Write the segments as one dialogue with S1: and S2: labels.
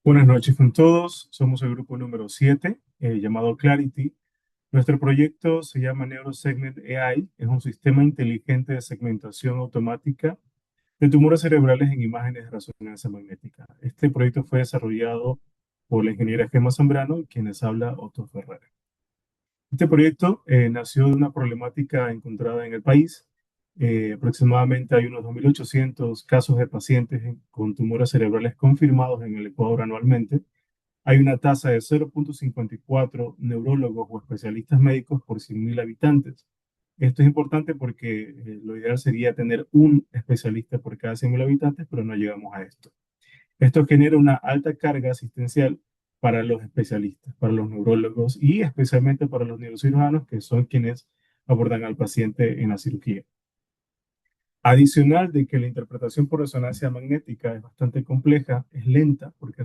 S1: Buenas noches con todos. Somos el grupo número 7, llamado Clarity. Nuestro proyecto se llama NeuroSegment AI. Es un sistema inteligente de segmentación automática de tumores cerebrales en imágenes de resonancia magnética. Este proyecto fue desarrollado por la ingeniera Gemma Zambrano y quienes habla Otto Ferrer. Este proyecto nació de una problemática encontrada en el país. Aproximadamente hay unos 2.800 casos de pacientes con tumores cerebrales confirmados en el Ecuador anualmente. Hay una tasa de 0,54 neurólogos o especialistas médicos por 100.000 habitantes. Esto es importante porque lo ideal sería tener un especialista por cada 100.000 habitantes, pero no llegamos a esto. Esto genera una alta carga asistencial para los especialistas, para los neurólogos y especialmente para los neurocirujanos, que son quienes abordan al paciente en la cirugía. Adicional de que la interpretación por resonancia magnética es bastante compleja, es lenta porque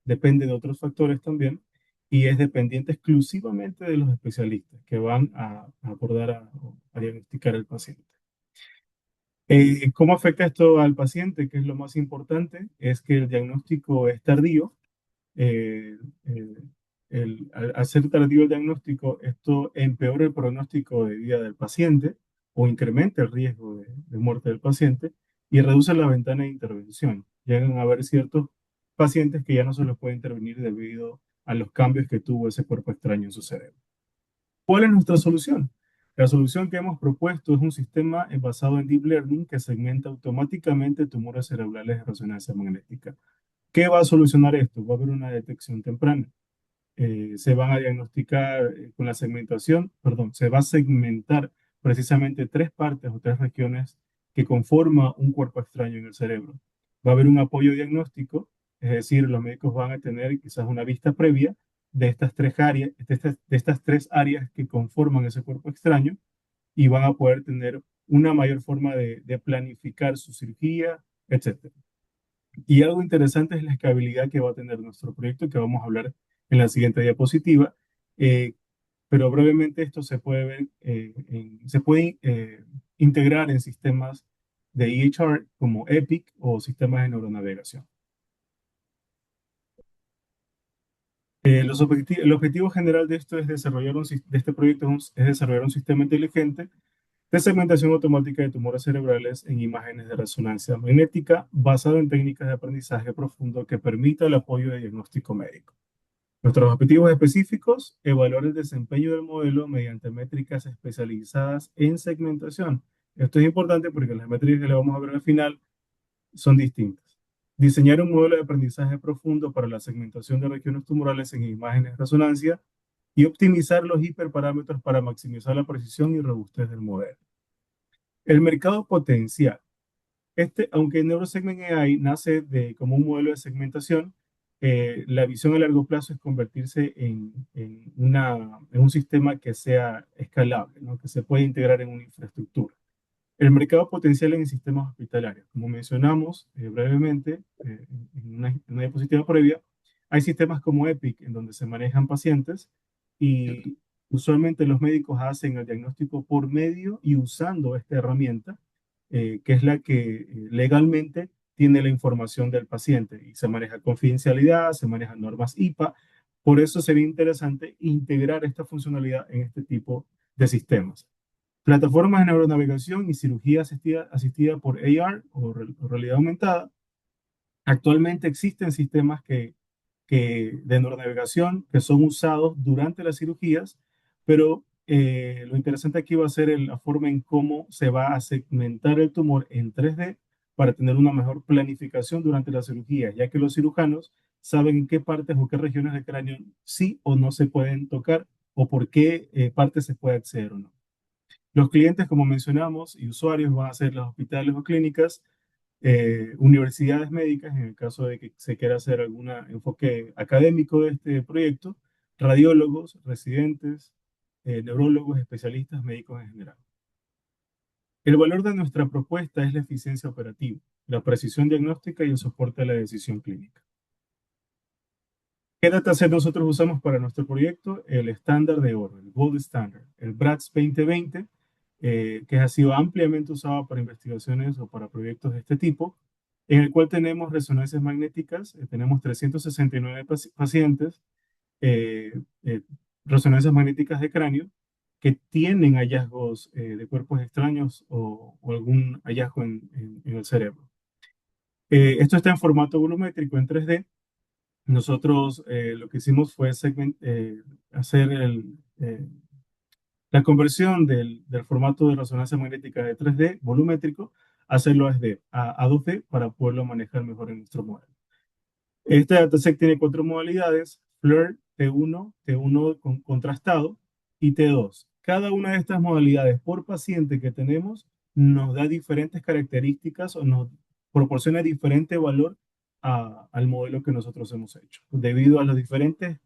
S1: depende de otros factores también y es dependiente exclusivamente de los especialistas que van a abordar a diagnosticar al paciente. ¿Cómo afecta esto al paciente? ¿Qué es lo más importante? Es que el diagnóstico es tardío. eh, eh, al ser tardío el diagnóstico, esto empeora el pronóstico de vida del paciente o incrementa el riesgo de muerte del paciente y reduce la ventana de intervención. Llegan a haber ciertos pacientes que ya no se los puede intervenir debido a los cambios que tuvo ese cuerpo extraño en su cerebro. ¿Cuál es nuestra solución? La solución que hemos propuesto es un sistema basado en Deep Learning que segmenta automáticamente tumores cerebrales de resonancia magnética. ¿Qué va a solucionar esto? Va a haber una detección temprana. Se van a diagnosticar con la segmentación, perdón, se va a segmentar precisamente tres partes o tres regiones que conforman un cuerpo extraño en el cerebro. Va a haber un apoyo diagnóstico, es decir, los médicos van a tener quizás una vista previa de estas tres áreas, de estas tres áreas que conforman ese cuerpo extraño y van a poder tener una mayor forma de planificar su cirugía, etcétera. Y algo interesante es la escalabilidad que va a tener nuestro proyecto, que vamos a hablar en la siguiente diapositiva. Eh, pero brevemente esto se puede ver, se puede integrar en sistemas de EHR como Epic o sistemas de neuronavegación. El objetivo general de esto es desarrollar de este proyecto es desarrollar un sistema inteligente de segmentación automática de tumores cerebrales en imágenes de resonancia magnética basado en técnicas de aprendizaje profundo que permita el apoyo de diagnóstico médico. Nuestros objetivos específicos: evaluar el desempeño del modelo mediante métricas especializadas en segmentación. Esto es importante porque las métricas que le vamos a ver al final son distintas. Diseñar un modelo de aprendizaje profundo para la segmentación de regiones tumorales en imágenes de resonancia y optimizar los hiperparámetros para maximizar la precisión y robustez del modelo. El mercado potencial. Aunque NeuroSegment AI nace como un modelo de segmentación, la visión a largo plazo es convertirse en un sistema que sea escalable, ¿no? Que se pueda integrar en una infraestructura. El mercado potencial en sistemas hospitalarios. Como mencionamos brevemente en una diapositiva previa, hay sistemas como Epic en donde se manejan pacientes y usualmente los médicos hacen el diagnóstico por medio y usando esta herramienta, que es la que legalmente tiene la información del paciente y se maneja confidencialidad, se manejan normas IPA. Por eso sería interesante integrar esta funcionalidad en este tipo de sistemas. Plataformas de neuronavegación y cirugía asistida por AR o realidad aumentada. Actualmente existen sistemas de neuronavegación que son usados durante las cirugías, pero lo interesante aquí va a ser la forma en cómo se va a segmentar el tumor en 3D para tener una mejor planificación durante la cirugía, ya que los cirujanos saben en qué partes o qué regiones del cráneo sí o no se pueden tocar o por qué partes se puede acceder o no. Los clientes, como mencionamos, y usuarios van a ser los hospitales o clínicas, universidades médicas, en el caso de que se quiera hacer algún enfoque académico de este proyecto, radiólogos, residentes, neurólogos, especialistas, médicos en general. El valor de nuestra propuesta es la eficiencia operativa, la precisión diagnóstica y el soporte a la decisión clínica. ¿Qué dataset nosotros usamos para nuestro proyecto? El estándar de oro, el Gold Standard, el BRATS 2020, que ha sido ampliamente usado para investigaciones o para proyectos de este tipo. en el cual tenemos resonancias magnéticas, tenemos 369 pacientes, eh, eh, resonancias magnéticas de cráneo, que tienen hallazgos de cuerpos extraños o algún hallazgo en el cerebro. Esto está en formato volumétrico en 3D. Nosotros lo que hicimos fue hacer la conversión del formato de resonancia magnética de 3D volumétrico, hacerlo a 2D para poderlo manejar mejor en nuestro modelo. Este dataset tiene cuatro modalidades: FLIR, T1, T1 contrastado y T2. Cada una de estas modalidades por paciente que tenemos nos da diferentes características o nos proporciona diferente valor al modelo que nosotros hemos hecho. Debido a los diferentes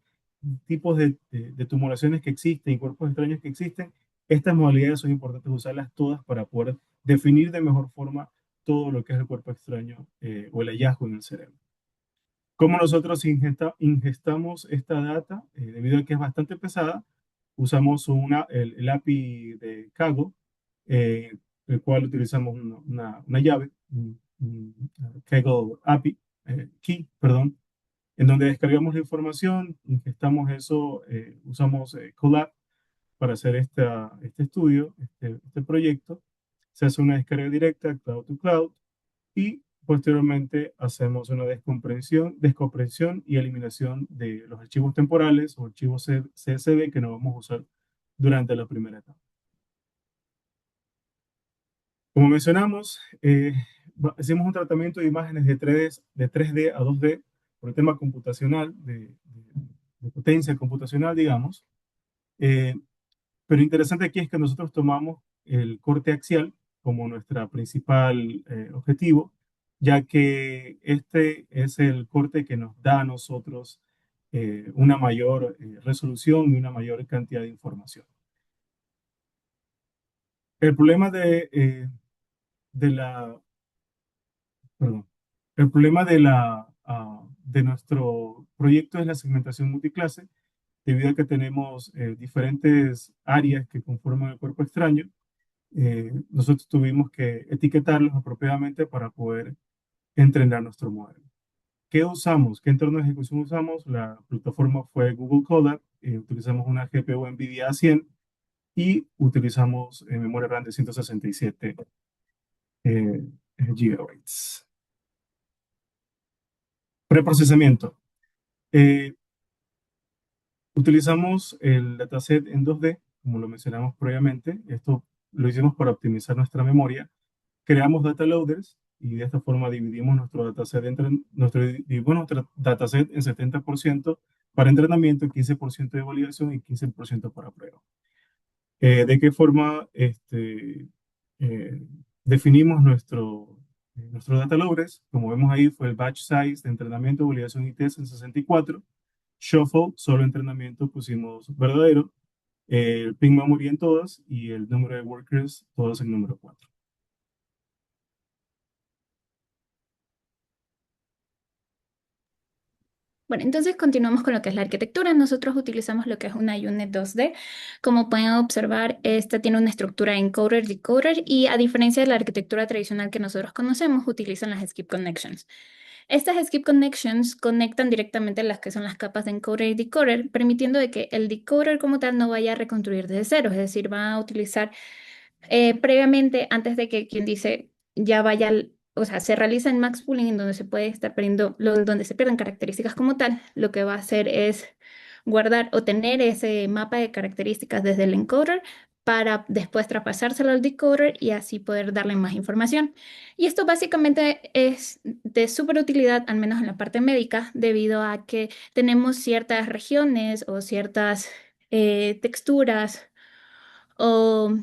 S1: tipos de tumoraciones que existen y cuerpos extraños que existen, estas modalidades son importantes usarlas todas para poder definir de mejor forma todo lo que es el cuerpo extraño o el hallazgo en el cerebro. ¿Cómo nosotros ingestamos esta data? Debido a que es bastante pesada, usamos el API de Kaggle, el cual utilizamos una llave, un Kaggle API, key, perdón, en donde descargamos la información, ingestamos eso, usamos Colab para hacer este estudio, este proyecto. Se hace una descarga directa, cloud to cloud, y posteriormente hacemos una descompresión y eliminación de los archivos temporales o archivos CSV que no vamos a usar durante la primera etapa. Como mencionamos, hicimos un tratamiento de imágenes de 3D a 2D por el tema computacional, de potencia computacional, digamos. Eh, pero interesante aquí es que nosotros tomamos el corte axial como nuestra principal objetivo, ya que este es el corte que nos da a nosotros una mayor resolución y una mayor cantidad de información. El problema de la, perdón, el problema de nuestro proyecto es la segmentación multiclase, debido a que tenemos diferentes áreas que conforman el cuerpo extraño. Nosotros tuvimos que etiquetarlos apropiadamente para poder entrenar nuestro modelo. ¿Qué usamos? ¿Qué entorno de ejecución usamos? La plataforma fue Google Colab. Utilizamos una GPU NVIDIA A100 y utilizamos memoria RAM de 167 gigabytes. Preprocesamiento. Eh, Utilizamos el dataset en 2D, como lo mencionamos previamente. Esto lo hicimos para optimizar nuestra memoria. Creamos data loaders y de esta forma dividimos nuestro dataset en 70% para entrenamiento, 15% de validación y 15% para prueba. ¿De qué forma eh, definimos nuestro data loaders? Como vemos ahí, fue el batch size de entrenamiento, validación y test en 64. Shuffle, solo entrenamiento, pusimos verdadero. El ping memory en todas y el número de workers, todos en número 4.
S2: Bueno, entonces continuamos con lo que es la arquitectura. Nosotros utilizamos lo que es una UNIT 2D. Como pueden observar, esta tiene una estructura encoder-decoder y a diferencia de la arquitectura tradicional que nosotros conocemos, utilizan las skip connections. Estas skip connections conectan directamente las que son las capas de encoder y decoder, permitiendo de que el decoder como tal no vaya a reconstruir desde cero, es decir, va a utilizar previamente, antes de que quien dice ya vaya, o sea, se realiza en max pooling en donde se puede estar perdiendo, donde se pierden características como tal, lo que va a hacer es guardar o tener ese mapa de características desde el encoder para después traspasárselo al decoder y así poder darle más información. Y esto básicamente es de súper utilidad, al menos en la parte médica, debido a que tenemos ciertas regiones o ciertas texturas o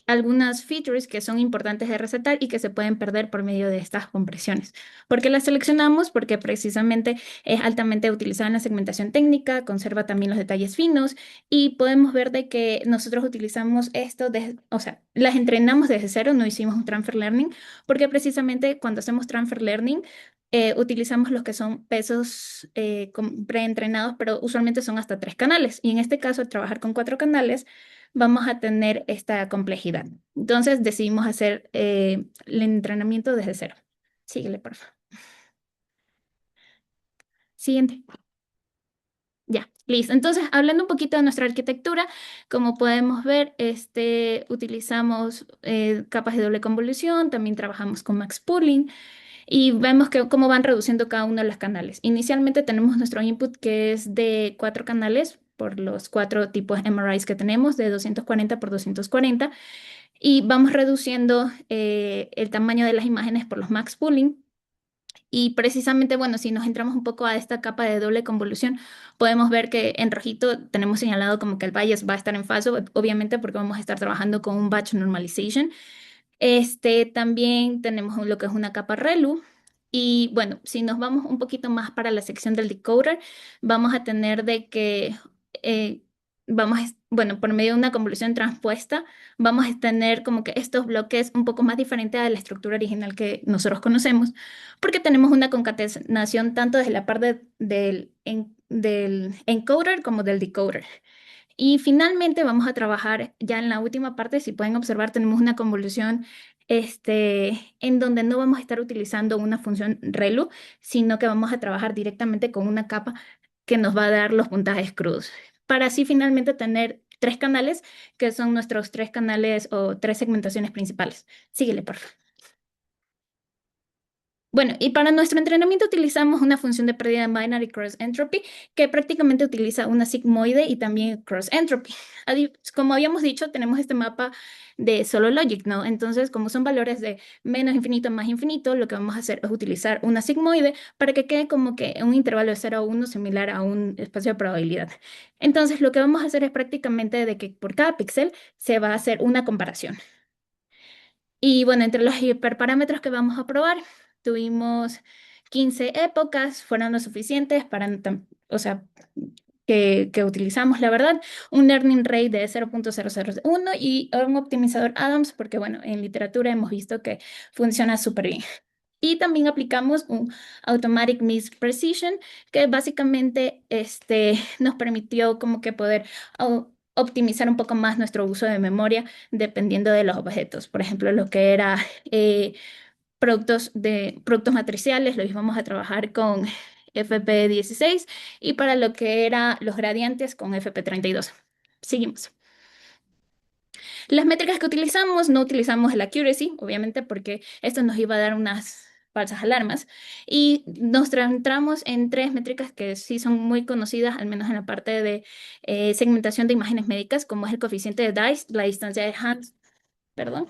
S2: algunas features que son importantes de resaltar y que se pueden perder por medio de estas compresiones. ¿Por qué las seleccionamos? Porque precisamente es altamente utilizada en la segmentación técnica, conserva también los detalles finos y podemos ver de que nosotros utilizamos esto, o sea, las entrenamos desde cero, no hicimos un transfer learning, porque precisamente cuando hacemos transfer learning, utilizamos los que son pesos preentrenados, pero usualmente son hasta 3 canales. Y en este caso, al trabajar con 4 canales, vamos a tener esta complejidad. Entonces decidimos hacer el entrenamiento desde cero. Síguele, por favor. Siguiente. Ya, listo. Entonces, hablando un poquito de nuestra arquitectura, como podemos ver, utilizamos capas de doble convolución, también trabajamos con max pooling y vemos que cómo van reduciendo cada uno de los canales. Inicialmente tenemos nuestro input que es de 4 canales por los 4 tipos MRIs que tenemos, de 240 por 240, y vamos reduciendo el tamaño de las imágenes por los max pooling. Y precisamente, bueno, si nos entramos un poco a esta capa de doble convolución, podemos ver que en rojito tenemos señalado como que el bias va a estar en falso, obviamente porque vamos a estar trabajando con un batch normalization. También tenemos lo que es una capa ReLU. Y bueno, si nos vamos un poquito más para la sección del decoder, vamos a tener de que, eh, bueno, por medio de una convolución transpuesta, vamos a tener como que estos bloques un poco más diferentes a la estructura original que nosotros conocemos, porque tenemos una concatenación tanto desde la parte del encoder como del decoder. Y finalmente vamos a trabajar ya en la última parte, si pueden observar, tenemos una convolución en donde no vamos a estar utilizando una función ReLU, sino que vamos a trabajar directamente con una capa que nos va a dar los puntajes crudos, para así finalmente tener 3 canales, que son nuestros 3 canales o 3 segmentaciones principales. Síguele, por favor. Bueno, y para nuestro entrenamiento utilizamos una función de pérdida en binary cross entropy que prácticamente utiliza una sigmoide y también cross entropy. Como habíamos dicho, tenemos este mapa de solo logic, ¿no? Entonces, como son valores de menos infinito a más infinito, lo que vamos a hacer es utilizar una sigmoide para que quede como que un intervalo de 0 a 1 similar a un espacio de probabilidad. Entonces, lo que vamos a hacer es prácticamente de que por cada píxel se va a hacer una comparación. Y bueno, entre los hiperparámetros que vamos a probar, tuvimos 15 épocas, fueron lo suficientes para, o sea, que utilizamos, la verdad, un learning rate de 0.001 y un optimizador Adams, porque bueno, en literatura hemos visto que funciona súper bien. Y también aplicamos un Automatic Miss Precision, que básicamente nos permitió como que poder optimizar un poco más nuestro uso de memoria dependiendo de los objetos. Por ejemplo, lo que era productos matriciales, los íbamos a trabajar con FP16 y para lo que era los gradientes con FP32. Seguimos. Las métricas que utilizamos, no utilizamos el accuracy, obviamente, porque esto nos iba a dar unas falsas alarmas. Y nos centramos en 3 métricas que sí son muy conocidas, al menos en la parte de segmentación de imágenes médicas, como es el coeficiente de Dice, la distancia de Hans, perdón.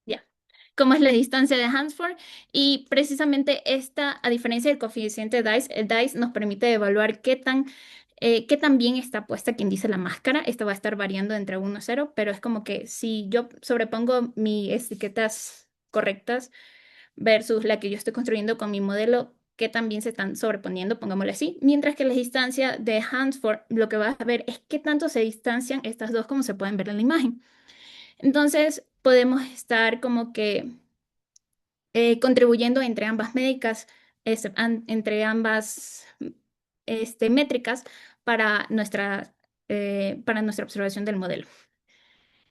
S2: Ya. Como es la distancia de Hansford y precisamente esta, a diferencia del coeficiente DICE, el DICE nos permite evaluar qué tan bien está puesta quien dice la máscara. Esto va a estar variando entre 1 y 0, pero es como que si yo sobrepongo mis etiquetas correctas versus la que yo estoy construyendo con mi modelo, qué tan bien se están sobreponiendo, pongámoslo así. Mientras que la distancia de Hansford, lo que vas a ver es qué tanto se distancian estas dos como se pueden ver en la imagen. Entonces, podemos estar como que contribuyendo entre ambas médicas, entre ambas métricas para nuestra observación del modelo.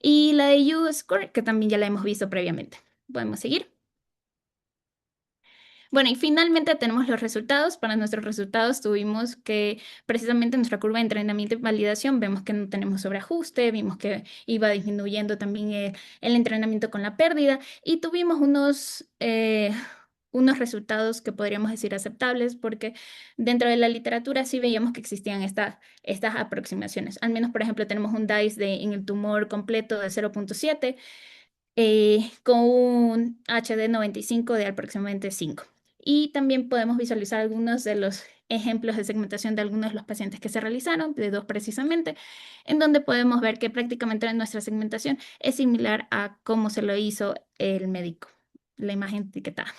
S2: Y la de U-Score, que también ya la hemos visto previamente. Podemos seguir. Bueno, y finalmente tenemos los resultados. Para nuestros resultados tuvimos que precisamente en nuestra curva de entrenamiento y validación vemos que no tenemos sobreajuste, vimos que iba disminuyendo también el entrenamiento con la pérdida y tuvimos unos resultados que podríamos decir aceptables porque dentro de la literatura sí veíamos que existían estas aproximaciones. Al menos, por ejemplo, tenemos un DICE en el tumor completo de 0.7 con un HD 95 de aproximadamente 5. Y también podemos visualizar algunos de los ejemplos de segmentación de algunos de los pacientes que se realizaron, de 2 precisamente, en donde podemos ver que prácticamente nuestra segmentación es similar a cómo se lo hizo el médico, la imagen etiquetada.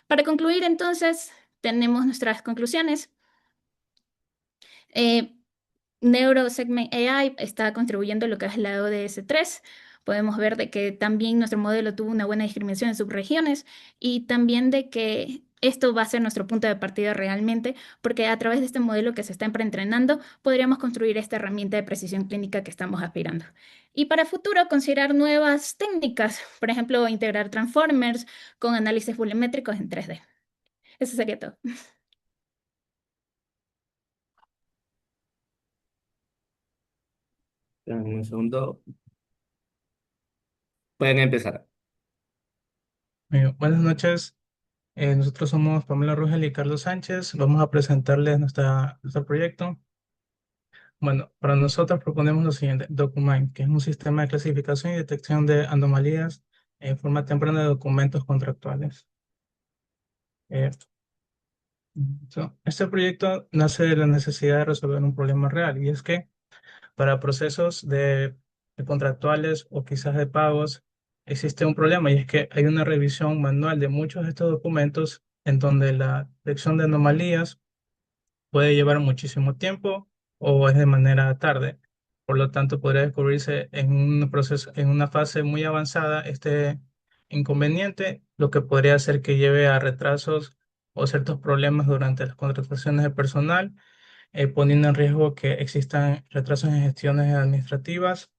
S2: Para concluir, entonces, tenemos nuestras conclusiones. Eh, NeuroSegment AI está contribuyendo a lo que es la ODS 3. Podemos ver de que también nuestro modelo tuvo una buena discriminación en subregiones y también de que Esto va a ser nuestro punto de partida realmente, porque a través de este modelo que se está preentrenando, podríamos construir esta herramienta de precisión clínica que estamos aspirando. Y para futuro, considerar nuevas técnicas, por ejemplo, integrar transformers con análisis volumétricos en 3D. Eso sería todo.
S3: Dame un segundo. Pueden empezar.
S4: Buenas noches. Nosotros somos Pamela Rugel y Carlos Sánchez. Vamos a presentarles nuestro proyecto. Bueno, para nosotros proponemos lo siguiente: Documind, que es un sistema de clasificación y detección de anomalías en forma temprana de documentos contractuales. Eh, este proyecto nace de la necesidad de resolver un problema real, y es que para procesos de contractuales o quizás de pagos existe un problema, y es que hay una revisión manual de muchos de estos documentos en donde la detección de anomalías puede llevar muchísimo tiempo o es de manera tarde. Por lo tanto, podría descubrirse en un proceso, en una fase muy avanzada este inconveniente, lo que podría hacer que lleve a retrasos o ciertos problemas durante las contrataciones de personal, poniendo en riesgo que existan retrasos en gestiones administrativas,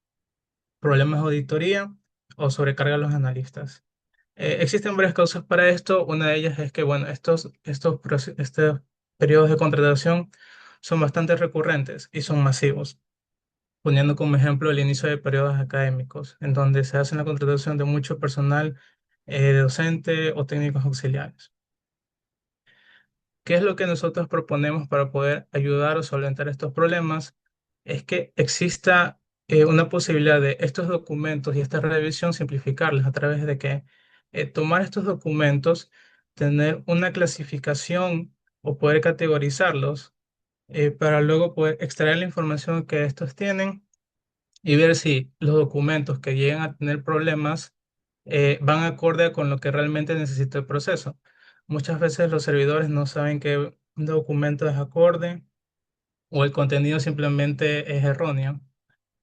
S4: problemas de auditoría o sobrecarga a los analistas. Existen varias causas para esto. Una de ellas es que, bueno, estos periodos de contratación son bastante recurrentes y son masivos, poniendo como ejemplo el inicio de periodos académicos, en donde se hace la contratación de mucho personal docente o técnicos auxiliares. ¿Qué es lo que nosotros proponemos para poder ayudar o solventar estos problemas? Es que exista una posibilidad de estos documentos y esta revisión simplificarlas a través de que tomar estos documentos, tener una clasificación o poder categorizarlos para luego poder extraer la información que estos tienen y ver si los documentos que llegan a tener problemas van acorde con lo que realmente necesita el proceso. Muchas veces los servidores no saben que un documento es acorde o el contenido simplemente es erróneo.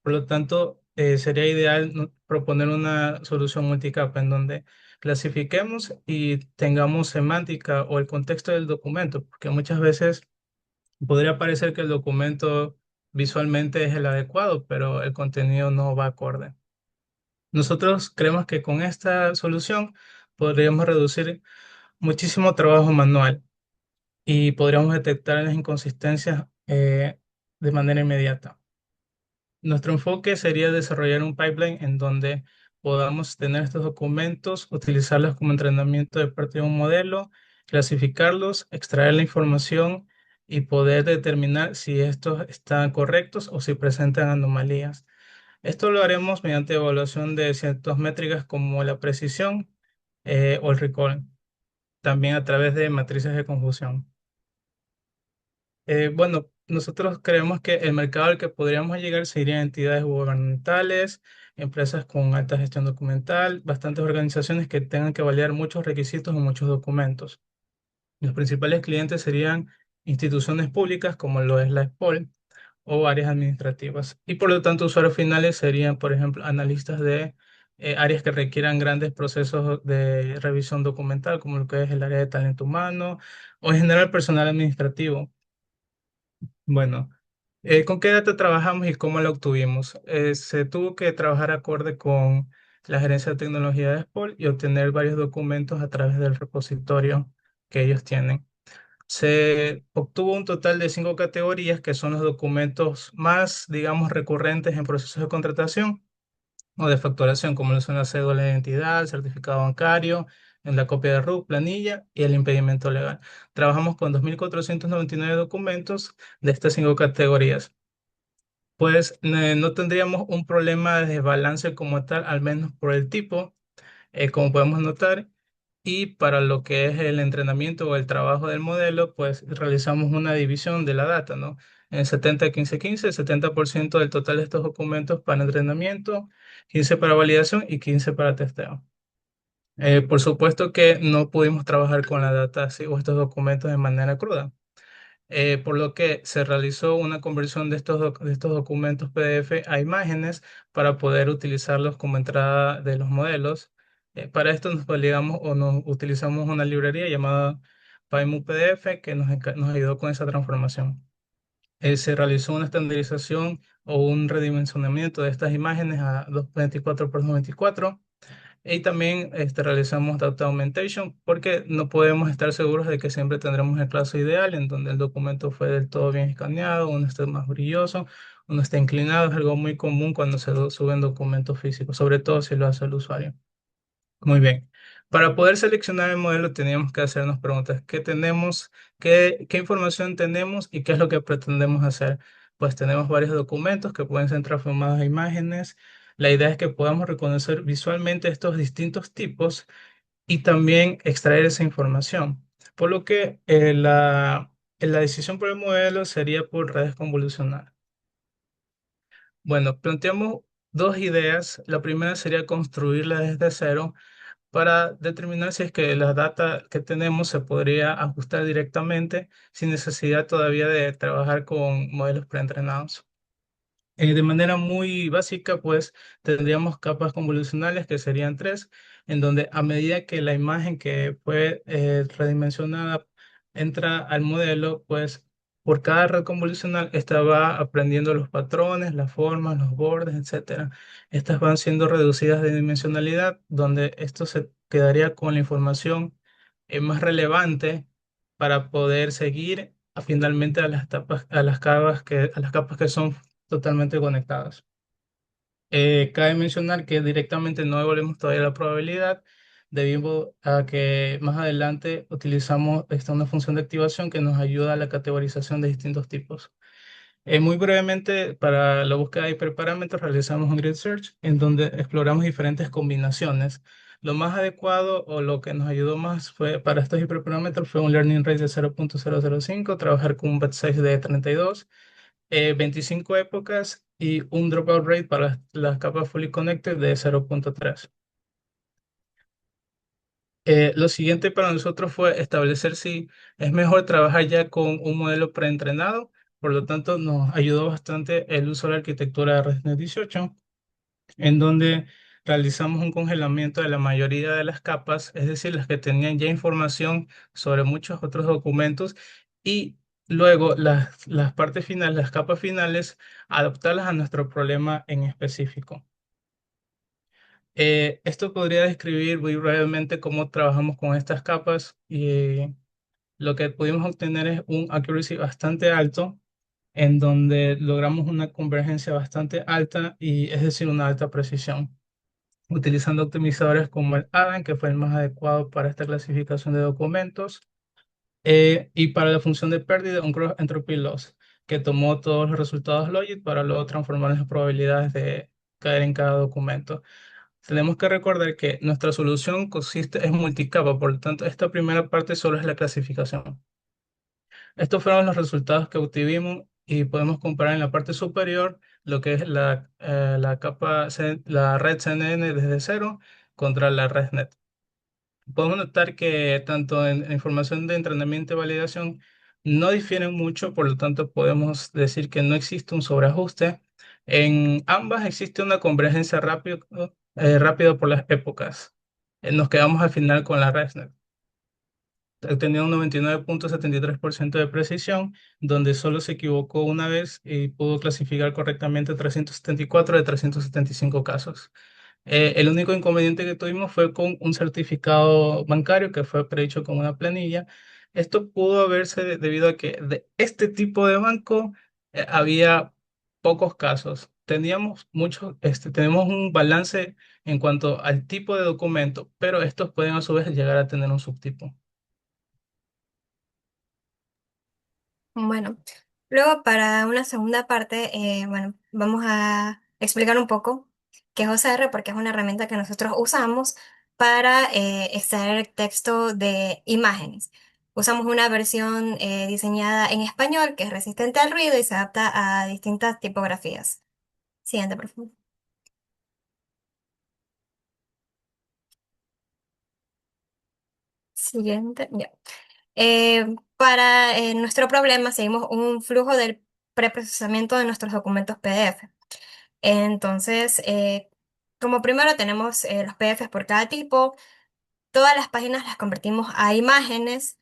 S4: Por lo tanto, sería ideal proponer una solución multicapa en donde clasifiquemos y tengamos semántica o el contexto del documento, porque muchas veces podría parecer que el documento visualmente es el adecuado, pero el contenido no va acorde. Nosotros creemos que con esta solución podríamos reducir muchísimo trabajo manual y podríamos detectar las inconsistencias de manera inmediata. Nuestro enfoque sería desarrollar un pipeline en donde podamos tener estos documentos, utilizarlos como entrenamiento de parte de un modelo, clasificarlos, extraer la información y poder determinar si estos están correctos o si presentan anomalías. Esto lo haremos mediante evaluación de ciertas métricas como la precisión o el recall, también a través de matrices de confusión. Bueno, nosotros creemos que el mercado al que podríamos llegar serían entidades gubernamentales, empresas con alta gestión documental, bastantes organizaciones que tengan que validar muchos requisitos o muchos documentos. Los principales clientes serían instituciones públicas como lo es la ESPOL o áreas administrativas. Y por lo tanto, usuarios finales serían, por ejemplo, analistas de áreas que requieran grandes procesos de revisión documental, como lo que es el área de talento humano o en general personal administrativo. Bueno, ¿con qué data trabajamos y cómo la obtuvimos? Se tuvo que trabajar acorde con la gerencia de tecnología de SPOL y obtener varios documentos a través del repositorio que ellos tienen. Se obtuvo un total de 5 categorías que son los documentos más, digamos, recurrentes en procesos de contratación o de facturación, como lo son la cédula de identidad, el certificado bancario, en la copia de RUC, planilla y el impedimento legal. Trabajamos con 2.499 documentos de estas 5 categorías. Pues no tendríamos un problema de desbalance como tal, al menos por el tipo, como podemos notar. Y para lo que es el entrenamiento o el trabajo del modelo, pues realizamos una división de la data, ¿no? En 70-15-15, 70% del total de estos documentos para entrenamiento, 15 para validación y 15 para testeo. Por supuesto que no pudimos trabajar con la data así, o estos documentos de manera cruda, por lo que se realizó una conversión de de estos documentos PDF a imágenes para poder utilizarlos como entrada de los modelos. Para esto nos validamos o nos utilizamos una librería llamada PyMu PDF que nos ayudó con esa transformación. Se realizó una estandarización o un redimensionamiento de estas imágenes a 224 por 224 y también realizamos data augmentation porque no podemos estar seguros de que siempre tendremos el caso ideal en donde el documento fue del todo bien escaneado, uno esté más brilloso, uno esté inclinado. Es algo muy común cuando se suben documentos físicos, sobre todo si lo hace el usuario. Muy bien. Para poder seleccionar el modelo teníamos que hacernos preguntas. ¿Qué tenemos? ¿Qué información tenemos? ¿Y qué es lo que pretendemos hacer? Pues tenemos varios documentos que pueden ser transformados a imágenes. La idea es que podamos reconocer visualmente estos distintos tipos y también extraer esa información. Por lo que la decisión por el modelo sería por redes convolucionales. Bueno, planteamos dos ideas. La primera sería construirla desde cero para determinar si es que la data que tenemos se podría ajustar directamente sin necesidad todavía de trabajar con modelos preentrenados. De manera muy básica, pues tendríamos capas convolucionales que serían tres, en donde a medida que la imagen que fue redimensionada entra al modelo, pues por cada red convolucional, esta va aprendiendo los patrones, las formas, los bordes, etcétera. Estas van siendo reducidas de dimensionalidad, donde esto se quedaría con la información más relevante para poder seguir finalmente a las capas, a las capas que son totalmente conectadas. Cabe mencionar que directamente no devolvemos todavía la probabilidad debido a que más adelante utilizamos una función de activación que nos ayuda a la categorización de distintos tipos. Muy brevemente, para la búsqueda de hiperparámetros realizamos un grid search en donde exploramos diferentes combinaciones. Lo más adecuado o lo que nos ayudó más fue para estos hiperparámetros fue un learning rate de 0.005, trabajar con un batch size de 32, 25 épocas y un dropout rate para las capas fully connected de 0.3. Lo siguiente para nosotros fue establecer si es mejor trabajar ya con un modelo preentrenado. Por lo tanto, nos ayudó bastante el uso de la arquitectura de ResNet 18, en donde realizamos un congelamiento de la mayoría de las capas, es decir, las que tenían ya información sobre muchos otros documentos, y luego las partes finales, las capas finales, adaptarlas a nuestro problema en específico. Esto podría describir muy brevemente cómo trabajamos con estas capas y lo que pudimos obtener es un accuracy bastante alto en donde logramos una convergencia bastante alta y es decir, una alta precisión, utilizando optimizadores como el ADAM, que fue el más adecuado para esta clasificación de documentos, y para la función de pérdida, un cross entropy loss, que tomó todos los resultados logit para luego transformar las probabilidades de caer en cada documento. Tenemos que recordar que nuestra solución es multicapa, por lo tanto, esta primera parte solo es la clasificación. Estos fueron los resultados que obtuvimos y podemos comparar en la parte superior lo que es la capa, la red CNN desde cero contra la red net. Podemos notar que tanto en información de entrenamiento y validación no difieren mucho, por lo tanto podemos decir que no existe un sobreajuste. En ambas existe una convergencia rápida por las épocas. Nos quedamos al final con la ResNet. Tenía un 99.73% de precisión, donde solo se equivocó una vez y pudo clasificar correctamente 374 de 375 casos. El único inconveniente que tuvimos fue con un certificado bancario que fue predicho con una planilla. Esto pudo haberse debido a que de este tipo de banco había pocos casos. Tenemos un balance en cuanto al tipo de documento, pero estos pueden a su vez llegar a tener un subtipo.
S5: Bueno, luego para una segunda parte, bueno, vamos a explicar un poco qué es OCR porque es una herramienta que nosotros usamos para extraer texto de imágenes. Usamos una versión diseñada en español que es resistente al ruido y se adapta a distintas tipografías. Siguiente, por favor. Siguiente, ya. Para nuestro problema seguimos un flujo del preprocesamiento de nuestros documentos PDF. Entonces, como primero tenemos los PDFs por cada tipo, todas las páginas las convertimos a imágenes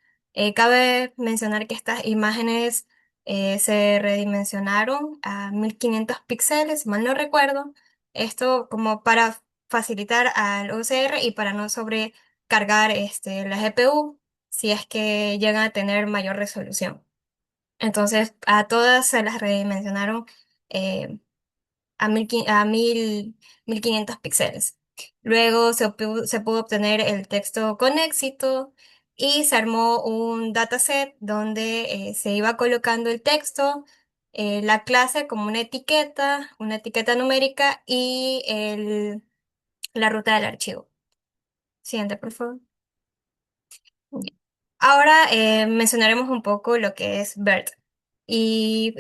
S5: Cabe mencionar que estas imágenes se redimensionaron a 1500 píxeles, si mal no recuerdo. Esto como para facilitar al OCR y para no sobrecargar la GPU si es que llegan a tener mayor resolución. Entonces, a todas se las redimensionaron eh, a 1500 píxeles. Luego se pudo obtener el texto con éxito y se armó un dataset donde se iba colocando el texto, la clase como una etiqueta numérica y la ruta del archivo. Siguiente, por favor. Ahora mencionaremos un poco lo que es BERT y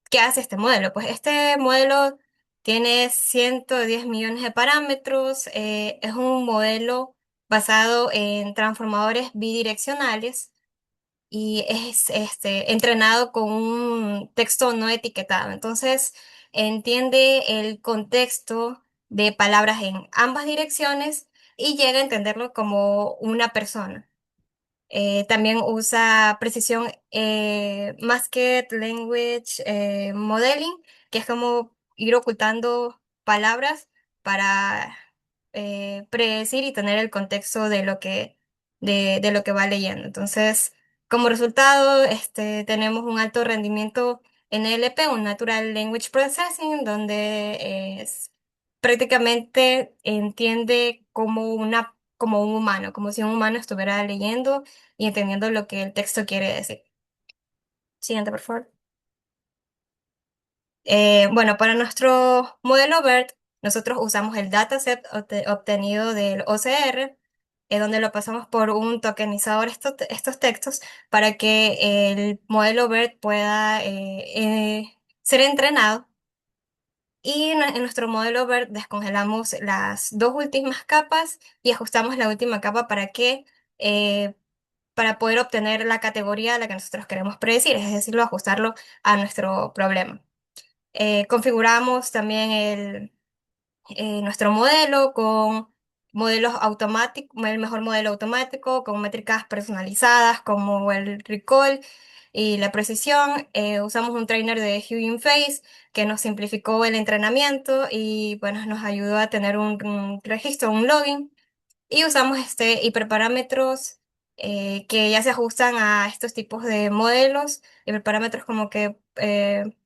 S5: qué hace este modelo. Pues este modelo tiene 110 millones de parámetros, es un modelo basado en transformadores bidireccionales y es entrenado con un texto no etiquetado. Entonces, entiende el contexto de palabras en ambas direcciones y llega a entenderlo como una persona. También usa precisión Masked Language Modeling, que es como ir ocultando palabras para predecir y tener el contexto de lo que va leyendo. Entonces, como resultado, tenemos un alto rendimiento NLP, un Natural Language Processing, donde prácticamente entiende como un humano, como si un humano estuviera leyendo y entendiendo lo que el texto quiere decir. Siguiente, por favor. Bueno, para nuestro modelo BERT, nosotros usamos el dataset obtenido del OCR, donde lo pasamos por un tokenizador estos textos para que el modelo BERT pueda ser entrenado. Y en nuestro modelo BERT descongelamos las dos últimas capas y ajustamos la última capa eh, para poder obtener la categoría a la que nosotros queremos predecir, es decir, ajustarlo a nuestro problema. Configuramos también nuestro modelo con modelos automáticos, el mejor modelo automático, con métricas personalizadas como el recall y la precisión. Usamos un trainer de Hugging Face que nos simplificó el entrenamiento y bueno, nos ayudó a tener un registro, un login. Y usamos hiperparámetros que ya se ajustan a estos tipos de modelos, hiperparámetros como que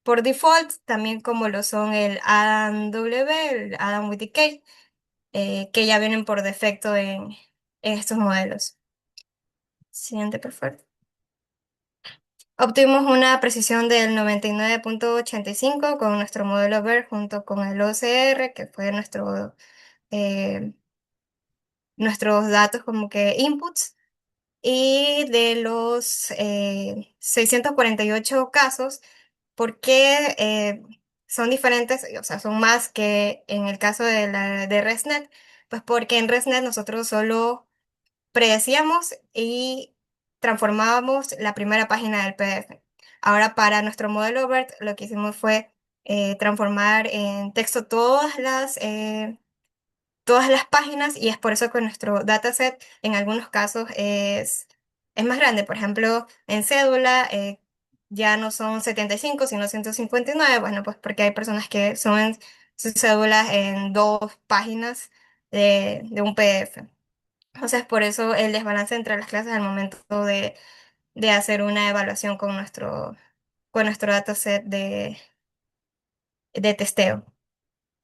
S5: por default, también como lo son el ADAM-W, el Adam with Decay, que ya vienen por defecto en estos modelos. Siguiente, por favor. Obtuvimos una precisión del 99,85 con nuestro modelo BERT junto con el OCR, que fue eh, nuestros datos como que inputs. Y de los 648 casos, ¿por qué son diferentes? O sea, son más que en el caso de ResNet. Pues porque en ResNet nosotros solo predecíamos y transformábamos la primera página del PDF. Ahora para nuestro modelo BERT lo que hicimos fue transformar en texto todas las páginas y es por eso que nuestro dataset en algunos casos es más grande. Por ejemplo, en cédula ya no son 75 sino 159. Bueno, pues porque hay personas que suben sus cédulas en dos páginas de un PDF. Entonces, por eso el desbalance entre las clases al momento de hacer una evaluación con nuestro dataset de testeo.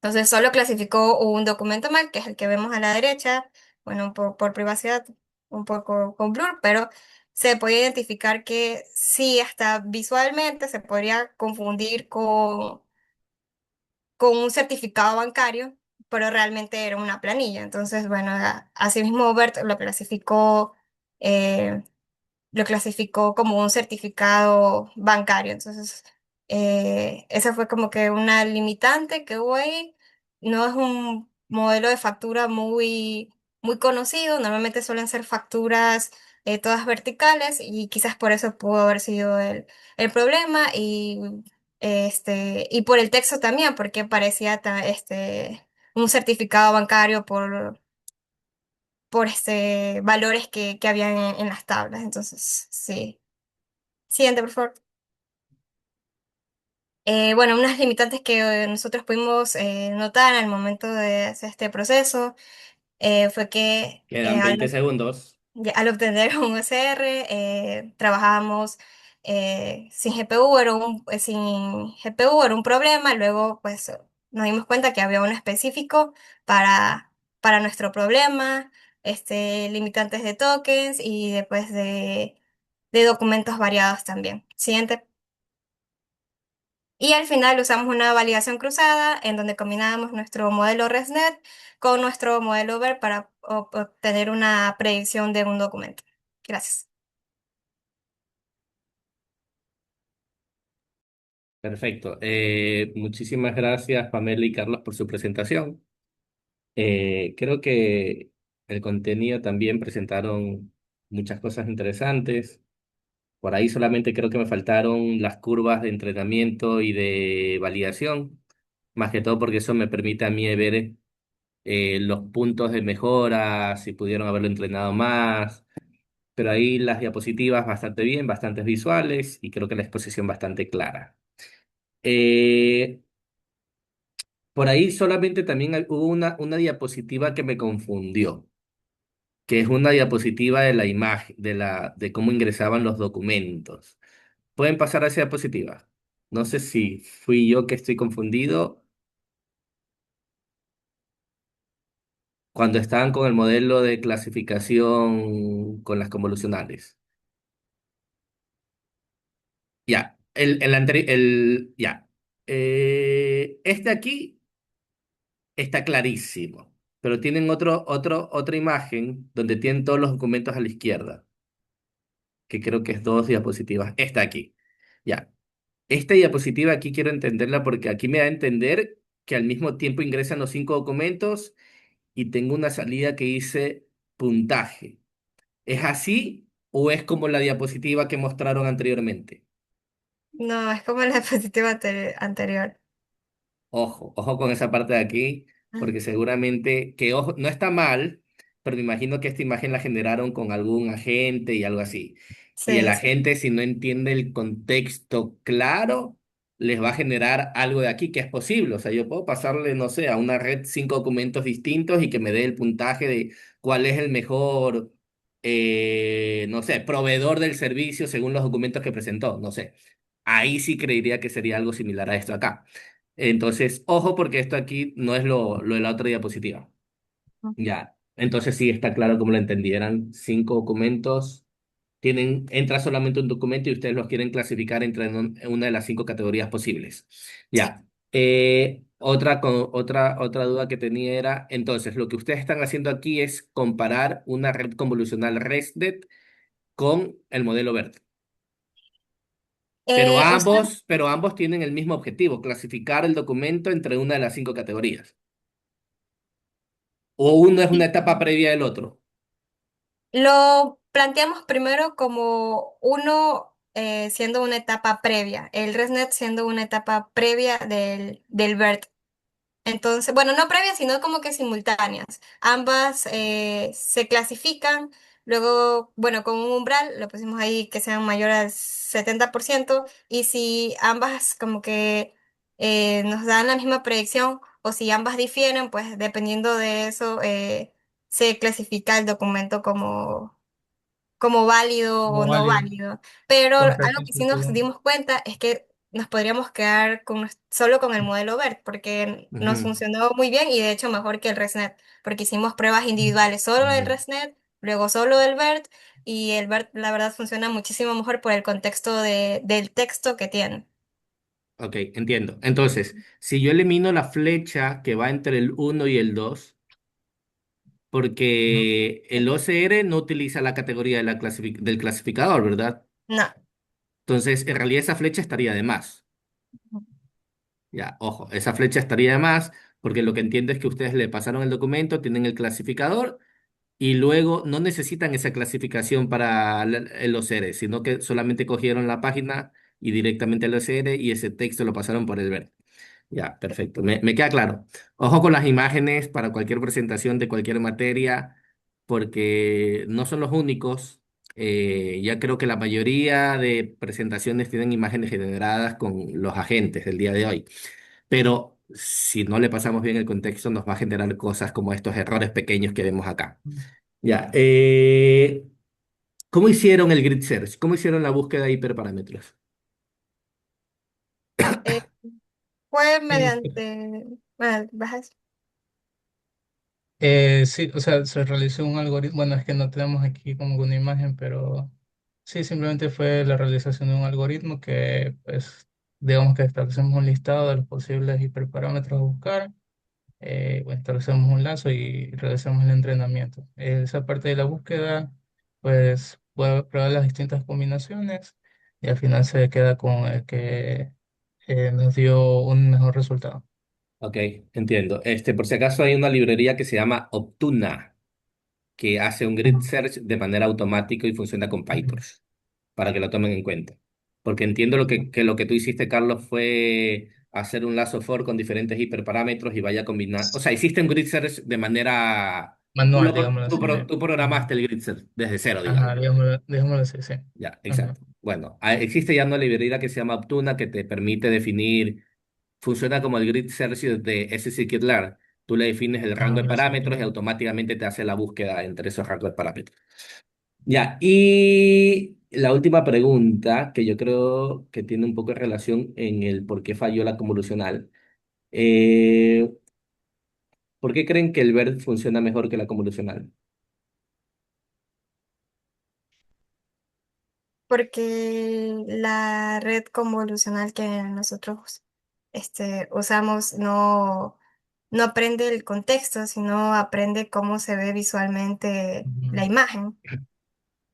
S5: Entonces solo clasificó un documento mal, que es el que vemos a la derecha, bueno, por privacidad, un poco con blur, pero se podía identificar que sí, hasta visualmente se podría confundir con un certificado bancario, pero realmente era una planilla. Entonces, bueno, asimismo Bert eh, lo clasificó como un certificado bancario. Entonces, esa fue como que una limitante que hubo ahí. No es un modelo de factura muy conocido. Normalmente suelen ser facturas todas verticales y quizás por eso pudo haber sido el problema. Y por el texto también, porque parecía un certificado bancario por valores que habían en las tablas. Entonces, sí. Siguiente, por favor. Bueno, unas limitantes que nosotros pudimos notar al momento de hacer este proceso fue que
S3: Quedan 20 segundos.
S5: al obtener un OCR, trabajábamos sin GPU, sin GPU era un problema, luego pues nos dimos cuenta que había uno específico para, para nuestro problema, limitantes de tokens y después de documentos variados también. Siguiente. Y al final usamos una validación cruzada en donde combinábamos nuestro modelo ResNet con nuestro modelo BERT para obtener una predicción de un documento. Gracias.
S3: Perfecto. Muchísimas gracias, Pamela y Carlos, por su presentación. Creo que el contenido también presentaron muchas cosas interesantes. Por ahí solamente creo que me faltaron las curvas de entrenamiento y de validación, más que todo porque eso me permite a mí ver los puntos de mejora, si pudieron haberlo entrenado más. Pero ahí las diapositivas bastante bien, bastantes visuales y creo que la exposición bastante clara. Eh, por ahí solamente también hubo una diapositiva que me confundió, que es una diapositiva de la imagen, de cómo ingresaban los documentos. ¿Pueden pasar a esa diapositiva? No sé si fui yo que estoy confundido cuando estaban con el modelo de clasificación con las convolucionales. Ya, el anterior, ya. Este aquí está clarísimo, pero tienen otra imagen donde tienen todos los documentos a la izquierda, que creo que es dos diapositivas. Esta aquí. Ya. Esta diapositiva aquí quiero entenderla porque aquí me da a entender que al mismo tiempo ingresan los 5 documentos y tengo una salida que dice puntaje. ¿Es así o es como la diapositiva que mostraron anteriormente?
S5: No, es como la diapositiva anterior.
S3: Ojo, ojo con esa parte de aquí,
S5: Ah,
S3: porque seguramente que ojo, no está mal, pero me imagino que esta imagen la generaron con algún agente y algo así. Y el
S5: sí, sí.
S3: agente, si no entiende el contexto claro, les va a generar algo de aquí que es posible. O sea, yo puedo pasarle, no sé, a una red 5 documentos distintos y que me dé el puntaje de cuál es el mejor, no sé, proveedor del servicio según los documentos que presentó. No sé. Ahí sí creería que sería algo similar a esto acá. Entonces, ojo porque esto aquí no es lo de la otra diapositiva. Ya. Entonces sí está claro cómo lo entendieran. 5 documentos. Entra solamente un documento y ustedes los quieren clasificar entre en una de las 5 categorías posibles.
S5: Sí.
S3: Ya. Otra duda que tenía era, entonces, lo que ustedes están haciendo aquí es comparar una red convolucional ResNet con el modelo BERT.
S5: Usted,
S3: Pero ambos tienen el mismo objetivo, clasificar el documento entre una de las 5 categorías. O uno es una etapa previa del otro.
S5: lo planteamos primero como uno siendo una etapa previa, el ResNet siendo una etapa previa del BERT. Entonces, bueno, no previas, sino como que simultáneas. Ambas se clasifican, luego, bueno, con un umbral, lo pusimos ahí que sean mayor al 70%, y si ambas como que nos dan la misma predicción, o si ambas difieren, pues dependiendo de eso, se clasifica el documento como válido o
S4: Como
S5: no
S4: válido.
S5: válido. Pero algo
S4: Correcto,
S5: que
S4: sí,
S5: sí
S4: sí.
S5: nos dimos cuenta es que nos podríamos quedar solo con el modelo BERT, porque nos
S3: Ujú,
S5: funcionó muy bien y de hecho mejor que el ResNet, porque hicimos pruebas individuales solo del
S3: ujú.
S5: ResNet, luego solo del BERT, y el BERT la verdad funciona muchísimo mejor por el contexto del texto que tiene.
S3: Ok, entiendo. Entonces, si yo elimino la flecha que va entre el uno y el 2, porque el OCR no utiliza la categoría de del clasificador, ¿verdad?
S5: No.
S3: Entonces, en realidad esa flecha estaría de más. Ya, ojo, esa flecha estaría de más porque lo que entiendo es que ustedes le pasaron el documento, tienen el clasificador y luego no necesitan esa clasificación para el OCR, sino que solamente cogieron la página y directamente el OCR y ese texto lo pasaron por el verde. Ya, perfecto. Me queda claro. Ojo con las imágenes para cualquier presentación de cualquier materia. porque no son los únicos. Ya creo que la mayoría de presentaciones tienen imágenes generadas con los agentes del día de hoy. Pero si no le pasamos bien el contexto, nos va a generar cosas como estos errores pequeños que vemos acá. Ya. ¿Cómo hicieron el grid search? ¿Cómo hicieron la búsqueda de hiperparámetros?
S5: Eh, Fue
S4: Sí,
S5: mediante, bueno, bajas.
S4: sí, o sea, se realizó un algoritmo, bueno, es que no tenemos aquí como una imagen, pero sí, simplemente fue la realización de un algoritmo que, pues, digamos que establecemos un listado de los posibles hiperparámetros a buscar, bueno, establecemos un lazo y realizamos el entrenamiento. Esa parte de la búsqueda, pues, puede probar las distintas combinaciones y al final se queda con el que nos dio un mejor resultado.
S3: Ok, entiendo. Por si acaso hay una librería que se llama Optuna, que hace un grid
S4: Ujú.
S3: search de manera automática y funciona con
S4: Ujú.
S3: PyTorch, para que lo tomen en cuenta. Porque entiendo que lo que tú hiciste, Carlos, fue hacer un lazo for con diferentes hiperparámetros y vaya a combinar. O sea, hiciste un grid search de manera.
S4: Manual, digámoslo así.
S3: Tú
S4: Ujú.
S3: programaste el grid search desde cero,
S4: Ajá,
S3: digamos.
S4: digámoslo así, sí.
S3: Ya,
S4: Ajá.
S3: exacto. Bueno, existe ya una librería que se llama Optuna que te permite definir, funciona como el grid search de scikit-learn. Tú le defines el rango
S4: Ah,
S3: de
S4: pero sí,
S3: parámetros y
S4: claro.
S3: automáticamente te hace la búsqueda entre esos rangos de parámetros. Ya, y la última pregunta, que yo creo que tiene un poco de relación en el por qué falló la convolucional. Eh, ¿Por qué creen que el BERT funciona mejor que la convolucional?
S5: Porque la red convolucional que nosotros usamos no aprende el contexto, sino aprende cómo se ve visualmente la
S4: Ujú.
S5: imagen.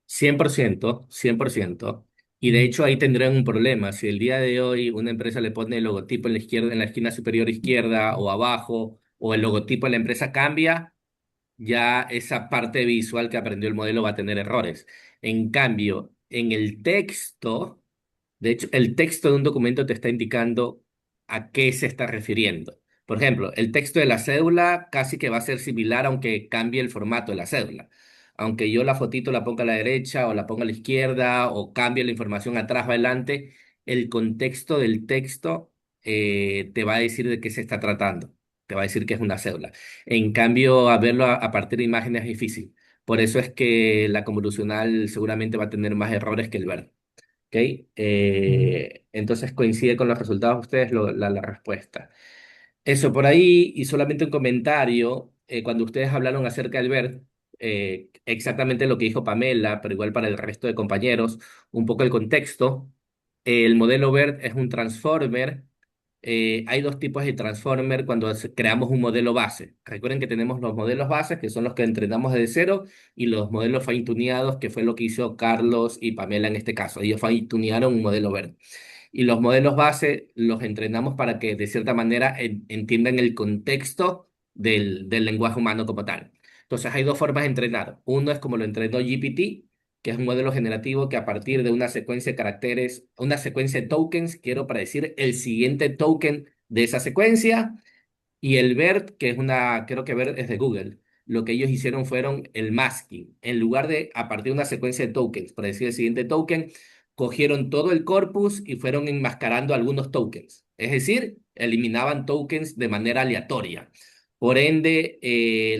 S3: 100%, 100%. Y de
S4: Ujú.
S3: hecho ahí tendrán un problema. Si el día de hoy una empresa le pone el logotipo en la izquierda, en la esquina superior izquierda o abajo, o el logotipo de la empresa cambia, ya esa parte visual que aprendió el modelo va a tener errores. En cambio, en el texto, de hecho, el texto de un documento te está indicando a qué se está refiriendo. Por ejemplo, el texto de la cédula casi que va a ser similar aunque cambie el formato de la cédula. Aunque yo la fotito la ponga a la derecha o la ponga a la izquierda o cambie la información atrás o adelante, el contexto del texto te va a decir de qué se está tratando. Te va a decir que es una cédula. En cambio, a verlo a partir de imágenes es difícil. Por eso es que la convolucional seguramente va a tener más errores que el verde. ¿Ok?
S4: Ujú.
S3: Entonces coincide con los resultados de ustedes la respuesta. Eso por ahí, y solamente un comentario, cuando ustedes hablaron acerca del BERT, exactamente lo que dijo Pamela, pero igual para el resto de compañeros, un poco el contexto. El modelo BERT es un transformer. Hay dos tipos de transformer cuando creamos un modelo base. Recuerden que tenemos los modelos bases, que son los que entrenamos desde cero, y los modelos fine-tuneados, que fue lo que hizo Carlos y Pamela en este caso. Ellos fine-tunearon un modelo BERT. Y los modelos base los entrenamos para que de cierta manera entiendan el contexto del lenguaje humano como tal. Entonces hay dos formas de entrenar. Uno es como lo entrenó GPT, que es un modelo generativo que a partir de una secuencia de caracteres, una secuencia de tokens, quiero predecir el siguiente token de esa secuencia, y el BERT, que es una, creo que BERT es de Google, lo que ellos hicieron fueron el masking. En lugar de, a partir de una secuencia de tokens, predecir el siguiente token, cogieron todo el corpus y fueron enmascarando algunos tokens. Es decir, eliminaban tokens de manera aleatoria. Por ende,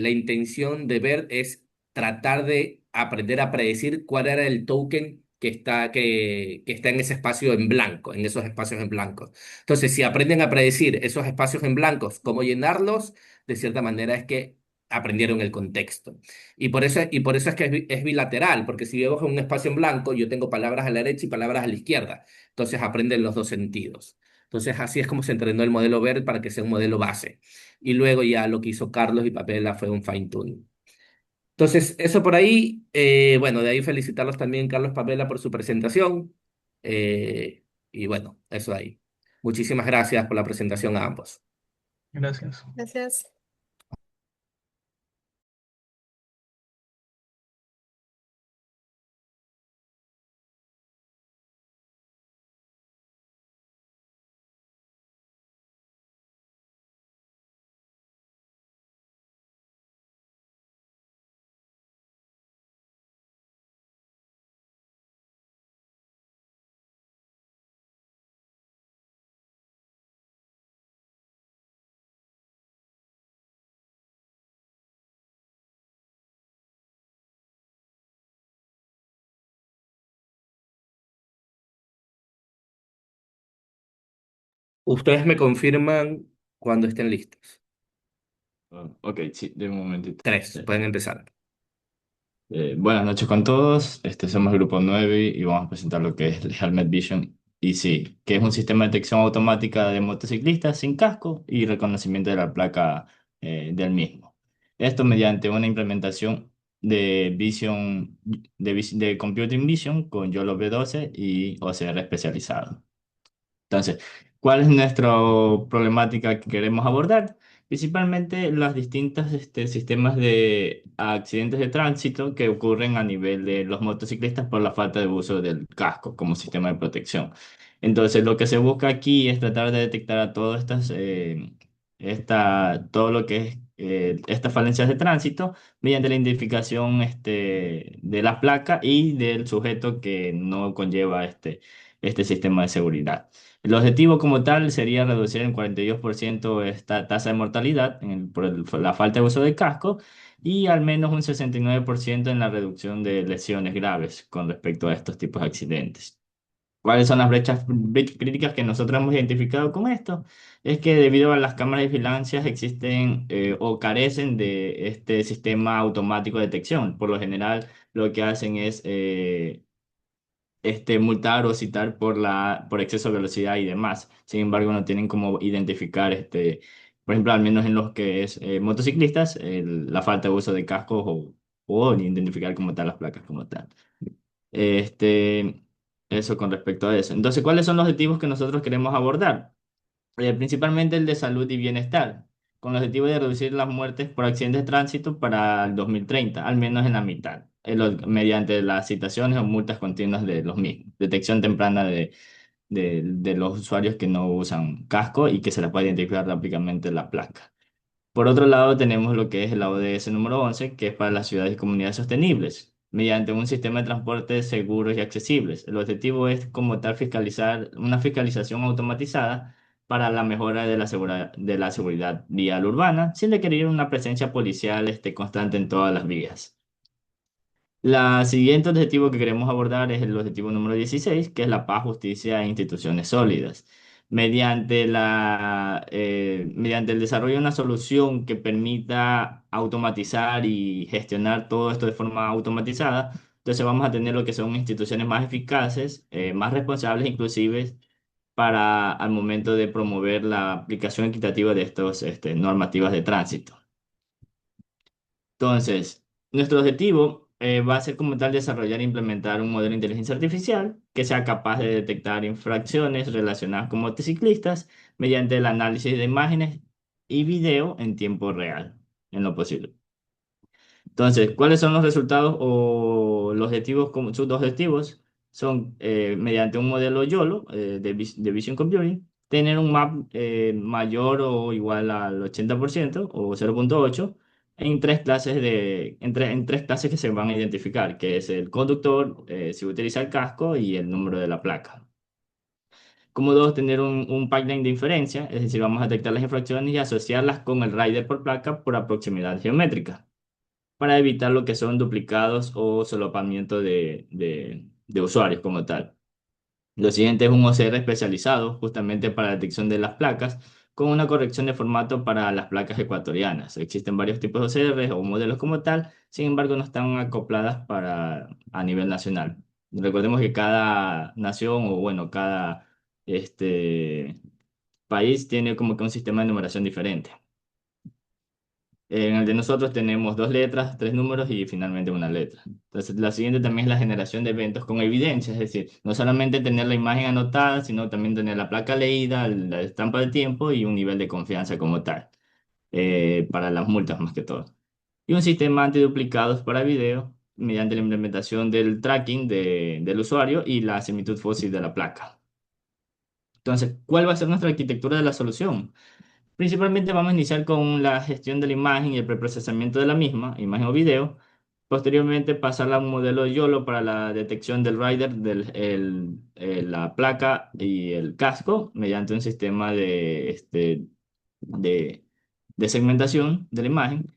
S3: la intención de BERT es tratar de aprender a predecir cuál era el token que está en ese espacio en blanco, en esos espacios en blanco. Entonces, si aprenden a predecir esos espacios en blancos, cómo llenarlos, de cierta manera es que aprendieron el contexto. Y por eso es que es bilateral, porque si veo un espacio en blanco, yo tengo palabras a la derecha y palabras a la izquierda. Entonces aprenden los dos sentidos. Entonces, así es como se entrenó el modelo BERT para que sea un modelo base. Y luego ya lo que hizo Carlos y Papela fue un fine tuning. Entonces, eso por ahí, bueno, de ahí felicitarlos también, Carlos Pamela, por su presentación. Y bueno, eso ahí. Muchísimas gracias por la presentación a ambos.
S4: Gracias.
S5: Gracias.
S3: Ustedes me confirman cuando estén listos.
S6: Ok, sí, de un momentito.
S3: Tres, pueden empezar.
S6: Buenas noches con todos. Somos el grupo 9 y vamos a presentar lo que es el Helmet Vision EC, que es un sistema de detección automática de motociclistas sin casco y reconocimiento de la placa del mismo. Esto mediante una implementación de Computing Vision con YOLO V12 y OCR especializado. Entonces, ¿cuál es nuestra problemática que queremos abordar? Principalmente los distintos sistemas de accidentes de tránsito que ocurren a nivel de los motociclistas por la falta de uso del casco como sistema de protección. Entonces, lo que se busca aquí es tratar de detectar a todas todo lo que es estas falencias de tránsito mediante la identificación de la placa y del sujeto que no conlleva este sistema de seguridad. El objetivo como tal sería reducir en 42% esta tasa de mortalidad por la falta de uso de casco y al menos un 69% en la reducción de lesiones graves con respecto a estos tipos de accidentes. ¿Cuáles son las brechas críticas que nosotros hemos identificado con esto? Es que debido a las cámaras de vigilancia existen o carecen de este sistema automático de detección. Por lo general, lo que hacen es multar o citar por exceso de velocidad y demás. Sin embargo, no tienen cómo identificar, por ejemplo, al menos en los que es motociclistas, la falta de uso de cascos o identificar como tal las placas como tal. Este, Eso con respecto a eso. Entonces, ¿cuáles son los objetivos que nosotros queremos abordar? Principalmente el de salud y bienestar, con el objetivo de reducir las muertes por accidentes de tránsito para el 2030, al menos en la mitad, mediante las citaciones o multas continuas de los mismos, detección temprana de los usuarios que no usan casco y que se les puede identificar rápidamente la placa. Por otro lado, tenemos lo que es la ODS número 11, que es para las ciudades y comunidades sostenibles, mediante un sistema de transporte seguros y accesibles. El objetivo es, como tal, fiscalizar una fiscalización automatizada para la mejora de la seguridad vial urbana, sin requerir una presencia policial constante en todas las vías. La siguiente objetivo que queremos abordar es el objetivo número 16, que es la paz, justicia e instituciones sólidas. Mediante el desarrollo de una solución que permita automatizar y gestionar todo esto de forma automatizada, entonces vamos a tener lo que son instituciones más eficaces, más responsables inclusive para al momento de promover la aplicación equitativa de estas normativas de tránsito. Entonces, nuestro objetivo va a ser como tal desarrollar e implementar un modelo de inteligencia artificial que sea capaz de detectar infracciones relacionadas con motociclistas mediante el análisis de imágenes y video en tiempo real, en lo posible. Entonces, ¿cuáles son los resultados o los objetivos? Como sus dos objetivos son, mediante un modelo YOLO de Vision Computing, tener un map mayor o igual al 80% o 0,8 en tres clases en tres clases que se van a identificar, que es el conductor, si utiliza el casco y el número de la placa. Como dos, tener un pipeline de inferencia, es decir, vamos a detectar las infracciones y asociarlas con el rider por placa por aproximidad geométrica para evitar lo que son duplicados o solapamiento de usuarios como tal. Lo siguiente es un OCR especializado justamente para la detección de las placas con una corrección de formato para las placas ecuatorianas. Existen varios tipos de OCR o modelos como tal, sin embargo no están acopladas a nivel nacional. Recordemos que cada nación o bueno, cada país tiene como que un sistema de numeración diferente. En el de nosotros tenemos dos letras, tres números y finalmente una letra. Entonces, la siguiente también es la generación de eventos con evidencia, es decir, no solamente tener la imagen anotada, sino también tener la placa leída, la estampa de tiempo y un nivel de confianza como tal, para las multas más que todo. Y un sistema antiduplicados para video mediante la implementación del tracking del usuario y la similitud fósil de la placa. Entonces, ¿cuál va a ser nuestra arquitectura de la solución? Principalmente vamos a iniciar con la gestión de la imagen y el preprocesamiento de la misma, imagen o video. Posteriormente pasarla a un modelo YOLO para la detección del rider, la placa y el casco mediante un sistema de, de segmentación de la imagen.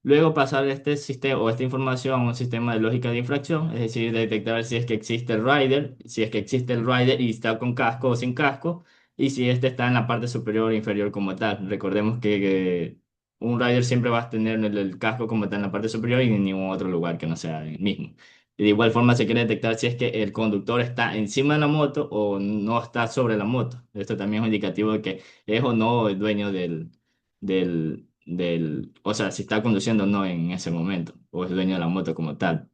S6: Luego pasar este sistema o esta información a un sistema de lógica de infracción, es decir, detectar si es que existe el rider, si es que existe el rider y está con casco o sin casco, y si este está en la parte superior o inferior como tal. Recordemos que un rider siempre va a tener el casco como tal en la parte superior y en ningún otro lugar que no sea el mismo. Y de igual forma se quiere detectar si es que el conductor está encima de la moto o no está sobre la moto. Esto también es un indicativo de que es o no el dueño o sea, si está conduciendo o no en ese momento, o es dueño de la moto como tal.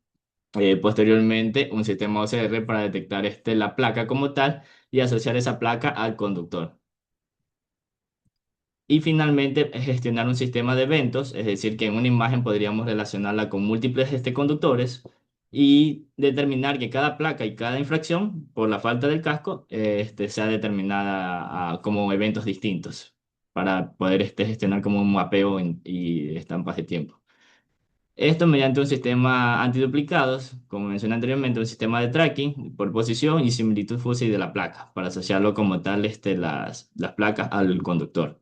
S6: Posteriormente, un sistema OCR para detectar la placa como tal y asociar esa placa al conductor. Y finalmente, gestionar un sistema de eventos, es decir, que en una imagen podríamos relacionarla con múltiples conductores y determinar que cada placa y cada infracción, por la falta del casco, sea determinada como eventos distintos para poder gestionar como un mapeo y estampas de tiempo. Esto mediante un sistema antiduplicados, como mencioné anteriormente, un sistema de tracking por posición y similitud fuzzy de la placa, para asociarlo como tal las placas al conductor.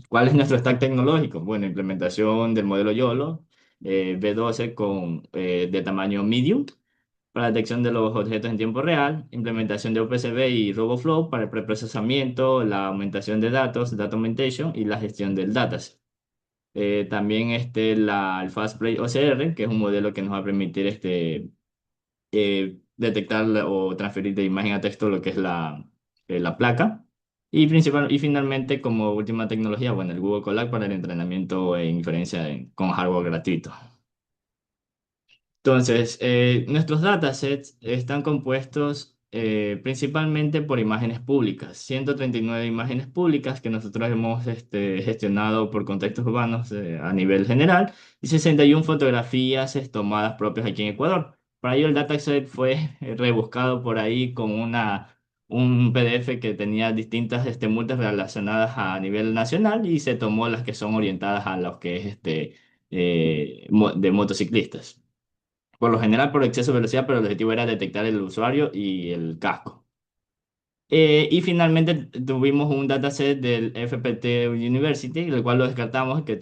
S6: ¿Cuál es nuestro stack tecnológico? Bueno, implementación del modelo YOLO B12 de tamaño medium para detección de los objetos en tiempo real, implementación de OPCV y RoboFlow para el preprocesamiento, la aumentación de datos, data augmentation y la gestión del dataset. También el FastPlay OCR, que es un modelo que nos va a permitir detectar o transferir de imagen a texto lo que es la placa. Y finalmente, como última tecnología, bueno, el Google Colab para el entrenamiento e inferencia con hardware gratuito. Entonces, nuestros datasets están compuestos principalmente por imágenes públicas, 139 imágenes públicas que nosotros hemos gestionado por contextos urbanos a nivel general y 61 fotografías tomadas propias aquí en Ecuador. Para ello, el dataset fue rebuscado por ahí con un PDF que tenía distintas multas relacionadas a nivel nacional y se tomó las que son orientadas a los que es de motociclistas por lo general por exceso de velocidad, pero el objetivo era detectar el usuario y el casco. Y finalmente tuvimos un dataset del FPT University, el cual lo descartamos que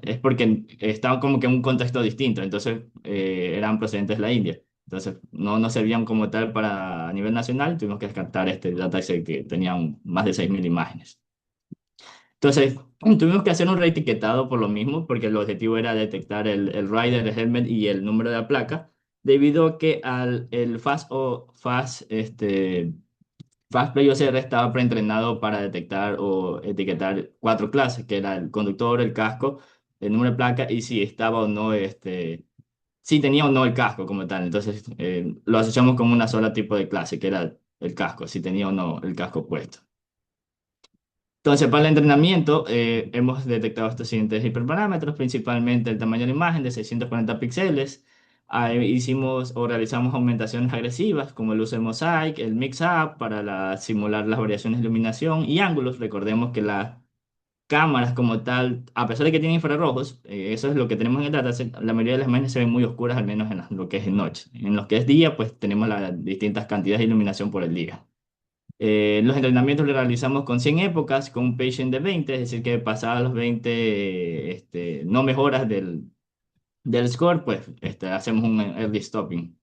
S6: es porque estaban como que en un contexto distinto, entonces eran procedentes de la India. Entonces no servían como tal para a nivel nacional, tuvimos que descartar este dataset que tenía más de 6.000 imágenes. Entonces, tuvimos que hacer un reetiquetado por lo mismo, porque el objetivo era detectar el rider, el helmet y el número de la placa, debido a que el Fast Play OCR estaba preentrenado para detectar o etiquetar cuatro clases, que era el conductor, el casco, el número de placa y si estaba o no, si tenía o no el casco como tal. Entonces, lo asociamos como una sola tipo de clase, que era el casco, si tenía o no el casco puesto. Entonces, para el entrenamiento, hemos detectado estos siguientes hiperparámetros, principalmente el tamaño de la imagen de 640 píxeles. Hicimos o realizamos aumentaciones agresivas, como el uso de Mosaic, el Mix-Up para simular las variaciones de iluminación y ángulos. Recordemos que las cámaras como tal, a pesar de que tienen infrarrojos, eso es lo que tenemos en el dataset, la mayoría de las imágenes se ven muy oscuras, al menos en lo que es de noche. En lo que es día, pues tenemos las distintas cantidades de iluminación por el día. Los entrenamientos los realizamos con 100 épocas, con un patient de 20, es decir, que pasadas los 20 no mejoras del score, pues hacemos un early stopping.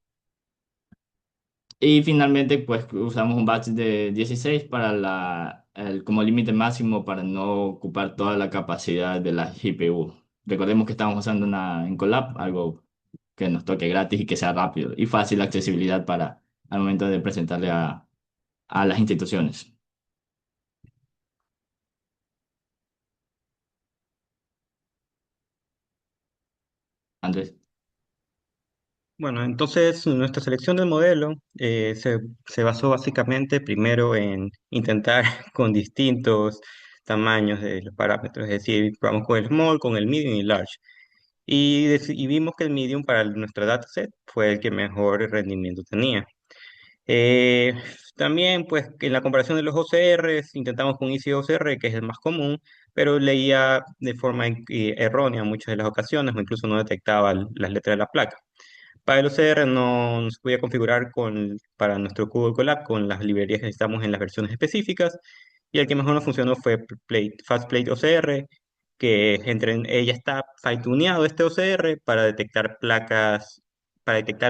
S6: Y finalmente, pues usamos un batch de 16 como límite máximo para no ocupar toda la capacidad de la GPU. Recordemos que estamos usando una en Colab, algo que nos toque gratis y que sea rápido y fácil accesibilidad al momento de presentarle a las instituciones. Andrés.
S7: Bueno, entonces nuestra selección del modelo se basó básicamente primero en intentar con distintos tamaños de los parámetros, es decir, probamos con el small, con el medium y large. Y vimos que el medium para nuestro dataset fue el que mejor rendimiento tenía. Eh, También, pues, en la comparación de los OCRs, intentamos con Easy OCR, que es el más común, pero leía de forma errónea en muchas de las ocasiones o incluso no detectaba las letras de la placa. Para el OCR no se podía configurar para nuestro Google Colab con las librerías que necesitamos en las versiones específicas y el que mejor nos funcionó fue FastPlate OCR, que ella está fine-tuneado este OCR para detectar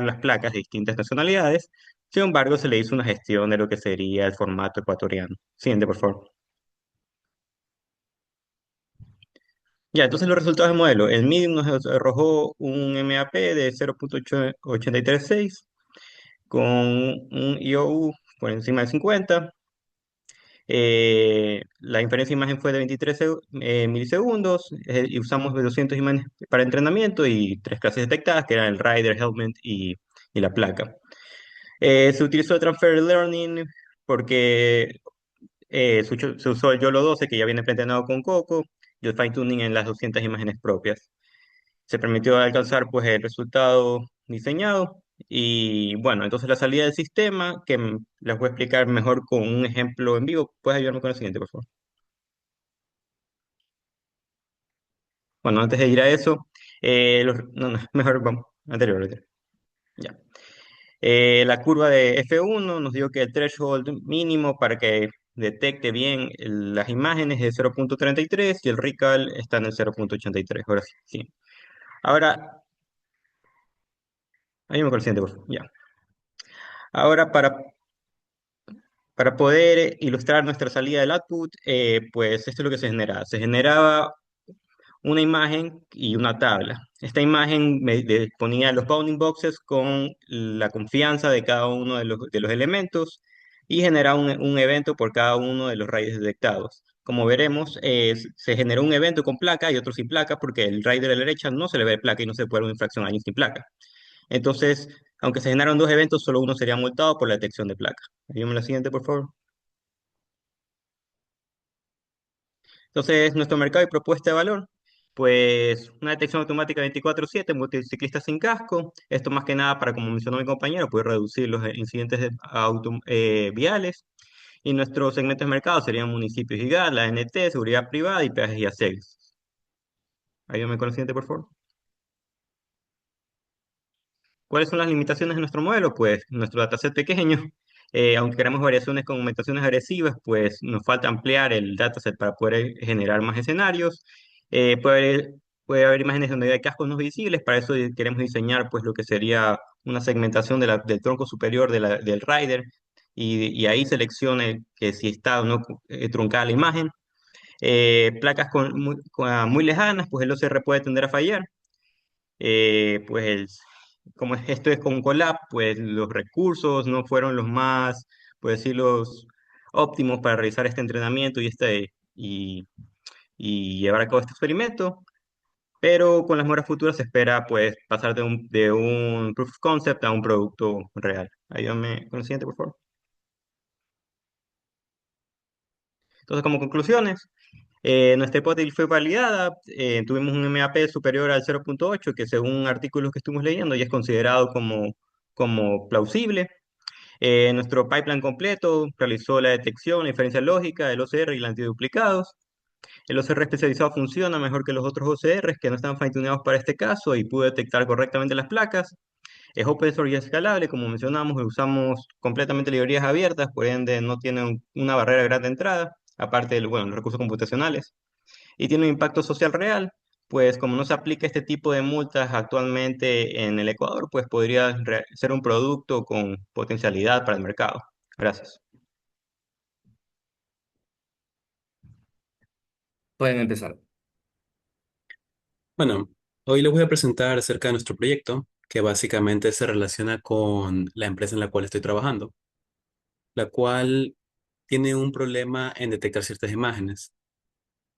S7: las placas de distintas nacionalidades Sin embargo, se le hizo una gestión de lo que sería el formato ecuatoriano. Siguiente, por favor. Ya, entonces los resultados del modelo. El medium nos arrojó un MAP de 0.836 con un IOU por encima de 50. La inferencia de imagen fue de 23 milisegundos y usamos 200 imágenes para entrenamiento y tres clases detectadas, que eran el rider, helmet y la placa. Se utilizó Transfer Learning porque se usó el YOLO 12 que ya viene preentrenado con Coco y el fine tuning en las 200 imágenes propias. Se permitió alcanzar pues el resultado diseñado y bueno, entonces la salida del sistema que les voy a explicar mejor con un ejemplo en vivo. ¿Puedes ayudarme con el siguiente, por favor? Bueno, antes de ir a eso, no, no, mejor vamos, anterior, anterior. Ya. La curva de F1 nos dio que el threshold mínimo para que detecte bien las imágenes es 0.33 y el recall está en el 0.83. Ahora sí, sí. Ahora, ayúdame con el siguiente, por favor. Ya. Ahora, para poder ilustrar nuestra salida del output, pues esto es lo que se generaba. Se generaba una imagen y una tabla. Esta imagen ponía los bounding boxes con la confianza de cada uno de los elementos y generaba un evento por cada uno de los raíces detectados. Como veremos, se generó un evento con placa y otro sin placa porque el RAID de la derecha no se le ve placa y no se puede ver una infracción a alguien sin placa. Entonces, aunque se generaron dos eventos, solo uno sería multado por la detección de placa. Ayúdame la siguiente, por favor. Entonces, nuestro mercado y propuesta de valor, pues una detección automática 24/7, motociclistas sin casco. Esto más que nada para, como mencionó mi compañero, poder reducir los incidentes viales. Y nuestros segmentos de mercado serían municipios y GAT, la NT, seguridad privada y peajes y accesos. Ayúdame con el siguiente, por favor. ¿Cuáles son las limitaciones de nuestro modelo? Pues nuestro dataset pequeño, aunque queramos variaciones con aumentaciones agresivas, pues nos falta ampliar el dataset para poder generar más escenarios. Puede haber imágenes donde hay cascos no visibles, para eso queremos diseñar pues lo que sería una segmentación del tronco superior del rider y ahí seleccione que si está o no truncada la imagen. Placas muy lejanas, pues el OCR puede tender a fallar. Pues como esto es con Colab, pues los recursos no fueron los más, por decirlo, óptimos para realizar este entrenamiento y llevar a cabo este experimento, pero con las mejoras futuras se espera pues pasar de un proof of concept a un producto real. Ayúdame con el siguiente, por favor. Entonces, como conclusiones, nuestra hipótesis fue validada, tuvimos un MAP superior al 0.8, que según artículos que estuvimos leyendo ya es considerado como plausible. Nuestro pipeline completo realizó la detección, la inferencia lógica, el OCR y los antiduplicados. El OCR especializado funciona mejor que los otros OCRs que no están fine-tuneados para este caso y pudo detectar correctamente las placas. Es open source y escalable, como mencionamos, usamos completamente librerías abiertas, por ende no tiene una barrera de gran entrada, aparte de bueno, los recursos computacionales. Y tiene un impacto social real, pues como no se aplica este tipo de multas actualmente en el Ecuador, pues podría ser un producto con potencialidad para el mercado. Gracias.
S3: Pueden empezar.
S8: Bueno, hoy les voy a presentar acerca de nuestro proyecto, que básicamente se relaciona con la empresa en la cual estoy trabajando, la cual tiene un problema en detectar ciertas imágenes.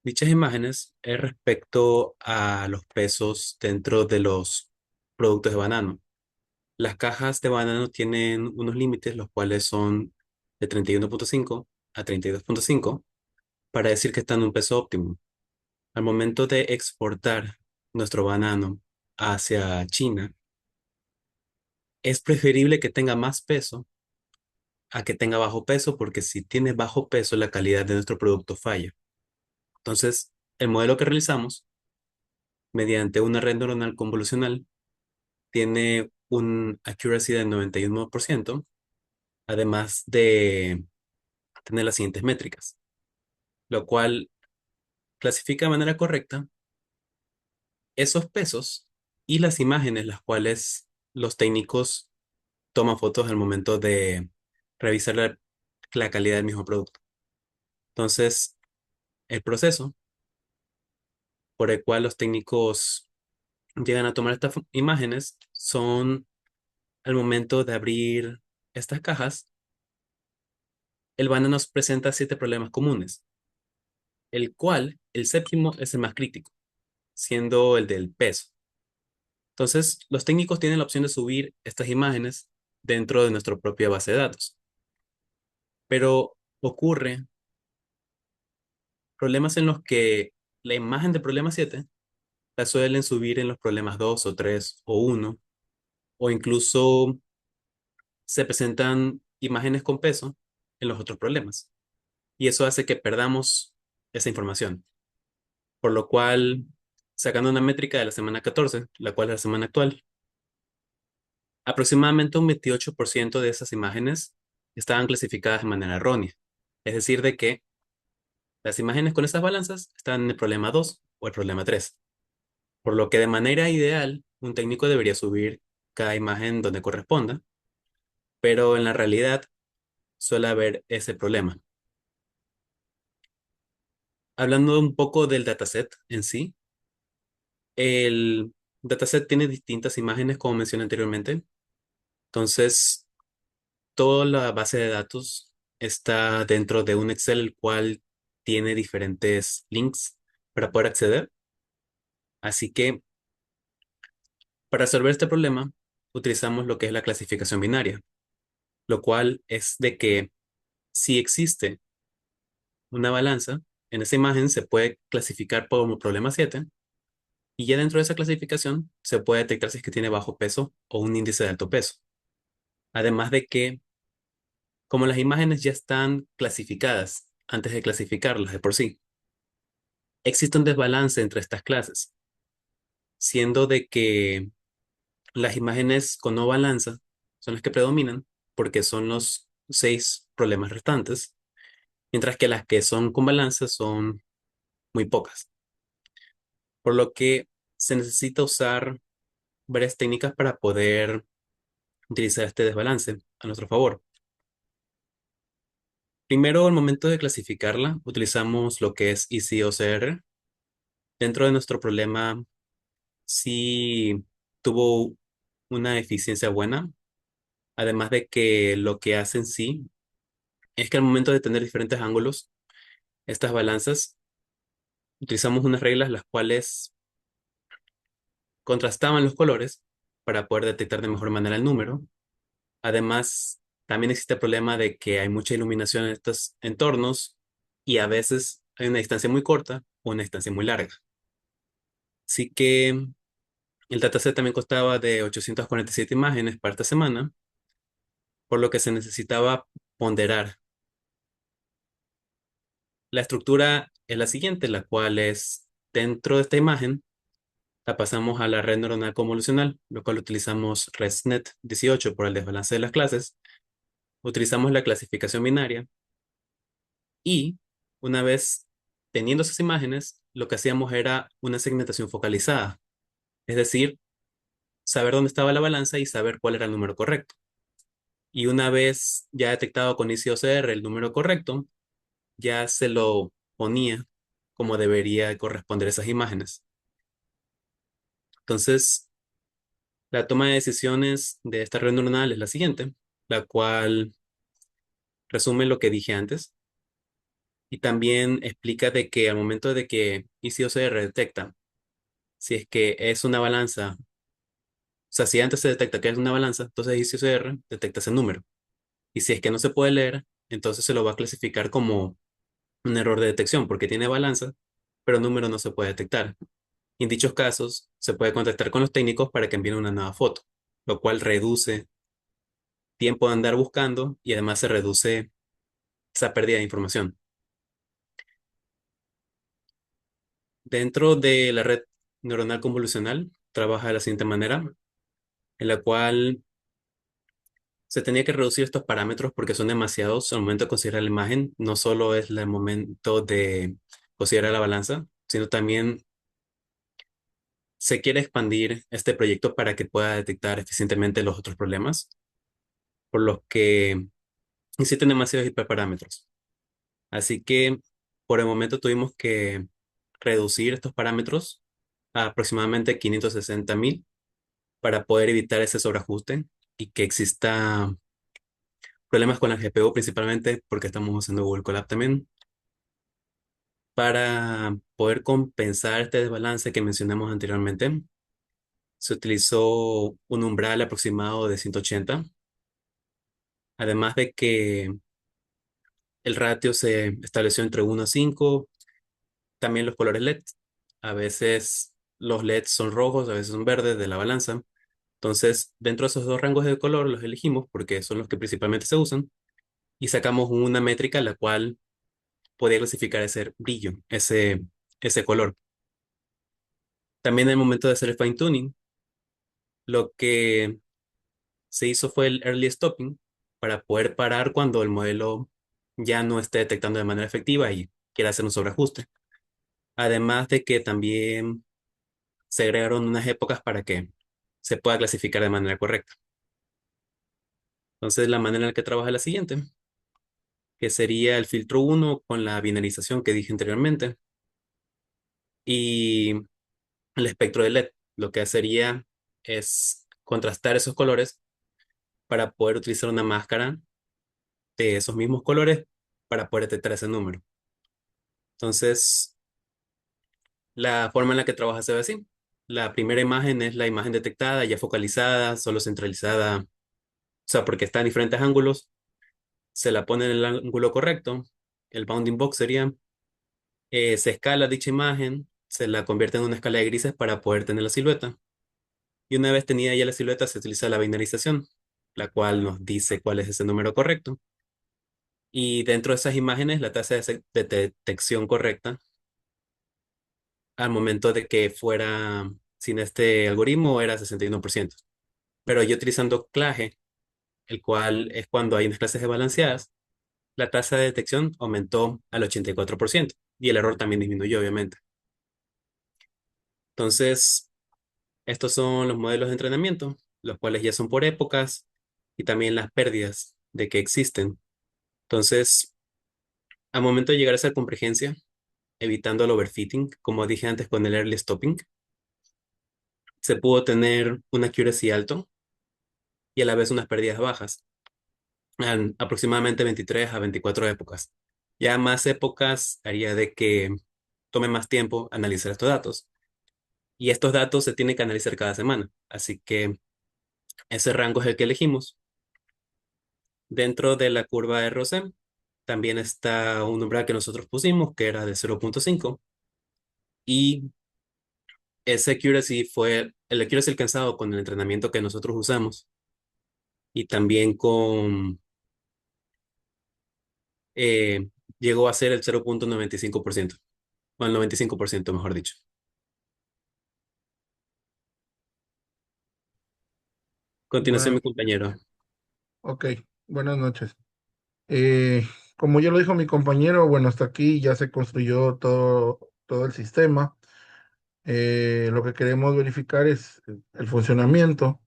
S8: Dichas imágenes es respecto a los pesos dentro de los productos de banano. Las cajas de banano tienen unos límites, los cuales son de 31.5 a 32.5, para decir que están en un peso óptimo. Al momento de exportar nuestro banano hacia China, es preferible que tenga más peso a que tenga bajo peso, porque si tiene bajo peso, la calidad de nuestro producto falla. Entonces, el modelo que realizamos, mediante una red neuronal convolucional, tiene un accuracy del 91%, además de tener las siguientes métricas, lo cual clasifica de manera correcta esos pesos y las imágenes las cuales los técnicos toman fotos al momento de revisar la calidad del mismo producto. Entonces, el proceso por el cual los técnicos llegan a tomar estas imágenes son al momento de abrir estas cajas, el banner nos presenta 7 problemas comunes, el cual el séptimo es el más crítico, siendo el del peso. Entonces, los técnicos tienen la opción de subir estas imágenes dentro de nuestra propia base de datos, pero ocurre problemas en los que la imagen del problema 7 la suelen subir en los problemas 2 o 3 o 1, o incluso se presentan imágenes con peso en los otros problemas. Y eso hace que perdamos esa información. Por lo cual, sacando una métrica de la semana 14, la cual es la semana actual, aproximadamente un 28% de esas imágenes estaban clasificadas de manera errónea. Es decir, de que las imágenes con esas balanzas están en el problema 2 o el problema 3. Por lo que de manera ideal, un técnico debería subir cada imagen donde corresponda, pero en la realidad suele haber ese problema. Hablando un poco del dataset en sí, el dataset tiene distintas imágenes, como mencioné anteriormente. Entonces, toda la base de datos está dentro de un Excel, el cual tiene diferentes links para poder acceder. Así que, para resolver este problema, utilizamos lo que es la clasificación binaria, lo cual es de que si existe una balanza, en esa imagen se puede clasificar como problema 7 y ya dentro de esa clasificación se puede detectar si es que tiene bajo peso o un índice de alto peso. Además de que, como las imágenes ya están clasificadas antes de clasificarlas de por sí, existe un desbalance entre estas clases, siendo de que las imágenes con no balanza son las que predominan porque son los 6 problemas restantes, mientras que las que son con balanza son muy pocas. Por lo que se necesita usar varias técnicas para poder utilizar este desbalance a nuestro favor. Primero, al momento de clasificarla, utilizamos lo que es ICOCR. Dentro de nuestro problema, sí tuvo una eficiencia buena, además de que lo que hace en sí es que al momento de tener diferentes ángulos, estas balanzas, utilizamos unas reglas las cuales contrastaban los colores para poder detectar de mejor manera el número. Además, también existe el problema de que hay mucha iluminación en estos entornos y a veces hay una distancia muy corta o una distancia muy larga. Así que el dataset también constaba de 847 imágenes para esta semana, por lo que se necesitaba ponderar. La estructura es la siguiente, la cual es dentro de esta imagen, la pasamos a la red neuronal convolucional, lo cual utilizamos ResNet 18 por el desbalance de las clases. Utilizamos la clasificación binaria y una vez teniendo esas imágenes, lo que hacíamos era una segmentación focalizada, es decir, saber dónde estaba la balanza y saber cuál era el número correcto. Y una vez ya detectado con ICOCR el número correcto, ya se lo ponía como debería corresponder esas imágenes. Entonces, la toma de decisiones de esta red neuronal es la siguiente, la cual resume lo que dije antes y también explica de que al momento de que ICOCR detecta si es que es una balanza, o sea, si antes se detecta que es una balanza, entonces ICOCR detecta ese número. Y si es que no se puede leer, entonces se lo va a clasificar como un error de detección porque tiene balanza, pero el número no se puede detectar. Y en dichos casos, se puede contactar con los técnicos para que envíen una nueva foto, lo cual reduce tiempo de andar buscando y además se reduce esa pérdida de información. Dentro de la red neuronal convolucional, trabaja de la siguiente manera, en la cual se tenía que reducir estos parámetros porque son demasiados al momento de considerar la imagen. No solo es el momento de considerar la balanza, sino también se quiere expandir este proyecto para que pueda detectar eficientemente los otros problemas. por los que existen demasiados hiperparámetros. Así que por el momento tuvimos que reducir estos parámetros a aproximadamente 560.000 para poder evitar ese sobreajuste y que exista problemas con la GPU, principalmente porque estamos usando Google Colab también, para poder compensar este desbalance que mencionamos anteriormente. Se utilizó un umbral aproximado de 180, además de que el ratio se estableció entre 1 a 5, también los colores LED. A veces los LEDs son rojos, a veces son verdes de la balanza. Entonces, dentro de esos dos rangos de color los elegimos porque son los que principalmente se usan y sacamos una métrica la cual podía clasificar ese brillo, ese color. También en el momento de hacer el fine tuning, lo que se hizo fue el early stopping para poder parar cuando el modelo ya no esté detectando de manera efectiva y quiera hacer un sobreajuste. Además de que también se agregaron unas épocas para que se pueda clasificar de manera correcta. Entonces, la manera en la que trabaja es la siguiente, que sería el filtro uno con la binarización que dije anteriormente y el espectro de LED. Lo que hacería es contrastar esos colores para poder utilizar una máscara de esos mismos colores para poder detectar ese número. Entonces, la forma en la que trabaja se ve así. La primera imagen es la imagen detectada, ya focalizada, solo centralizada, o sea, porque está en diferentes ángulos, se la pone en el ángulo correcto, el bounding box sería, se escala dicha imagen, se la convierte en una escala de grises para poder tener la silueta. Y una vez tenida ya la silueta, se utiliza la binarización, la cual nos dice cuál es ese número correcto. Y dentro de esas imágenes, la tasa de detección correcta al momento de que fuera sin este algoritmo era 61%. Pero yo utilizando CLAGE, el cual es cuando hay unas clases desbalanceadas, la tasa de detección aumentó al 84% y el error también disminuyó, obviamente. Entonces, estos son los modelos de entrenamiento, los cuales ya son por épocas y también las pérdidas de que existen. Entonces, al momento de llegar a esa convergencia, evitando el overfitting, como dije antes con el early stopping, se pudo tener un accuracy alto y a la vez unas pérdidas bajas, en aproximadamente 23 a 24 épocas. Ya más épocas haría de que tome más tiempo analizar estos datos. Y estos datos se tienen que analizar cada semana. Así que ese rango es el que elegimos. Dentro de la curva de ROSEM también está un umbral que nosotros pusimos, que era de 0.5. Y ese accuracy fue el accuracy alcanzado con el entrenamiento que nosotros usamos. Y también con eh, llegó a ser el 0.95%, o el 95%, mejor dicho. Continuación,
S9: Bueno,
S8: mi compañero.
S9: ok, buenas noches. Eh, Como ya lo dijo mi compañero, bueno, hasta aquí ya se construyó todo el sistema. Lo que queremos verificar es el funcionamiento.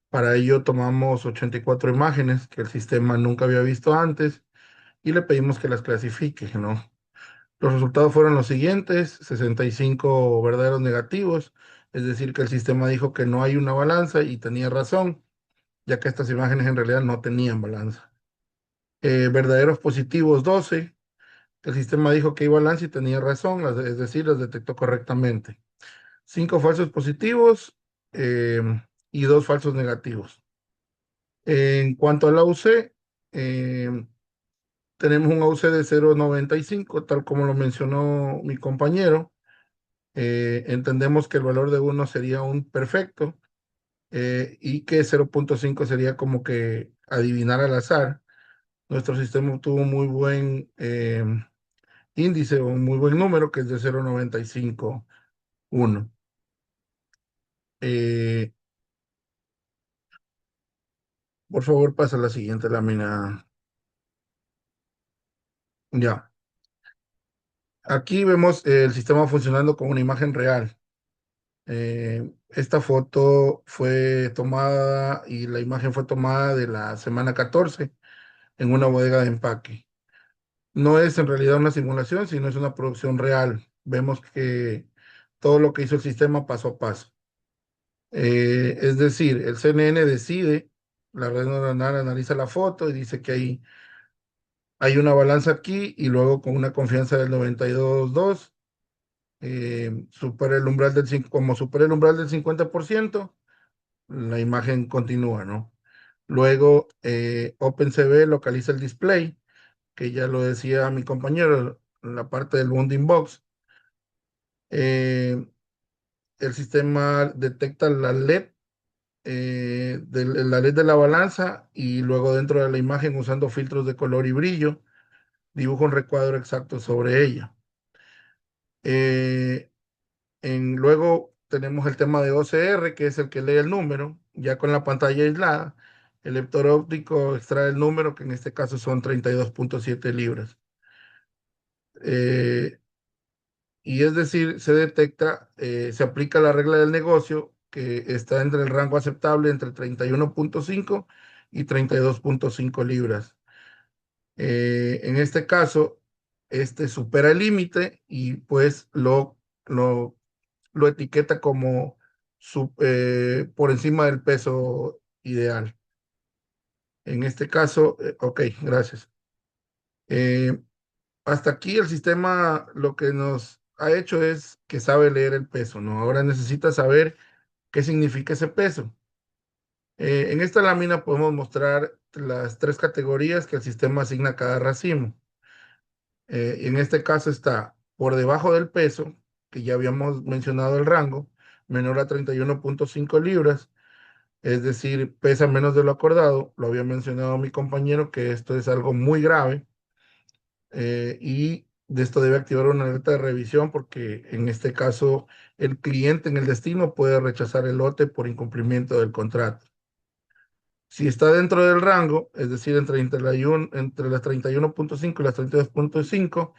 S9: Para ello tomamos 84 imágenes que el sistema nunca había visto antes y le pedimos que las clasifique, ¿no? Los resultados fueron los siguientes: 65 verdaderos negativos, es decir, que el sistema dijo que no hay una balanza y tenía razón, ya que estas imágenes en realidad no tenían balanza. Verdaderos positivos 12, el sistema dijo que hay balanza y tenía razón, es decir, las detectó correctamente. 5 falsos positivos eh, y 2 falsos negativos. En cuanto al AUC, tenemos un AUC de 0,95, tal como lo mencionó mi compañero. Entendemos que el valor de 1 sería un perfecto, y que 0,5 sería como que adivinar al azar. Nuestro sistema tuvo un muy buen índice o un muy buen número, que es de 0,951. Eh, por favor, pasa a la siguiente lámina. Ya. Aquí vemos el sistema funcionando con una imagen real. Esta foto fue tomada y la imagen fue tomada de la semana 14 en una bodega de empaque. No es en realidad una simulación, sino es una producción real. Vemos que todo lo que hizo el sistema paso a paso. Es decir, el CNN decide, la red neuronal analiza la foto y dice que hay una balanza aquí y luego con una confianza del 92.2 supera el umbral como supera el umbral del 50%, la imagen continúa, ¿no? Luego, OpenCV localiza el display, que ya lo decía mi compañero, en la parte del bounding box. Eh, el sistema detecta la LED, la LED de la balanza y luego dentro de la imagen usando filtros de color y brillo, dibuja un recuadro exacto sobre ella. Eh, luego tenemos el tema de OCR, que es el que lee el número, ya con la pantalla aislada. El lector óptico extrae el número, que en este caso son 32.7 libras. Eh, y es decir, se detecta, se aplica la regla del negocio, que está entre el rango aceptable entre 31.5 y 32.5 libras. En este caso, este supera el límite y pues lo etiqueta como por encima del peso ideal. En este caso, ok, gracias. Eh, hasta aquí el sistema lo que nos ha hecho es que sabe leer el peso, ¿no? Ahora necesita saber qué significa ese peso. En esta lámina podemos mostrar las tres categorías que el sistema asigna a cada racimo. En este caso está por debajo del peso, que ya habíamos mencionado el rango, menor a 31.5 libras, es decir, pesa menos de lo acordado. Lo había mencionado mi compañero que esto es algo muy grave, y de esto debe activar una alerta de revisión porque en este caso el cliente en el destino puede rechazar el lote por incumplimiento del contrato. Si está dentro del rango, es decir, entre las 31.5 y las 32.5,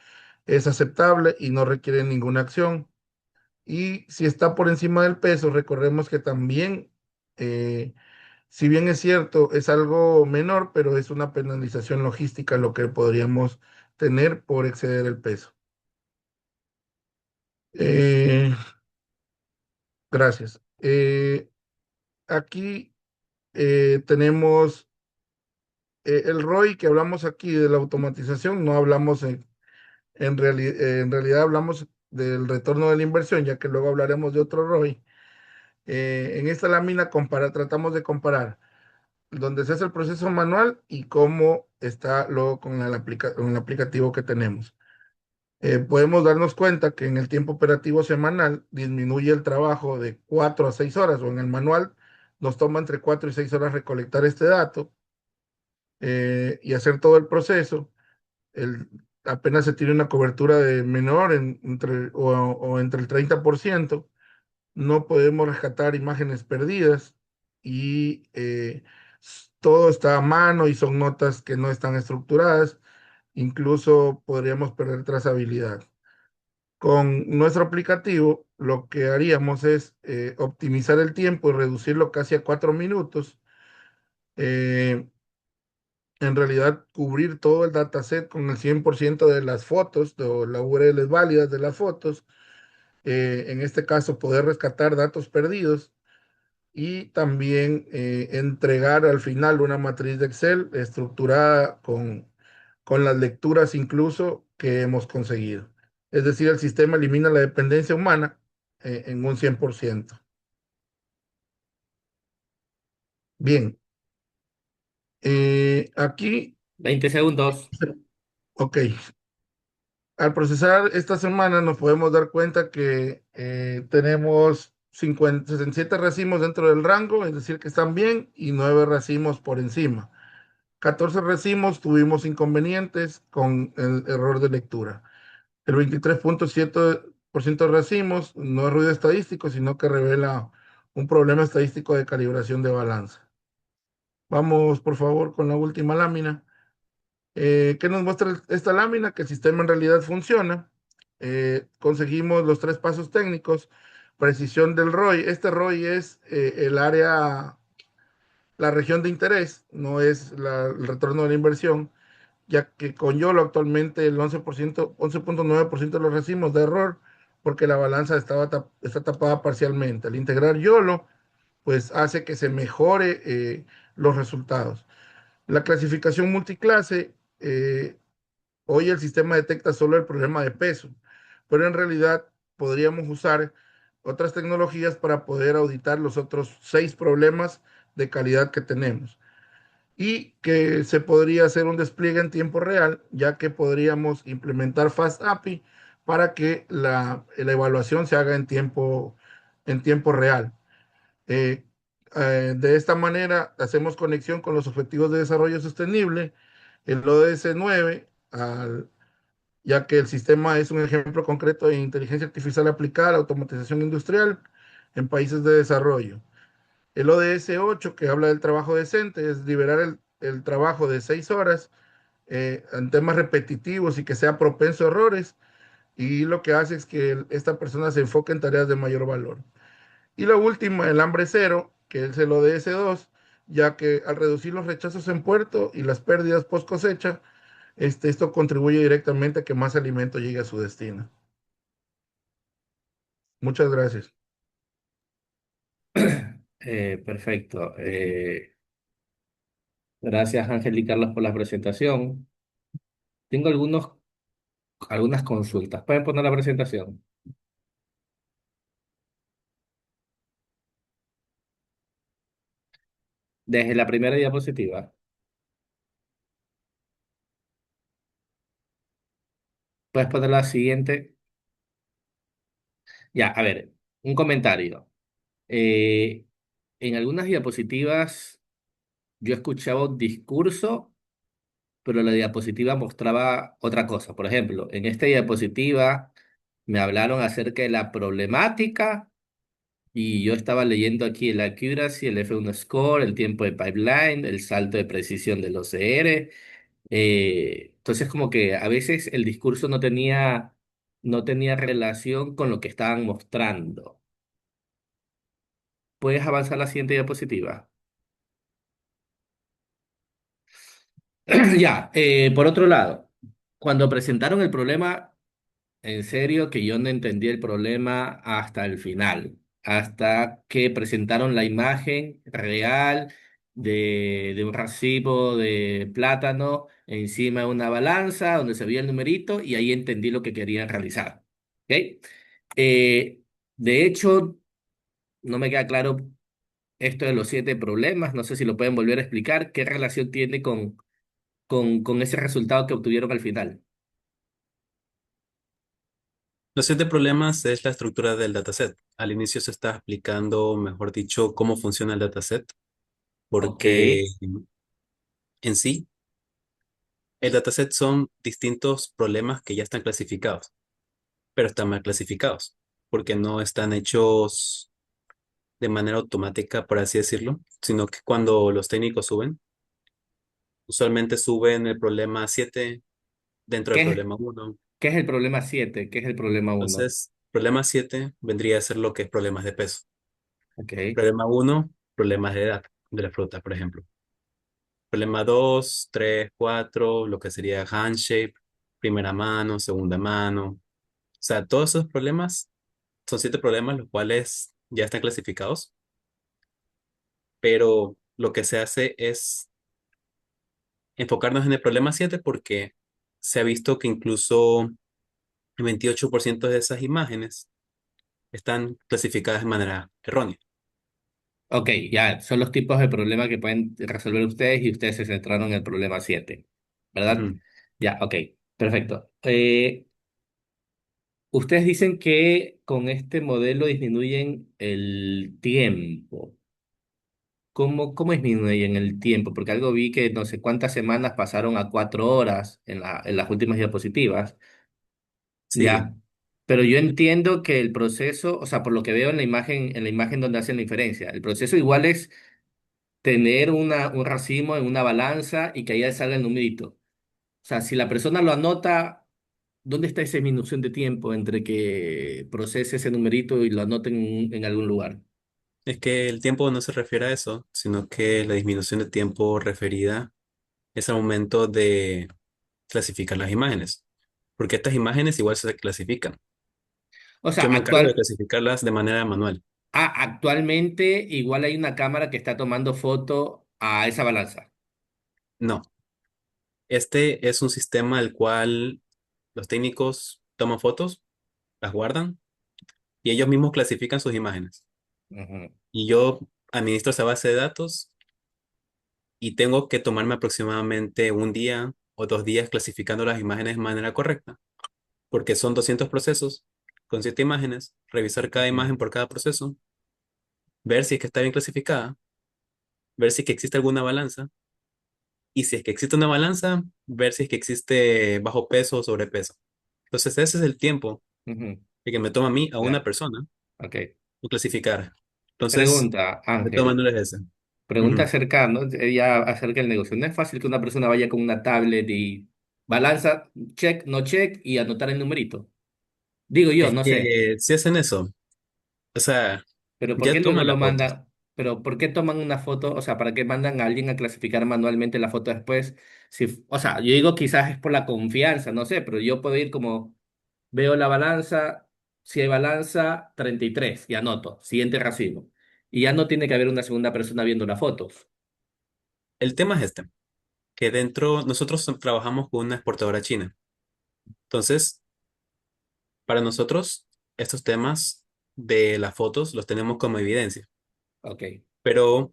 S9: es aceptable y no requiere ninguna acción. Y si está por encima del peso, recordemos que también, si bien es cierto, es algo menor, pero es una penalización logística lo que podríamos tener por exceder el peso. Eh, gracias. Aquí tenemos el ROI que hablamos aquí de la automatización, no hablamos en realidad hablamos del retorno de la inversión, ya que luego hablaremos de otro ROI. En esta lámina tratamos de comparar donde se hace el proceso manual y cómo está luego con con el aplicativo que tenemos. Podemos darnos cuenta que en el tiempo operativo semanal disminuye el trabajo de 4 a 6 horas, o en el manual nos toma entre 4 y 6 horas recolectar este dato y hacer todo el proceso. El, apenas se tiene una cobertura de menor o entre el 30%. No podemos rescatar imágenes perdidas y todo está a mano y son notas que no están estructuradas. Incluso podríamos perder trazabilidad. Con nuestro aplicativo, lo que haríamos es optimizar el tiempo y reducirlo casi a 4 minutos. Eh, en realidad, cubrir todo el dataset con el 100% de las fotos, o las URLs válidas de las fotos. En este caso, poder rescatar datos perdidos y también entregar al final una matriz de Excel estructurada con las lecturas incluso que hemos conseguido. Es decir, el sistema elimina la dependencia humana en un 100%. Bien, aquí,
S3: 20 segundos.
S9: ok. Al procesar esta semana nos podemos dar cuenta que tenemos 67 racimos dentro del rango, es decir, que están bien, y 9 racimos por encima. 14 racimos tuvimos inconvenientes con el error de lectura. El 23.7% de racimos no es ruido estadístico, sino que revela un problema estadístico de calibración de balanza. Vamos, por favor, con la última lámina. ¿Qué nos muestra esta lámina? Que el sistema en realidad funciona. Conseguimos los 3 pasos técnicos. precisión del ROI. Este ROI es el área, la región de interés, no es el retorno de la inversión, ya que con YOLO actualmente el 11%, 11,9% de los recibimos de error porque la balanza está tapada parcialmente. Al integrar YOLO, pues hace que se mejore los resultados. La clasificación multiclase, hoy el sistema detecta solo el problema de peso, pero en realidad podríamos usar otras tecnologías para poder auditar los otros 6 problemas de calidad que tenemos y que se podría hacer un despliegue en tiempo real, ya que podríamos implementar Fast API para que la evaluación se haga en tiempo real. Eh, de esta manera hacemos conexión con los objetivos de desarrollo sostenible, el ODS 9, ya que el sistema es un ejemplo concreto de inteligencia artificial aplicada a la automatización industrial en países de desarrollo. El ODS 8, que habla del trabajo decente, es liberar el trabajo de 6 horas en temas repetitivos y que sea propenso a errores, y lo que hace es que esta persona se enfoque en tareas de mayor valor. Y la última, el hambre cero, que es el ODS 2, ya que al reducir los rechazos en puerto y las pérdidas post cosecha, esto contribuye directamente a que más alimento llegue a su destino. Muchas gracias.
S3: Perfecto. Gracias, Ángel y Carlos, por la presentación. Tengo algunas consultas. ¿Pueden poner la presentación? Desde la primera diapositiva. ¿Puedes poner la siguiente? Ya, a ver, un comentario. Eh, en algunas diapositivas yo escuchaba un discurso, pero la diapositiva mostraba otra cosa. Por ejemplo, en esta diapositiva me hablaron acerca de la problemática y yo estaba leyendo aquí el accuracy, el F1 score, el tiempo de pipeline, el salto de precisión del OCR. Entonces, como que a veces el discurso no tenía relación con lo que estaban mostrando. ¿Puedes avanzar a la siguiente diapositiva? Ya, por otro lado, cuando presentaron el problema, en serio que yo no entendí el problema hasta el final, hasta que presentaron la imagen real de un racimo de plátano encima de una balanza donde se veía el numerito y ahí entendí lo que querían realizar. ¿Ok? Eh, de hecho, no me queda claro esto de los 7 problemas, no sé si lo pueden volver a explicar, qué relación tiene con ese resultado que obtuvieron al final.
S8: Los 7 problemas es la estructura del dataset. Al inicio se está explicando, mejor dicho, cómo funciona el dataset,
S3: Ok.
S8: porque en sí, el dataset son distintos problemas que ya están clasificados, pero están mal clasificados, porque no están hechos de manera automática, por así decirlo, sino que cuando los técnicos suben, usualmente suben el problema 7 dentro del
S3: ¿Qué es,
S8: problema 1.
S3: qué es el problema 7? ¿Qué es el problema uno?
S8: Entonces, problema 7 vendría a ser lo que es problemas de peso.
S3: Ok.
S8: Problema 1, problemas de edad de la fruta, por ejemplo. Problema 2, 3, 4, lo que sería handshape, primera mano, segunda mano. O sea, todos esos problemas son 7 problemas, los cuales ya están clasificados, pero lo que se hace es enfocarnos en el problema 7 porque se ha visto que incluso el 28% de esas imágenes están clasificadas de manera errónea.
S3: Ok, ya, son los tipos de problemas que pueden resolver ustedes y ustedes se centraron en el problema 7, ¿verdad?
S8: Ujú.
S3: Ya, ok, perfecto. Ustedes dicen que con este modelo disminuyen el tiempo. ¿Cómo disminuyen el tiempo? Porque algo vi que no sé cuántas semanas pasaron a 4 horas en las últimas diapositivas.
S8: Sí,
S3: Ya, pero yo entiendo que el proceso, o sea, por lo que veo en la imagen donde hacen la diferencia, el proceso igual es tener un racimo en una balanza y que ahí salga el numerito. O sea, si la persona lo anota ¿dónde está esa disminución de tiempo entre que procese ese numerito y lo anoten en algún lugar?
S8: Es que el tiempo no se refiere a eso, sino que la disminución de tiempo referida es al momento de clasificar las imágenes, porque estas imágenes igual se clasifican.
S3: O sea,
S8: Yo me encargo de clasificarlas de manera manual.
S3: actualmente igual hay una cámara que está tomando foto a esa balanza.
S8: No, este es un sistema al cual los técnicos toman fotos, las guardan y ellos mismos clasifican sus imágenes.
S3: Ujú,
S8: Y yo administro esa base de datos y tengo que tomarme aproximadamente un día o 2 días clasificando las imágenes de manera correcta, porque son 200 procesos con 7 imágenes, revisar cada
S3: ujú,
S8: imagen por cada proceso, ver si es que está bien clasificada, ver si es que existe alguna balanza y si es que existe una balanza, ver si es que existe bajo peso o sobrepeso. Entonces ese es el tiempo
S3: ujú.
S8: que me toma a mí, a una
S3: Ya,
S8: persona,
S3: ok.
S8: clasificar. Entonces,
S3: Pregunta,
S8: el método
S3: Ángel.
S8: manual es ese.
S3: Pregunta
S8: Ujú.
S3: acerca, ¿no? Ya acerca del negocio. No es fácil que una persona vaya con una tablet y balanza, check, no check y anotar el numerito. Digo yo,
S8: Es
S3: no sé.
S8: que si hacen eso, o sea,
S3: Pero ¿por
S8: ya
S3: qué luego
S8: toman
S3: lo
S8: las fotos.
S3: mandan? Pero ¿por qué toman una foto? O sea, ¿para qué mandan a alguien a clasificar manualmente la foto después? Si, o sea, yo digo quizás es por la confianza, no sé, pero yo puedo ir como, veo la balanza, si hay balanza, 33 y anoto, siguiente recibo. Y ya no tiene que haber una segunda persona viendo la foto.
S8: El tema es este, que dentro, nosotros trabajamos con una exportadora china. Entonces, para nosotros, estos temas de las fotos los tenemos como evidencia.
S3: Ok.
S8: Pero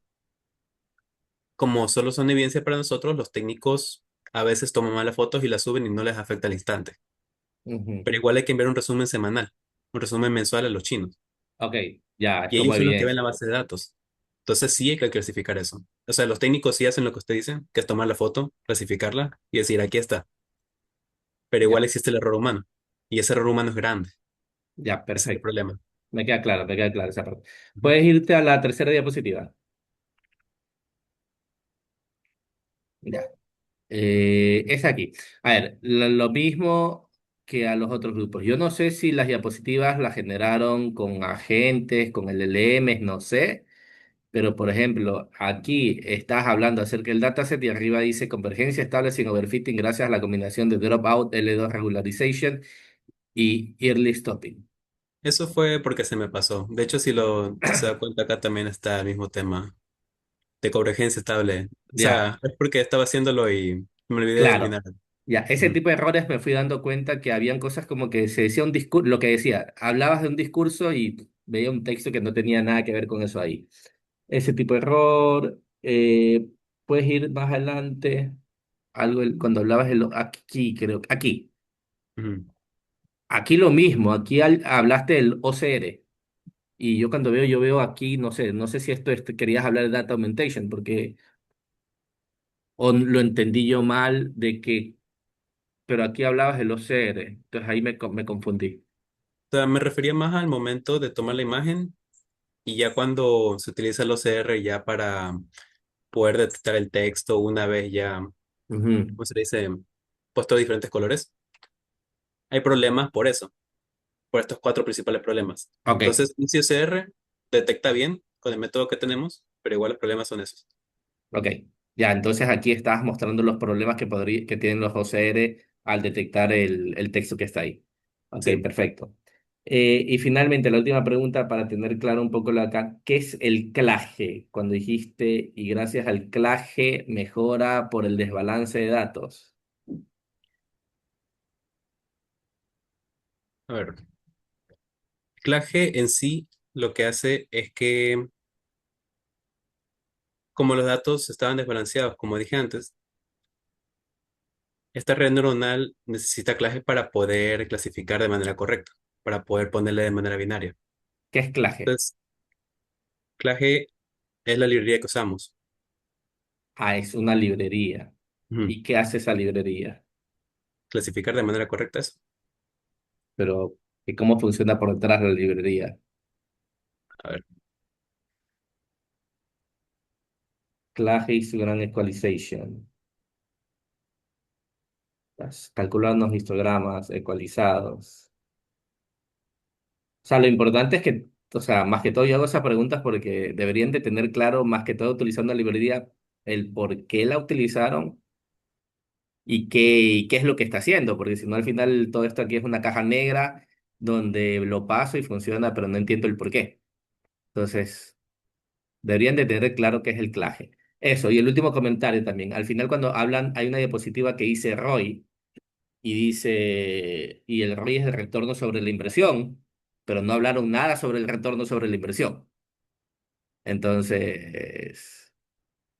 S8: como solo son evidencia para nosotros, los técnicos a veces toman malas fotos y las suben y no les afecta al instante.
S3: Ujú.
S8: Pero igual hay que enviar un resumen semanal, un resumen mensual a los chinos.
S3: Ok, ya, es
S8: Y
S3: como
S8: ellos son los que ven la
S3: evidencia.
S8: base de datos. Entonces sí hay que clasificar eso. O sea, los técnicos sí hacen lo que usted dice, que es tomar la foto, clasificarla y decir, aquí está. Pero
S3: Ya,
S8: igual existe el error humano. Y ese error humano es grande.
S3: ya,
S8: Ese es el
S3: perfecto.
S8: problema.
S3: Me queda claro esa parte.
S8: Ujú.
S3: Puedes irte a la tercera diapositiva. Ya. Es aquí. A ver, lo mismo que a los otros grupos. Yo no sé si las diapositivas las generaron con agentes, con LLMs, no sé. Pero, por ejemplo, aquí estás hablando acerca del dataset y arriba dice convergencia estable sin overfitting gracias a la combinación de dropout, L2 regularization y early stopping.
S8: Eso fue porque se me pasó. De hecho, si se da cuenta, acá también está el mismo tema de convergencia estable. O
S3: Ya,
S8: sea, es porque estaba haciéndolo y me olvidé de
S3: claro.
S8: eliminar.
S3: Ya, ese
S8: Ujú,
S3: tipo de errores me fui dando cuenta que habían cosas como que se decía un discurso, lo que decía, hablabas de un discurso y veía un texto que no tenía nada que ver con eso ahí. Ese tipo de error, puedes ir más adelante, algo cuando hablabas de aquí, creo, aquí.
S8: ujú.
S3: Aquí lo mismo, aquí hablaste del OCR. Y yo cuando veo, yo veo aquí, no sé si esto querías hablar de data augmentation, porque o lo entendí yo mal de que, pero aquí hablabas del OCR, entonces ahí me confundí.
S8: O sea, me refería más al momento de tomar la imagen y ya cuando se utiliza el OCR ya para poder detectar el texto una vez ya,
S3: Ujú.
S8: ¿cómo se le dice? Puesto de diferentes colores. Hay problemas por eso, por estos 4 principales problemas.
S3: Ok,
S8: Entonces, un CSR detecta bien con el método que tenemos, pero igual los problemas son esos.
S3: ok. Ya, entonces aquí estabas mostrando los problemas que tienen los OCR al detectar el texto que está ahí. Ok,
S8: Sí.
S3: perfecto. Y finalmente, la última pregunta para tener claro un poco la acá, ¿qué es el claje? Cuando dijiste, y gracias al claje mejora por el desbalance de datos.
S8: A ver, Clage en sí lo que hace es que, como los datos estaban desbalanceados, como dije antes, esta red neuronal necesita Clage para poder clasificar de manera correcta, para poder ponerle de manera binaria.
S3: ¿Qué es claje?
S8: Entonces, Clage es la librería que usamos.
S3: Ah, es una librería.
S8: Ujú.
S3: ¿Y qué hace esa librería?
S8: Clasificar de manera correcta eso.
S3: Pero, ¿y cómo funciona por detrás de la librería?
S8: A ver,
S3: Claje Histogram Equalization. calcular unos histogramas ecualizados. O sea, lo importante es que, o sea, más que todo yo hago esas preguntas porque deberían de tener claro, más que todo utilizando la librería, el por qué la utilizaron y qué es lo que está haciendo, porque si no al final todo esto aquí es una caja negra donde lo paso y funciona, pero no entiendo el por qué. Entonces, deberían de tener claro qué es el claje. Eso, y el último comentario también. Al final cuando hablan, hay una diapositiva que dice ROI y dice, y el ROI es el retorno sobre la inversión, pero no hablaron nada sobre el retorno sobre la inversión. Entonces,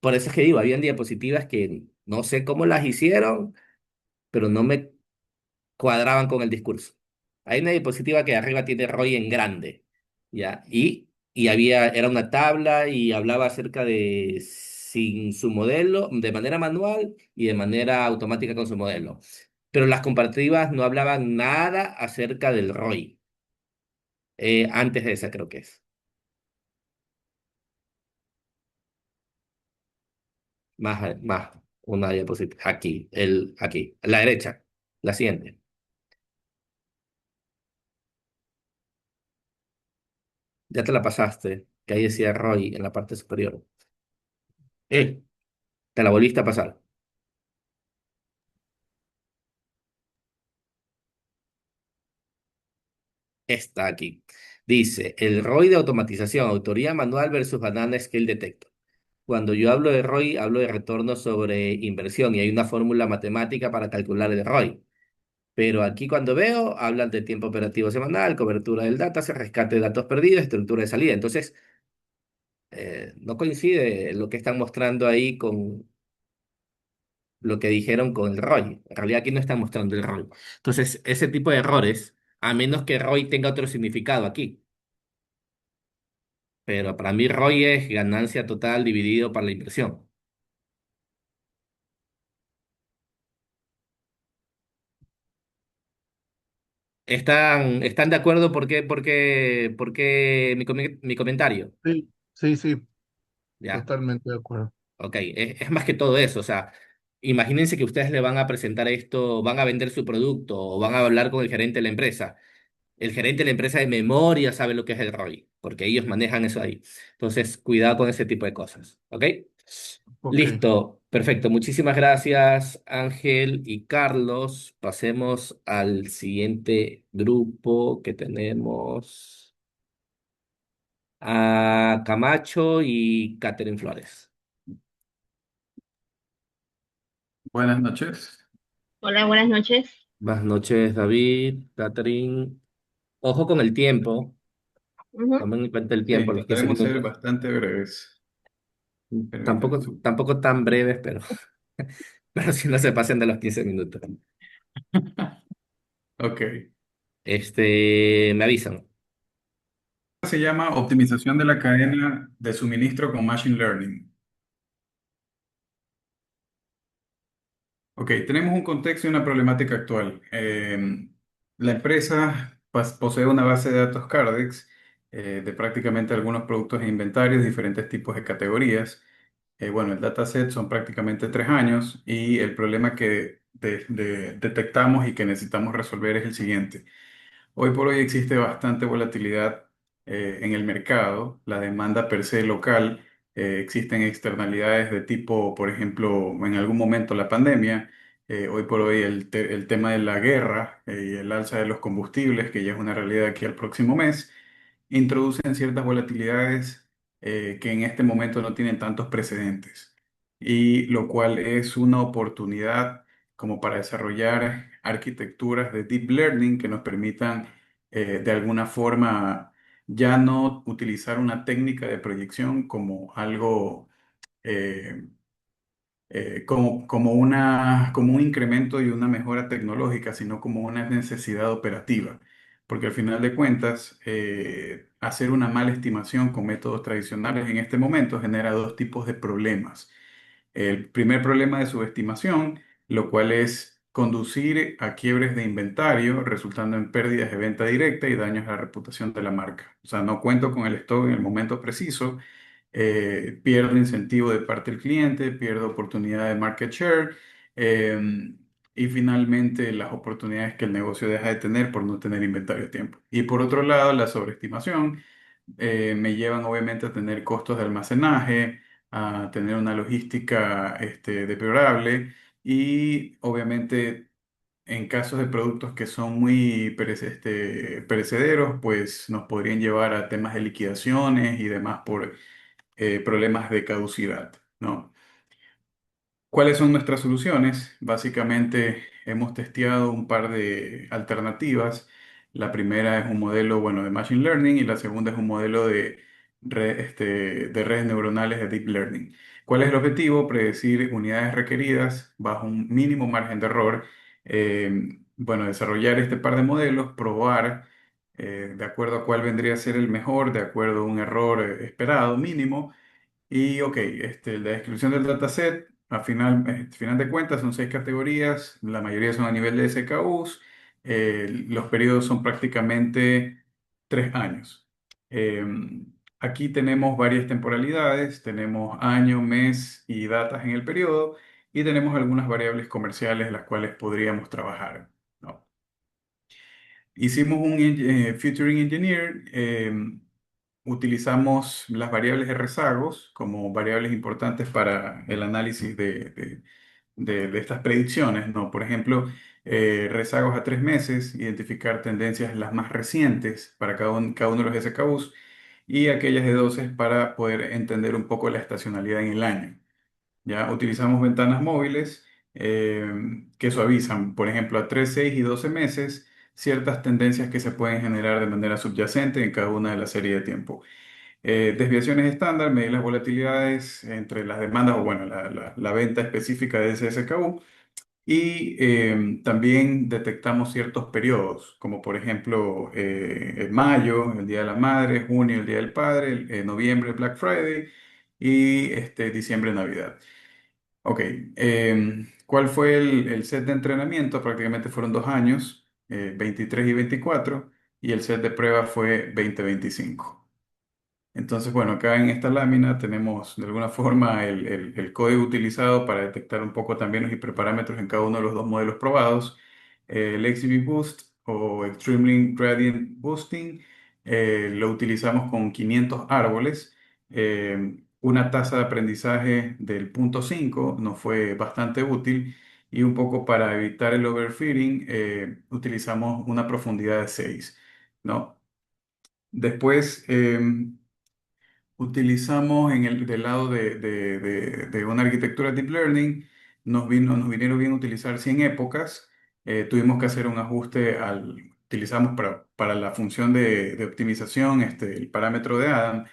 S3: por eso es que digo, habían diapositivas que no sé cómo las hicieron, pero no me cuadraban con el discurso. Hay una diapositiva que arriba tiene ROI en grande, ¿ya? Era una tabla y hablaba acerca de sin su modelo, de manera manual y de manera automática con su modelo. Pero las comparativas no hablaban nada acerca del ROI. Antes de esa creo que es. Más, una diapositiva. Aquí, a la derecha, la siguiente. Ya te la pasaste, que ahí decía ROI en la parte superior. Eh, Te la volviste a pasar. Está aquí. Dice, el ROI de automatización, autoría manual versus Banana Scale Detector. Cuando yo hablo de ROI, hablo de retorno sobre inversión y hay una fórmula matemática para calcular el ROI. Pero aquí cuando veo, hablan de tiempo operativo semanal, cobertura del data, rescate de datos perdidos, estructura de salida. Entonces, no coincide lo que están mostrando ahí con lo que dijeron con el ROI. En realidad aquí no están mostrando el ROI. Entonces, ese tipo de errores, a menos que ROI tenga otro significado aquí. Pero para mí ROI es ganancia total dividido por la inversión. ¿Están de acuerdo por qué mi comentario?
S9: Sí, sí, sí,
S3: ¿Ya?
S9: totalmente de acuerdo.
S3: Ok, es más que todo eso. O sea, imagínense que ustedes le van a presentar esto, van a vender su producto o van a hablar con el gerente de la empresa. El gerente de la empresa de memoria sabe lo que es el ROI, porque ellos manejan eso ahí. Entonces, cuidado con ese tipo de cosas. ¿Ok?
S9: Ok.
S3: Listo, perfecto. Muchísimas gracias, Ángel y Carlos. Pasemos al siguiente grupo que tenemos a Camacho y Catherine Flores.
S10: Buenas noches.
S11: Hola, buenas noches.
S3: Buenas noches, David, Catherine. Ojo con el tiempo.
S11: Ujú.
S3: Tomen en cuenta el
S10: Sí,
S3: tiempo, los 15
S10: trataremos de ser
S3: minutos.
S10: bastante breves. Permítanme
S3: Tampoco, tampoco tan breves, pero si no se pasen de los 15 minutos.
S10: Ok.
S3: Me avisan.
S10: Se llama optimización de la cadena de suministro con Machine Learning. Ok, tenemos un contexto y una problemática actual. La empresa posee una base de datos Cardex de prácticamente algunos productos e inventarios, diferentes tipos de categorías. Bueno, el dataset son prácticamente 3 años y el problema que detectamos y que necesitamos resolver es el siguiente. Hoy por hoy existe bastante volatilidad en el mercado, la demanda per se local, existen externalidades de tipo, por ejemplo, en algún momento la pandemia, hoy por hoy el tema de la guerra y el alza de los combustibles, que ya es una realidad aquí al próximo mes, introducen ciertas volatilidades que en este momento no tienen tantos precedentes, y lo cual es una oportunidad como para desarrollar arquitecturas de deep learning que nos permitan de alguna forma ya no utilizar una técnica de proyección como algo eh, como un incremento y una mejora tecnológica, sino como una necesidad operativa. Porque al final de cuentas, hacer una mala estimación con métodos tradicionales en este momento genera dos tipos de problemas. El primer problema de subestimación, lo cual es conducir a quiebres de inventario, resultando en pérdidas de venta directa y daños a la reputación de la marca. O sea, no cuento con el stock en el momento preciso, pierdo incentivo de parte del cliente, pierdo oportunidad de market share, y finalmente las oportunidades que el negocio deja de tener por no tener inventario a tiempo. Y por otro lado, la sobreestimación me llevan obviamente a tener costos de almacenaje, a tener una logística deplorable y obviamente en casos de productos que son muy perecederos, pues nos podrían llevar a temas de liquidaciones y demás por problemas de caducidad, ¿no? ¿Cuáles son nuestras soluciones? Básicamente hemos testeado un par de alternativas. La primera es un modelo, bueno, de Machine Learning y la segunda es un modelo de redes neuronales de Deep Learning. ¿Cuál es el objetivo? Predecir unidades requeridas bajo un mínimo margen de error. Bueno, desarrollar este par de modelos, probar de acuerdo a cuál vendría a ser el mejor, de acuerdo a un error esperado mínimo y ok, la descripción del dataset, final de cuentas, son 6 categorías, la mayoría son a nivel de SKUs, los periodos son prácticamente 3 años. Eh, Aquí tenemos varias temporalidades, tenemos año, mes y datas en el periodo, y tenemos algunas variables comerciales las cuales podríamos trabajar, ¿no? Hicimos un Featuring Engineer. Utilizamos las variables de rezagos como variables importantes para el análisis de estas predicciones, ¿no? Por ejemplo, rezagos a 3 meses, identificar tendencias las más recientes para cada uno de los SKUs y aquellas de 12 para poder entender un poco la estacionalidad en el año. Ya utilizamos ventanas móviles que suavizan, por ejemplo, a 3, 6 y 12 meses ciertas tendencias que se pueden generar de manera subyacente en cada una de las series de tiempo. Desviaciones estándar, medir las volatilidades entre las demandas o bueno, la venta específica de ese SKU. Y también detectamos ciertos periodos, como por ejemplo el mayo, el Día de la Madre, junio, el Día del Padre, noviembre, Black Friday y diciembre, Navidad. Ok, ¿cuál fue el set de entrenamiento? Prácticamente fueron 2 años, 23 y 24, y el set de prueba fue 2025. Entonces, bueno, acá en esta lámina tenemos de alguna forma el código utilizado para detectar un poco también los hiperparámetros en cada uno de los dos modelos probados. El XGB Boost o Extreme Gradient Boosting lo utilizamos con 500 árboles. Una tasa de aprendizaje del 0.5 nos fue bastante útil y un poco para evitar el overfitting utilizamos una profundidad de 6, ¿no? Después, utilizamos del lado de una arquitectura Deep Learning, nos vinieron bien utilizar 100 épocas. Tuvimos que hacer un ajuste utilizamos para la función de optimización el parámetro de Adam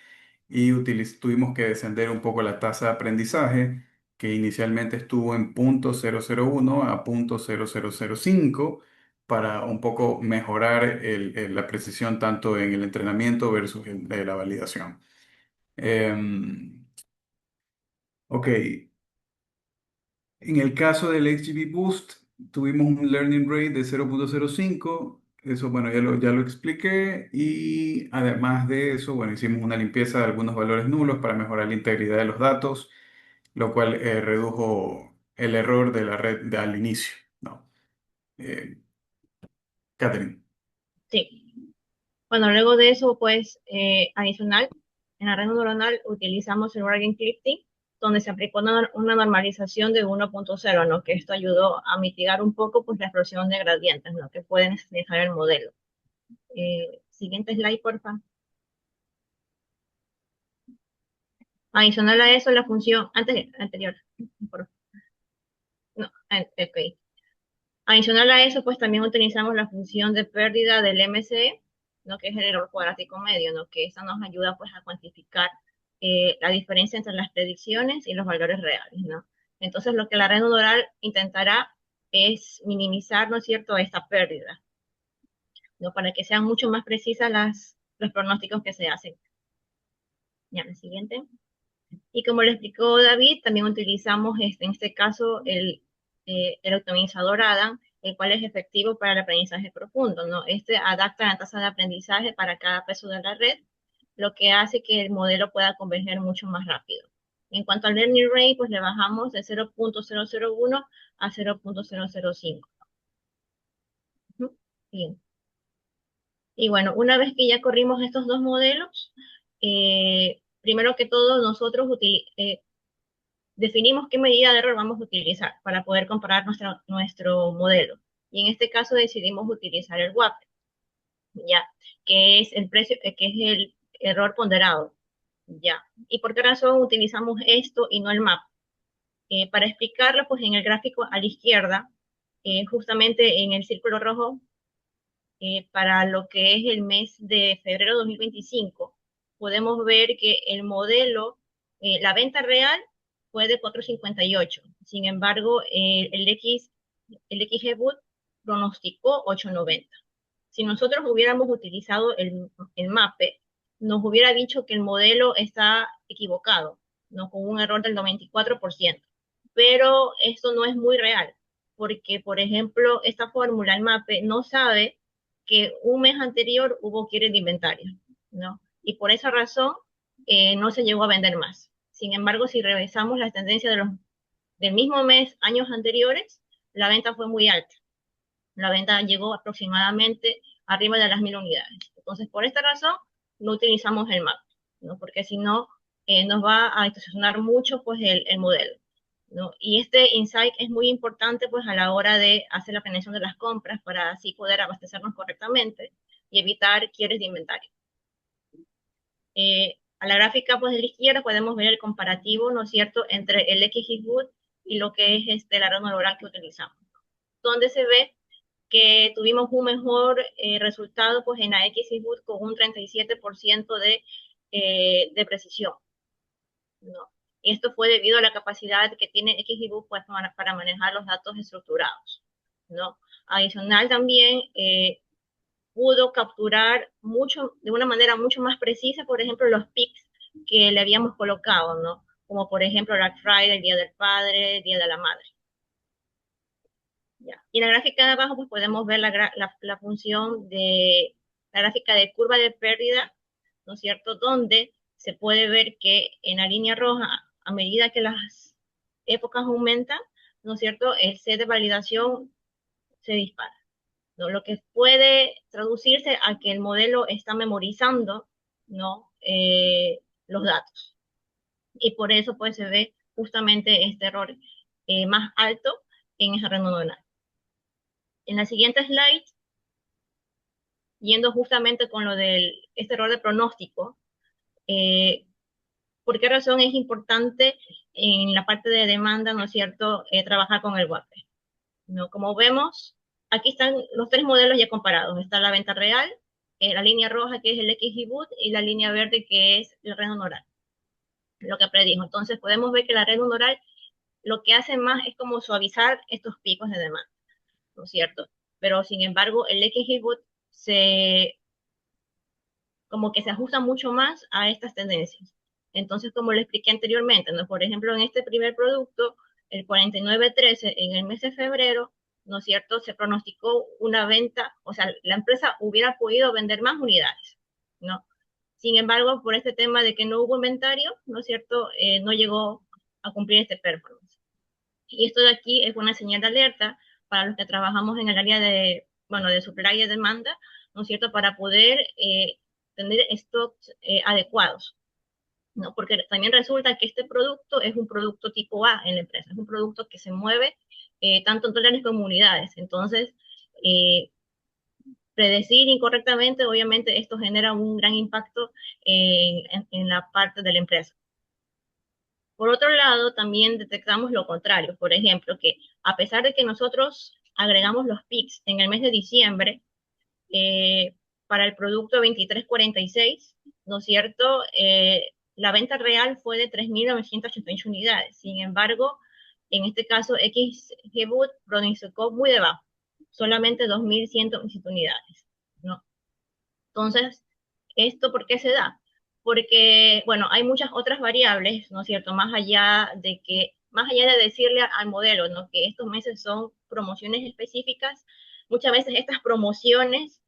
S10: y tuvimos que descender un poco la tasa de aprendizaje, que inicialmente estuvo en 0.001 a 0.0005 para un poco mejorar la precisión tanto en el entrenamiento versus la validación. Ok, en el caso del XGB Boost tuvimos un learning rate de 0.05, eso bueno, ya lo expliqué y además de eso, bueno, hicimos una limpieza de algunos valores nulos para mejorar la integridad de los datos, lo cual redujo el error de la red al inicio, ¿no? Eh, Catherine.
S11: Sí. Bueno, luego de eso, pues, adicional, en la red neuronal utilizamos el gradient clipping, donde se aplicó una normalización de 1.0, ¿no? Que esto ayudó a mitigar un poco, pues, la explosión de gradientes, ¿no? Que pueden dejar el modelo. Siguiente slide, por favor. Adicional a eso, la función anterior. No, ok. Adicional a eso, pues también utilizamos la función de pérdida del MCE, ¿no? Que es el error cuadrático medio, ¿no? Que eso nos ayuda pues a cuantificar la diferencia entre las predicciones y los valores reales, ¿no? Entonces lo que la red neuronal intentará es minimizar, ¿no es cierto?, esta pérdida, ¿no? Para que sean mucho más precisas los pronósticos que se hacen. Ya, el siguiente. Y como le explicó David, también utilizamos en este caso el optimizador Adam, el cual es efectivo para el aprendizaje profundo, ¿no? Este adapta la tasa de aprendizaje para cada peso de la red, lo que hace que el modelo pueda converger mucho más rápido. En cuanto al learning rate, pues le bajamos de 0.001 a 0.005. Bien. Y bueno, una vez que ya corrimos estos dos modelos, primero que todo nosotros definimos qué medida de error vamos a utilizar para poder comparar nuestro modelo. Y en este caso decidimos utilizar el WAP, ya, que es el precio, que es el error ponderado, ya. ¿Y por qué razón utilizamos esto y no el MAP? Para explicarlo, pues en el gráfico a la izquierda, justamente en el círculo rojo, para lo que es el mes de febrero de 2025, podemos ver que el modelo, la venta real fue de 4.58. Sin embargo, el XGBoost pronosticó 8.90. Si nosotros hubiéramos utilizado el MAPE, nos hubiera dicho que el modelo está equivocado, ¿no? Con un error del 94%. Pero esto no es muy real, porque, por ejemplo, esta fórmula, el MAPE, no sabe que un mes anterior hubo quieres de inventario, ¿no? Y por esa razón no se llegó a vender más. Sin embargo, si revisamos las tendencias del mismo mes, años anteriores, la venta fue muy alta. La venta llegó aproximadamente arriba de las 1.000 unidades. Entonces, por esta razón, no utilizamos el MAP, ¿no? Porque si no, nos va a distorsionar mucho pues, el modelo, ¿no? Y este insight es muy importante pues, a la hora de hacer la planeación de las compras para así poder abastecernos correctamente y evitar quiebres de inventario. A la gráfica pues, de la izquierda podemos ver el comparativo, ¿no es cierto?, entre el XGBoost y lo que es la red laboral que utilizamos, donde se ve que tuvimos un mejor resultado pues, en la XGBoost con un 37% de precisión, ¿no? Y esto fue debido a la capacidad que tiene XGBoost pues, para manejar los datos estructurados, ¿no? Adicional también pudo capturar de una manera mucho más precisa, por ejemplo, los pics que le habíamos colocado, ¿no? Como por ejemplo Black Friday, el Día del Padre, el Día de la Madre. Ya. Y en la gráfica de abajo pues podemos ver la función de la gráfica de curva de pérdida, ¿no es cierto? Donde se puede ver que en la línea roja, a medida que las épocas aumentan, ¿no es cierto? El set de validación se dispara, ¿no? Lo que puede traducirse a que el modelo está memorizando, ¿no? Los datos. Y por eso pues se ve justamente este error más alto en esa red neuronal. En la siguiente slide, yendo justamente con lo de este error de pronóstico, ¿por qué razón es importante en la parte de demanda, ¿no es cierto?, trabajar con el WAPE, ¿no? Como vemos, aquí están los tres modelos ya comparados. Está la venta real, la línea roja que es el XGBoost y la línea verde que es el red honorar, lo que predijo. Entonces podemos ver que la red honorar lo que hace más es como suavizar estos picos de demanda, ¿no es cierto? Pero sin embargo, el XGBoost como que se ajusta mucho más a estas tendencias. Entonces, como le expliqué anteriormente, ¿no? Por ejemplo, en este primer producto, el 4913, en el mes de febrero, ¿no es cierto?, se pronosticó una venta, o sea, la empresa hubiera podido vender más unidades, ¿no? Sin embargo, por este tema de que no hubo inventario, ¿no es cierto?, no llegó a cumplir este performance. Y esto de aquí es una señal de alerta para los que trabajamos en el área de, bueno, de supply y demanda, ¿no es cierto?, para poder tener stocks adecuados, ¿no? Porque también resulta que este producto es un producto tipo A en la empresa, es un producto que se mueve tanto en dólares como unidades. Entonces, predecir incorrectamente, obviamente, esto genera un gran impacto en la parte de la empresa. Por otro lado, también detectamos lo contrario. Por ejemplo, que a pesar de que nosotros agregamos los PICs en el mes de diciembre, para el producto 2346, ¿no es cierto?, la venta real fue de 3.988 unidades. Sin embargo, en este caso, XGBoost pronosticó muy debajo, solamente 2.127 unidades, ¿no? Entonces, ¿esto por qué se da? Porque, bueno, hay muchas otras variables, ¿no es cierto?, más allá de decirle al modelo, ¿no?, que estos meses son promociones específicas, muchas veces estas promociones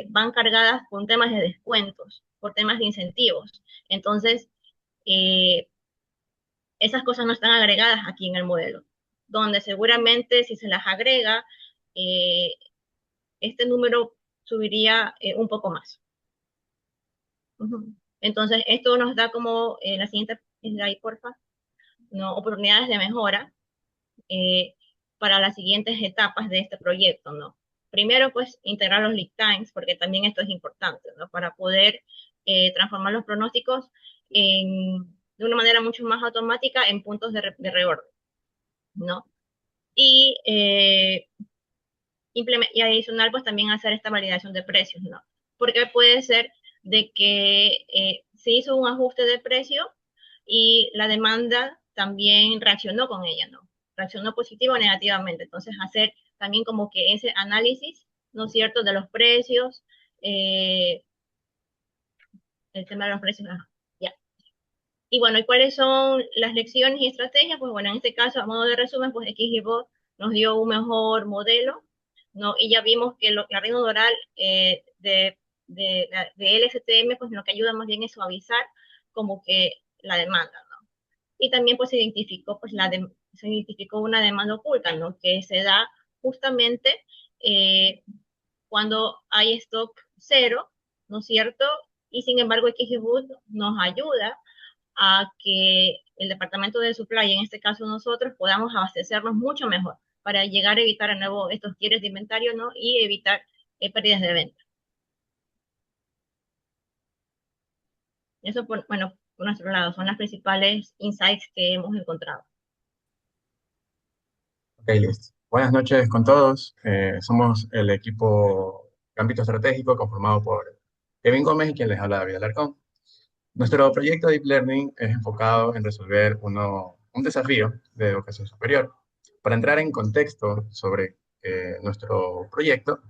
S11: van cargadas con temas de descuentos, por temas de incentivos. Entonces, esas cosas no están agregadas aquí en el modelo, donde seguramente si se las agrega, este número subiría un poco más. Entonces, esto nos da como la siguiente slide, porfa, ¿no? Oportunidades de mejora para las siguientes etapas de este proyecto, ¿no? Primero, pues, integrar los lead times, porque también esto es importante, ¿no? Para poder transformar los pronósticos de una manera mucho más automática en puntos de reorden, ¿no? Y, y adicional, pues también hacer esta validación de precios, ¿no? Porque puede ser de que se hizo un ajuste de precio y la demanda también reaccionó con ella, ¿no? Reaccionó positivo o negativamente. Entonces, hacer también como que ese análisis, ¿no es cierto?, de los precios, el tema de los precios, ya. Y bueno, ¿y cuáles son las lecciones y estrategias? Pues bueno, en este caso, a modo de resumen, pues XGBot nos dio un mejor modelo, ¿no? Y ya vimos que la red neuronal de LSTM, pues lo que ayuda más bien es suavizar como que la demanda, ¿no? Y también pues se identificó, pues se identificó una demanda oculta, ¿no? Que se da justamente cuando hay stock cero, ¿no es cierto? Y sin embargo, XGBoost nos ayuda a que el departamento de supply, en este caso nosotros, podamos abastecernos mucho mejor para llegar a evitar de nuevo estos quieres de inventario, ¿no? Y evitar pérdidas de venta. Eso, bueno, por nuestro lado, son las principales insights que hemos encontrado.
S12: Ok, listo. Buenas noches con todos. Somos el equipo de ámbito estratégico conformado por Kevin Gómez y quien les habla, David Alarcón. Nuestro proyecto Deep Learning es enfocado en resolver un desafío de educación superior. Para entrar en contexto sobre nuestro proyecto,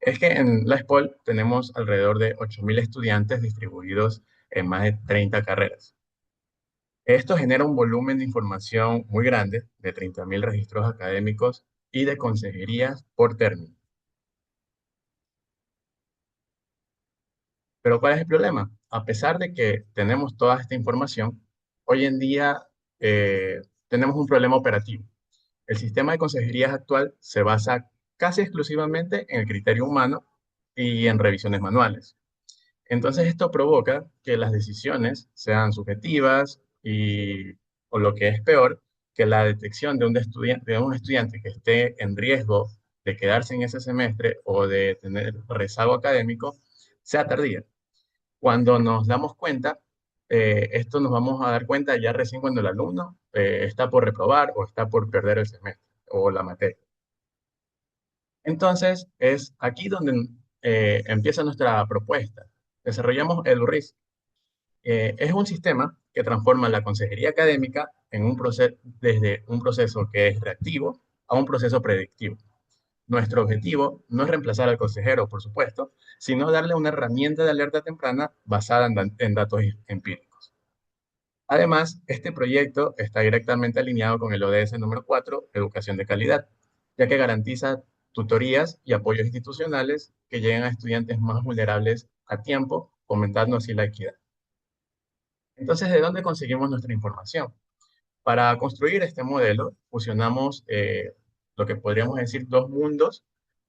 S12: es que en la SPOL tenemos alrededor de 8.000 estudiantes distribuidos en más de 30 carreras. Esto genera un volumen de información muy grande, de 30.000 registros académicos y de consejerías por término. Pero ¿cuál es el problema? A pesar de que tenemos toda esta información, hoy en día tenemos un problema operativo. El sistema de consejerías actual se basa casi exclusivamente en el criterio humano y en revisiones manuales. Entonces esto provoca que las decisiones sean subjetivas o lo que es peor, que la detección de un estudiante que esté en riesgo de quedarse en ese semestre o de tener rezago académico sea tardía. Cuando nos damos cuenta, esto nos vamos a dar cuenta ya recién cuando el alumno está por reprobar o está por perder el semestre o la materia. Entonces, es aquí donde empieza nuestra propuesta. Desarrollamos EduRISC. Es un sistema que transforma la consejería académica desde un proceso que es reactivo a un proceso predictivo. Nuestro objetivo no es reemplazar al consejero, por supuesto, sino darle una herramienta de alerta temprana basada en datos empíricos. Además, este proyecto está directamente alineado con el ODS número 4, Educación de Calidad, ya que garantiza tutorías y apoyos institucionales que lleguen a estudiantes más vulnerables a tiempo, fomentando así la equidad. Entonces, ¿de dónde conseguimos nuestra información? Para construir este modelo, fusionamos lo que podríamos decir dos mundos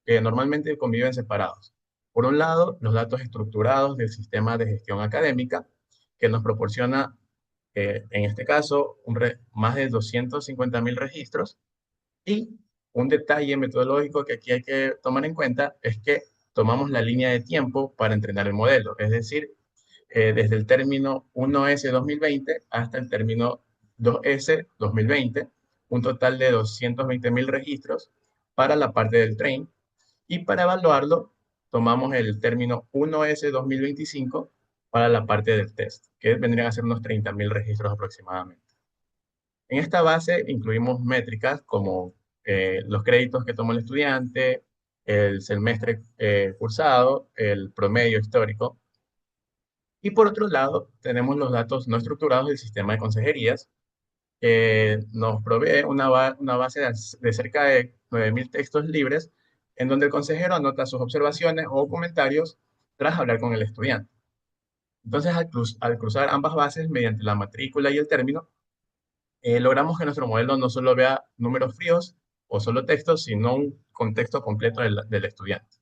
S12: que normalmente conviven separados. Por un lado, los datos estructurados del sistema de gestión académica, que nos proporciona, en este caso, más de 250.000 registros. Y un detalle metodológico que aquí hay que tomar en cuenta es que tomamos la línea de tiempo para entrenar el modelo, es decir, desde el término 1S 2020 hasta el término 2S 2020, un total de 220.000 registros para la parte del train, y para evaluarlo tomamos el término 1S 2025 para la parte del test, que vendrían a ser unos 30.000 registros aproximadamente. En esta base incluimos métricas como los créditos que tomó el estudiante, el semestre cursado, el promedio histórico. Y por otro lado, tenemos los datos no estructurados del sistema de consejerías, que nos provee una base de cerca de 9.000 textos libres, en donde el consejero anota sus observaciones o comentarios tras hablar con el estudiante. Entonces, al cruzar ambas bases mediante la matrícula y el término, logramos que nuestro modelo no solo vea números fríos o solo textos, sino un contexto completo del estudiante.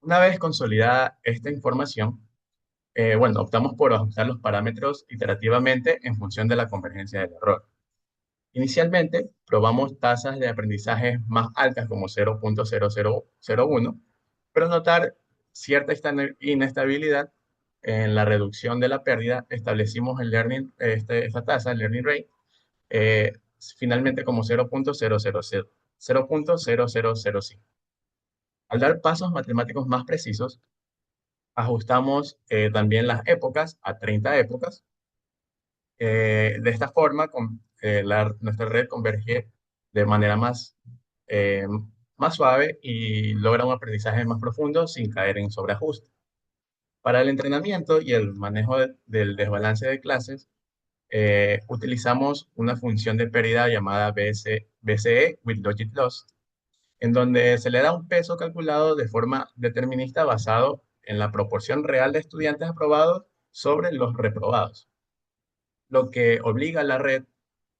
S12: Una vez consolidada esta información, bueno, optamos por ajustar los parámetros iterativamente en función de la convergencia del error. Inicialmente, probamos tasas de aprendizaje más altas como 0.0001, pero notar cierta inestabilidad en la reducción de la pérdida, establecimos esta tasa, el learning rate, eh, finalmente como 0.0005. Al dar pasos matemáticos más precisos, ajustamos también las épocas a 30 épocas. De esta forma, nuestra red converge de manera eh, más suave y logra un aprendizaje más profundo sin caer en sobreajuste. Para el entrenamiento y el manejo del desbalance de clases, utilizamos una función de pérdida llamada BCE, with Logit Loss, en donde se le da un peso calculado de forma determinista basado en la proporción real de estudiantes aprobados sobre los reprobados, lo que obliga a la red,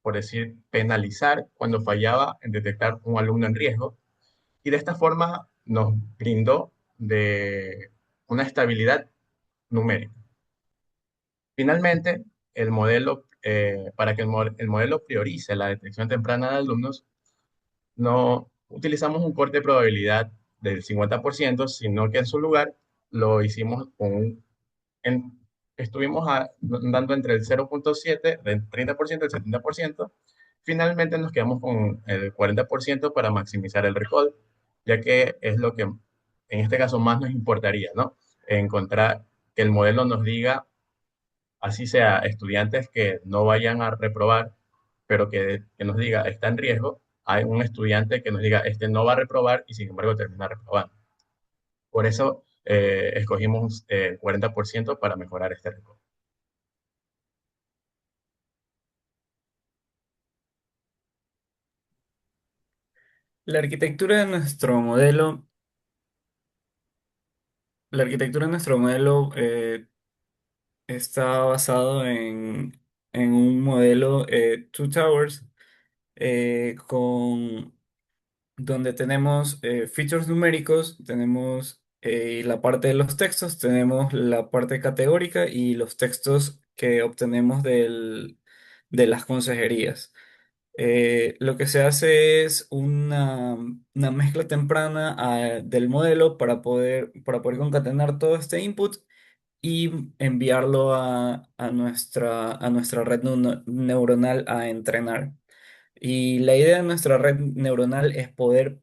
S12: por decir, penalizar cuando fallaba en detectar un alumno en riesgo, y de esta forma nos brindó de una estabilidad numérica. Finalmente, para que el modelo priorice la detección temprana de alumnos, no utilizamos un corte de probabilidad del 50%, sino que en su lugar lo hicimos en- estuvimos dando entre el 0.7, del 30% y el 70%. Finalmente nos quedamos con el 40% para maximizar el recall, ya que es lo que en este caso más nos importaría, ¿no? Encontrar que el modelo nos diga, así sea, estudiantes que no vayan a reprobar, pero que nos diga, está en riesgo. Hay un estudiante que nos diga, este no va a reprobar y sin embargo termina reprobando. Por eso escogimos el 40% para mejorar este récord.
S13: La arquitectura de nuestro modelo, la arquitectura de nuestro modelo está basado en un modelo Two Towers con donde tenemos features numéricos, tenemos la parte de los textos, tenemos la parte categórica y los textos que obtenemos de las consejerías. Lo que se hace es una mezcla temprana del modelo para poder concatenar todo este input y enviarlo a nuestra red neuronal a entrenar. Y la idea de nuestra red neuronal es poder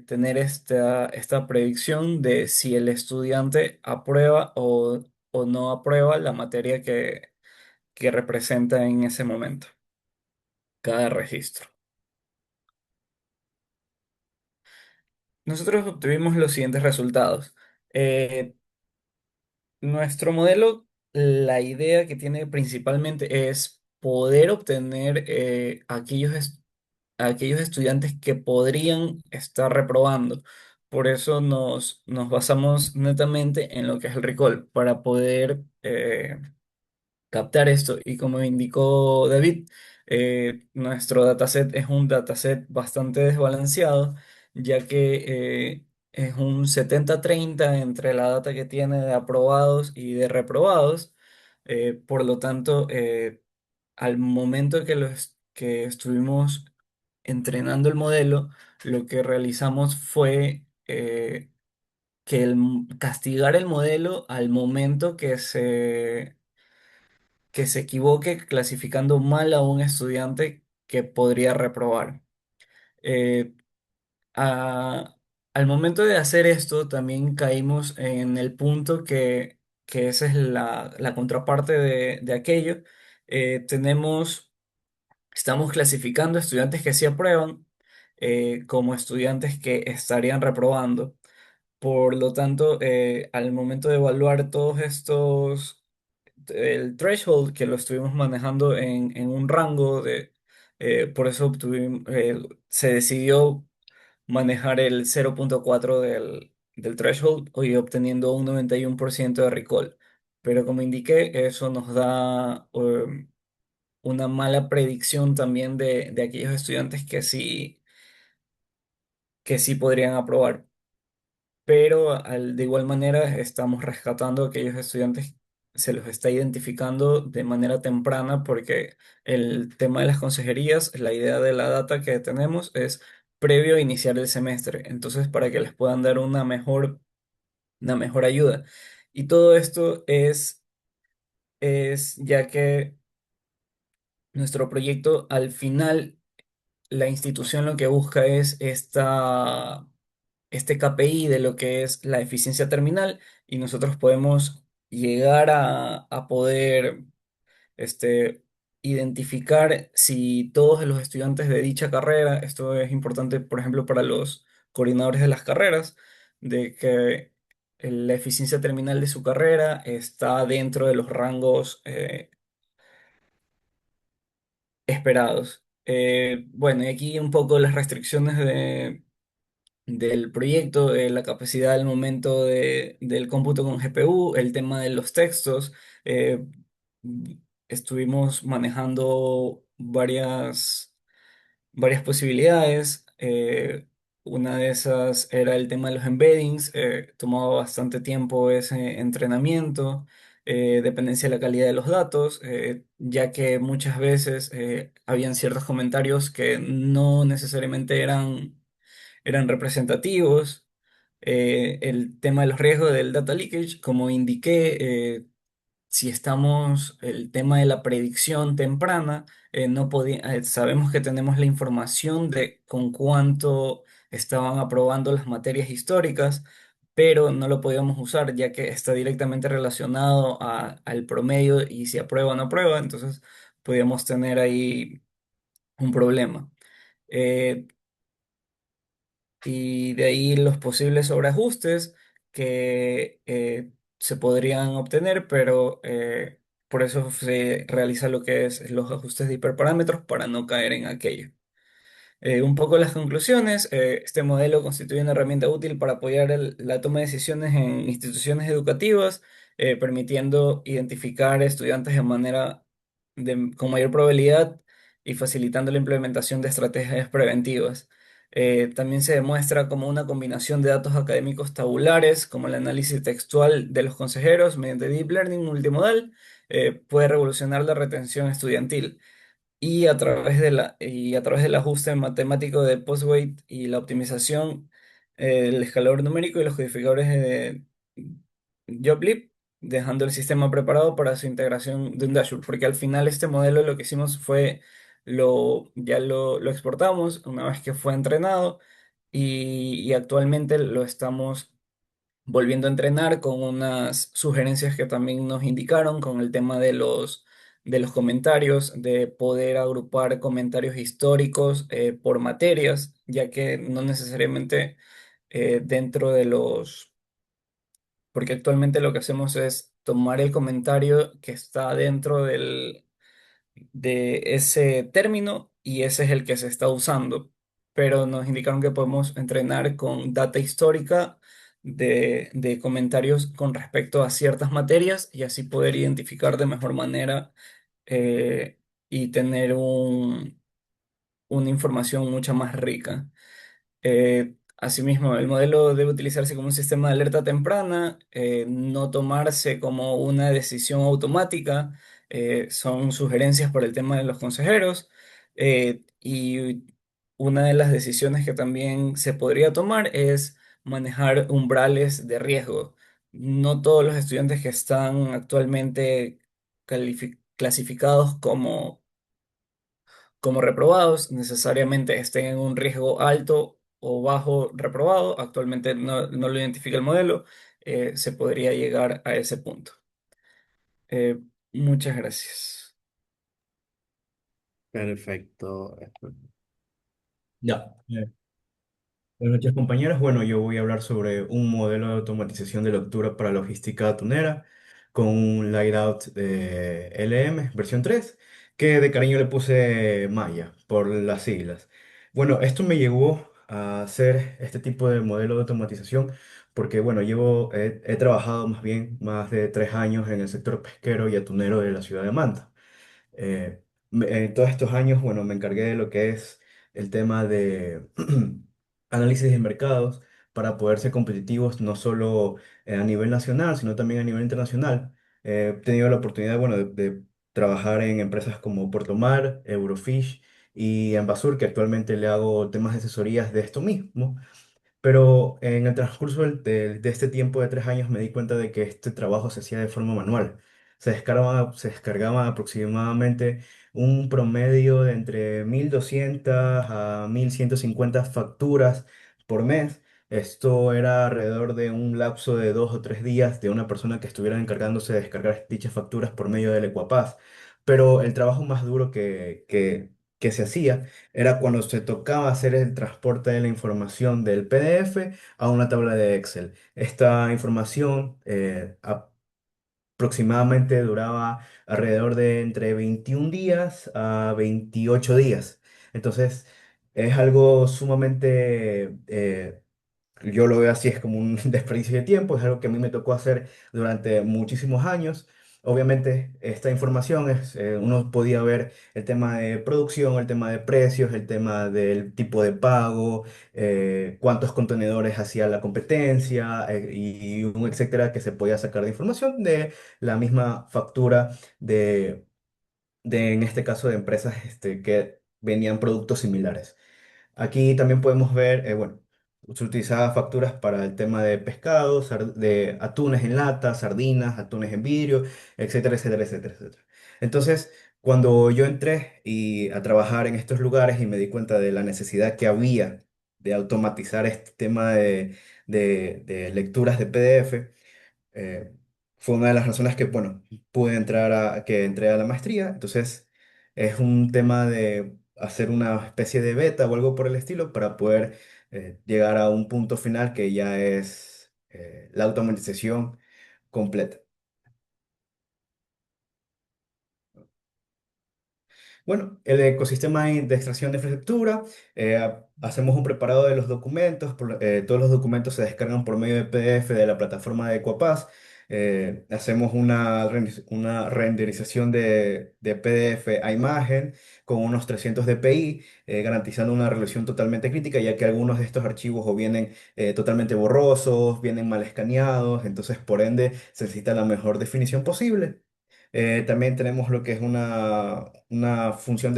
S13: tener esta predicción de si el estudiante aprueba o no aprueba la materia que representa en ese momento, cada registro. Nosotros obtuvimos los siguientes resultados. Eh, Nuestro modelo, la idea que tiene principalmente es poder obtener aquellos estudiantes que podrían estar reprobando. Por eso nos basamos netamente en lo que es el recall, para poder captar esto. Y como indicó David, nuestro dataset es un dataset bastante desbalanceado, ya que es un 70-30 entre la data que tiene de aprobados y de reprobados. Por lo tanto, al momento que estuvimos entrenando el modelo, lo que realizamos fue castigar el modelo al momento que se equivoque clasificando mal a un estudiante que podría reprobar. Eh, a- Al momento de hacer esto, también caímos en el punto que esa es la contraparte de aquello. Estamos clasificando estudiantes que sí aprueban como estudiantes que estarían reprobando. Por lo tanto, al momento de evaluar todos estos el threshold que lo estuvimos manejando en un rango por eso se decidió manejar el 0.4 del threshold y obteniendo un 91% de recall. Pero como indiqué, eso nos da una mala predicción también de aquellos estudiantes que sí podrían aprobar. Pero de igual manera estamos rescatando a aquellos estudiantes, se los está identificando de manera temprana porque el tema de las consejerías, la idea de la data que tenemos es previo a iniciar el semestre, entonces para que les puedan dar una mejor ayuda. Y todo esto es ya que nuestro proyecto al final, la institución lo que busca es este KPI de lo que es la eficiencia terminal y nosotros podemos llegar a poder este, identificar si todos los estudiantes de dicha carrera, esto es importante, por ejemplo, para los coordinadores de las carreras, de que la eficiencia terminal de su carrera está dentro de los rangos esperados. Bueno, y aquí un poco las restricciones del proyecto, la capacidad al momento del cómputo con GPU, el tema de los textos. eh, Estuvimos manejando varias posibilidades. Una de esas era el tema de los embeddings. Tomaba bastante tiempo ese entrenamiento, dependencia de la calidad de los datos, ya que muchas veces habían ciertos comentarios que no necesariamente eran representativos. El tema de los riesgos del data leakage, como indiqué, si estamos, el tema de la predicción temprana, sabemos que tenemos la información de con cuánto estaban aprobando las materias históricas, pero no lo podíamos usar ya que está directamente relacionado al promedio y si aprueba o no aprueba, entonces podíamos tener ahí un problema. Eh, y de ahí los posibles sobreajustes que se podrían obtener, pero por eso se realiza lo que es los ajustes de hiperparámetros para no caer en aquello. Un poco las conclusiones. Este modelo constituye una herramienta útil para apoyar la toma de decisiones en instituciones educativas, permitiendo identificar estudiantes con mayor probabilidad y facilitando la implementación de estrategias preventivas. También se demuestra como una combinación de datos académicos tabulares, como el análisis textual de los consejeros mediante Deep Learning multimodal, puede revolucionar la retención estudiantil y a través del ajuste matemático de post-weight y la optimización del escalador numérico y los codificadores de Joblip, dejando el sistema preparado para su integración de un dashboard, porque al final este modelo lo que hicimos fue lo exportamos una vez que fue entrenado y actualmente lo estamos volviendo a entrenar con unas sugerencias que también nos indicaron con el tema de los comentarios, de poder agrupar comentarios históricos por materias, ya que no necesariamente dentro de porque actualmente lo que hacemos es tomar el comentario que está dentro de ese término y ese es el que se está usando. Pero nos indicaron que podemos entrenar con data histórica de comentarios con respecto a ciertas materias y así poder identificar de mejor manera y tener una información mucho más rica. Asimismo, el modelo debe utilizarse como un sistema de alerta temprana, no tomarse como una decisión automática, son sugerencias por el tema de los consejeros, y una de las decisiones que también se podría tomar es manejar umbrales de riesgo. No todos los estudiantes que están actualmente clasificados como reprobados necesariamente estén en un riesgo alto o bajo reprobado. Actualmente no lo identifica el modelo. Se podría llegar a ese punto. Eh, Muchas gracias.
S3: Perfecto.
S14: Ya. Buenas noches, compañeros. Bueno, yo voy a hablar sobre un modelo de automatización de lectura para logística atunera con un layout de LM versión 3 que de cariño le puse Maya por las siglas. Bueno, esto me llevó a hacer este tipo de modelo de automatización porque, bueno, he trabajado más bien más de 3 años en el sector pesquero y atunero de la ciudad de Manta. Eh, En todos estos años, bueno, me encargué de lo que es el tema de análisis de mercados para poder ser competitivos no solo a nivel nacional, sino también a nivel internacional. He tenido la oportunidad, bueno, de trabajar en empresas como Puerto Mar, Eurofish y Envasur, que actualmente le hago temas de asesorías de esto mismo. Pero en el transcurso de este tiempo de 3 años me di cuenta de que este trabajo se hacía de forma manual. Se descargaban aproximadamente un promedio de entre 1.200 a 1.150 facturas por mes. Esto era alrededor de un lapso de 2 o 3 días de una persona que estuviera encargándose de descargar dichas facturas por medio del Equapaz. Pero el trabajo más duro que se hacía era cuando se tocaba hacer el transporte de la información del PDF a una tabla de Excel. Esta información aproximadamente duraba alrededor de entre 21 días a 28 días. Entonces, es algo sumamente yo lo veo así, es como un desperdicio de tiempo, es algo que a mí me tocó hacer durante muchísimos años. Obviamente, esta información uno podía ver el tema de producción, el tema de precios, el tema del tipo de pago, cuántos contenedores hacía la competencia y un etcétera que se podía sacar de información de la misma factura en este caso, de empresas que vendían productos similares. Aquí también podemos ver, bueno, se utilizaba facturas para el tema de pescados, de atunes en lata, sardinas, atunes en vidrio, etcétera, etcétera, etcétera, etcétera. Entonces, cuando yo entré a trabajar en estos lugares y me di cuenta de la necesidad que había de automatizar este tema de lecturas de PDF, eh, fue una de las razones que, bueno, que entré a la maestría. Entonces, es un tema de hacer una especie de beta o algo por el estilo para poder llegar a un punto final que ya es la automatización completa. Bueno, el ecosistema de extracción de infraestructura, hacemos un preparado de los documentos, todos los documentos se descargan por medio de PDF de la plataforma de Equapaz, hacemos una renderización de PDF a imagen con unos 300 dpi, garantizando una resolución totalmente crítica, ya que algunos de estos archivos o vienen totalmente borrosos, vienen mal escaneados, entonces por ende se necesita la mejor definición posible. También tenemos lo que es una función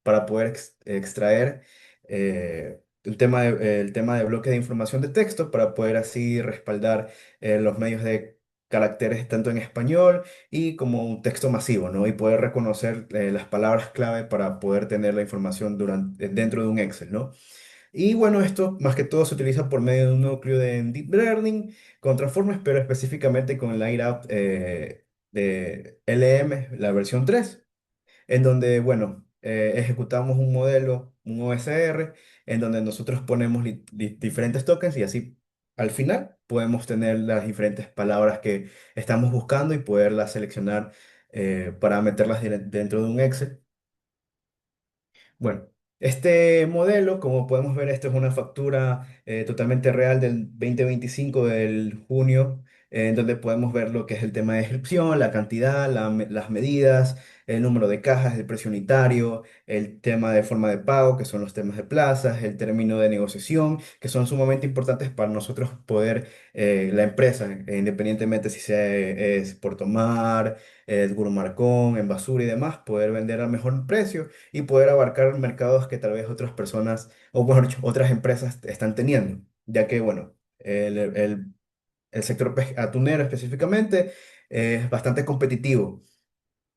S14: para poder extraer el tema de bloque de información de texto para poder así respaldar los medios de caracteres tanto en español y como un texto masivo, ¿no? Y poder reconocer las palabras clave para poder tener la información dentro de un Excel, ¿no? Y bueno, esto más que todo se utiliza por medio de un núcleo de Deep Learning con transformers, pero específicamente con el Lightout de LM, la versión 3 en donde, bueno, ejecutamos un modelo, un OSR, en donde nosotros ponemos diferentes tokens y así al final podemos tener las diferentes palabras que estamos buscando y poderlas seleccionar para meterlas dentro de un Excel. Bueno, este modelo, como podemos ver, esto es una factura totalmente real del 2025 del junio, en donde podemos ver lo que es el tema de descripción, la cantidad, las medidas, el número de cajas, el precio unitario, el tema de forma de pago, que son los temas de plazas, el término de negociación, que son sumamente importantes para nosotros poder, la empresa, independientemente si sea, es Puerto Mar, Marcón, Envasura y demás, poder vender al mejor precio y poder abarcar mercados que tal vez otras personas, o bueno, dicho, otras empresas están teniendo, ya que, bueno, el sector atunero específicamente es bastante competitivo.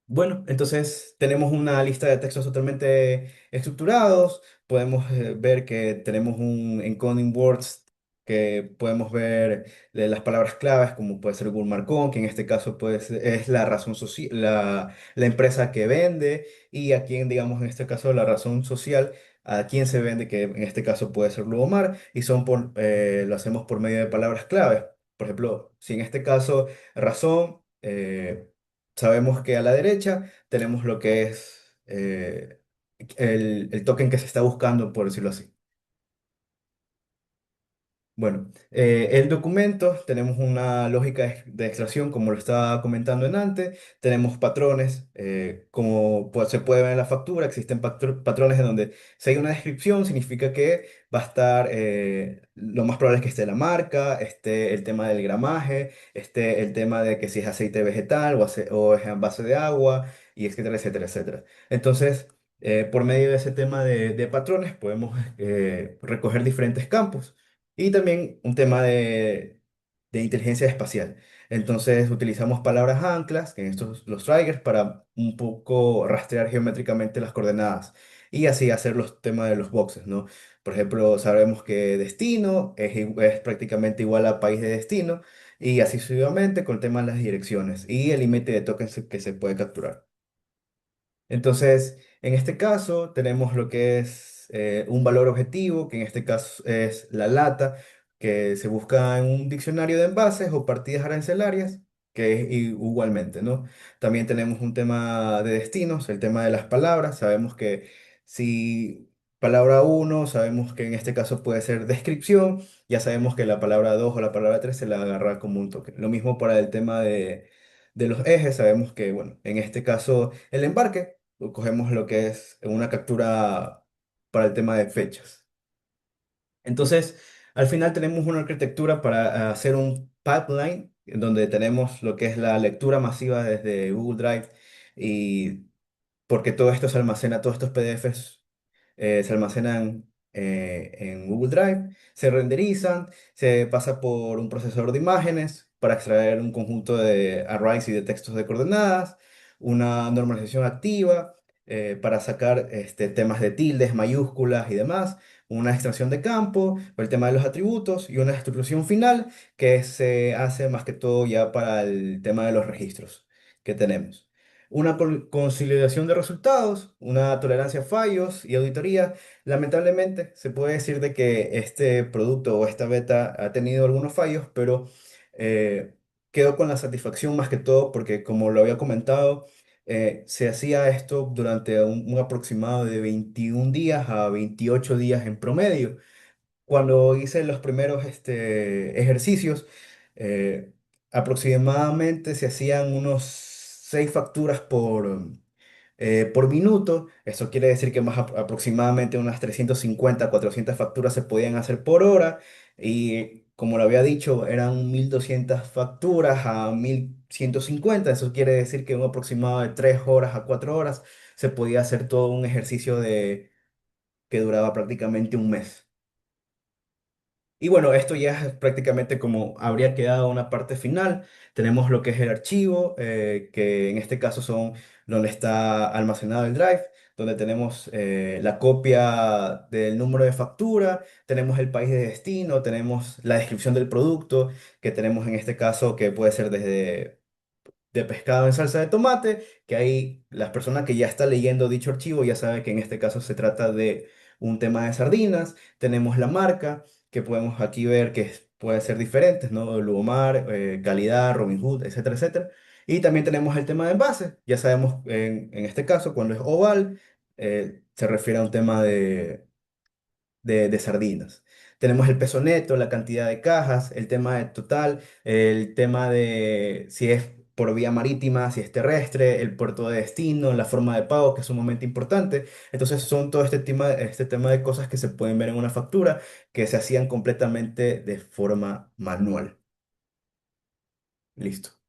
S14: Bueno, entonces tenemos una lista de textos totalmente estructurados. Podemos ver que tenemos un encoding words que podemos ver las palabras claves, como puede ser Google Marcón, que en este caso es la razón social, la empresa que vende, y a quién, digamos, en este caso, la razón social, a quién se vende, que en este caso puede ser Lubomar, y lo hacemos por medio de palabras claves. Por ejemplo, si en este caso razón. Sabemos que a la derecha tenemos lo que es el token que se está buscando, por decirlo así. Bueno, el documento, tenemos una lógica de extracción, como lo estaba comentando en antes, tenemos patrones, como se puede ver en la factura, existen patrones en donde si hay una descripción, significa que va a estar, lo más probable es que esté la marca, esté el tema del gramaje, esté el tema de que si es aceite vegetal o es en base de agua, y etcétera, etcétera, etcétera. Entonces, por medio de ese tema de patrones, podemos recoger diferentes campos. Y también un tema de inteligencia espacial. Entonces utilizamos palabras anclas, que en estos los triggers, para un poco rastrear geométricamente las coordenadas y así hacer los temas de los boxes, ¿no? Por ejemplo, sabemos que destino es prácticamente igual a país de destino y así sucesivamente con el tema de las direcciones y el límite de tokens que se puede capturar. Entonces, en este caso tenemos lo que es un valor objetivo, que en este caso es la lata, que se busca en un diccionario de envases o partidas arancelarias, que es igualmente, ¿no? También tenemos un tema de destinos, el tema de las palabras. Sabemos que si palabra uno, sabemos que en este caso puede ser descripción, ya sabemos que la palabra 2 o la palabra 3 se la agarra como un token. Lo mismo para el tema de los ejes, sabemos que, bueno, en este caso el embarque cogemos lo que es una captura para el tema de fechas. Entonces, al final tenemos una arquitectura para hacer un pipeline en donde tenemos lo que es la lectura masiva desde Google Drive y porque todo esto se almacena, todos estos PDFs se almacenan en Google Drive, se renderizan, se pasa por un procesador de imágenes para extraer un conjunto de arrays y de textos de coordenadas, una normalización activa para sacar temas de tildes, mayúsculas y demás, una extracción de campo, por el tema de los atributos y una estructuración final que se hace más que todo ya para el tema de los registros que tenemos. Una conciliación de resultados, una tolerancia a fallos y auditoría. Lamentablemente, se puede decir de que este producto o esta beta ha tenido algunos fallos, pero eh, quedo con la satisfacción más que todo porque, como lo había comentado, se hacía esto durante un aproximado de 21 días a 28 días en promedio. Cuando hice los primeros ejercicios, eh, aproximadamente se hacían unos 6 facturas por minuto. Eso quiere decir que más aproximadamente unas 350 400 facturas se podían hacer por hora. Y como lo había dicho, eran 1200 facturas a 1150. Eso quiere decir que un aproximado de 3 horas a 4 horas se podía hacer todo un ejercicio que duraba prácticamente un mes. Y bueno, esto ya es prácticamente como habría quedado una parte final. Tenemos lo que es el archivo, que en este caso son donde está almacenado el drive, donde tenemos la copia del número de factura, tenemos el país de destino, tenemos la descripción del producto, que tenemos en este caso que puede ser desde de pescado en salsa de tomate, que ahí las personas que ya están leyendo dicho archivo ya saben que en este caso se trata de un tema de sardinas. Tenemos la marca, que podemos aquí ver que puede ser diferentes, ¿no? Lubomar, calidad, Robin Hood, etcétera, etcétera. Y también tenemos el tema de envase. Ya sabemos en este caso cuando es oval, se refiere a un tema de sardinas. Tenemos el peso neto, la cantidad de cajas, el tema de total, el tema de si es por vía marítima, si es terrestre, el puerto de destino, la forma de pago, que es sumamente importante. Entonces son todo este tema de cosas que se pueden ver en una factura que se hacían completamente de forma manual. Listo.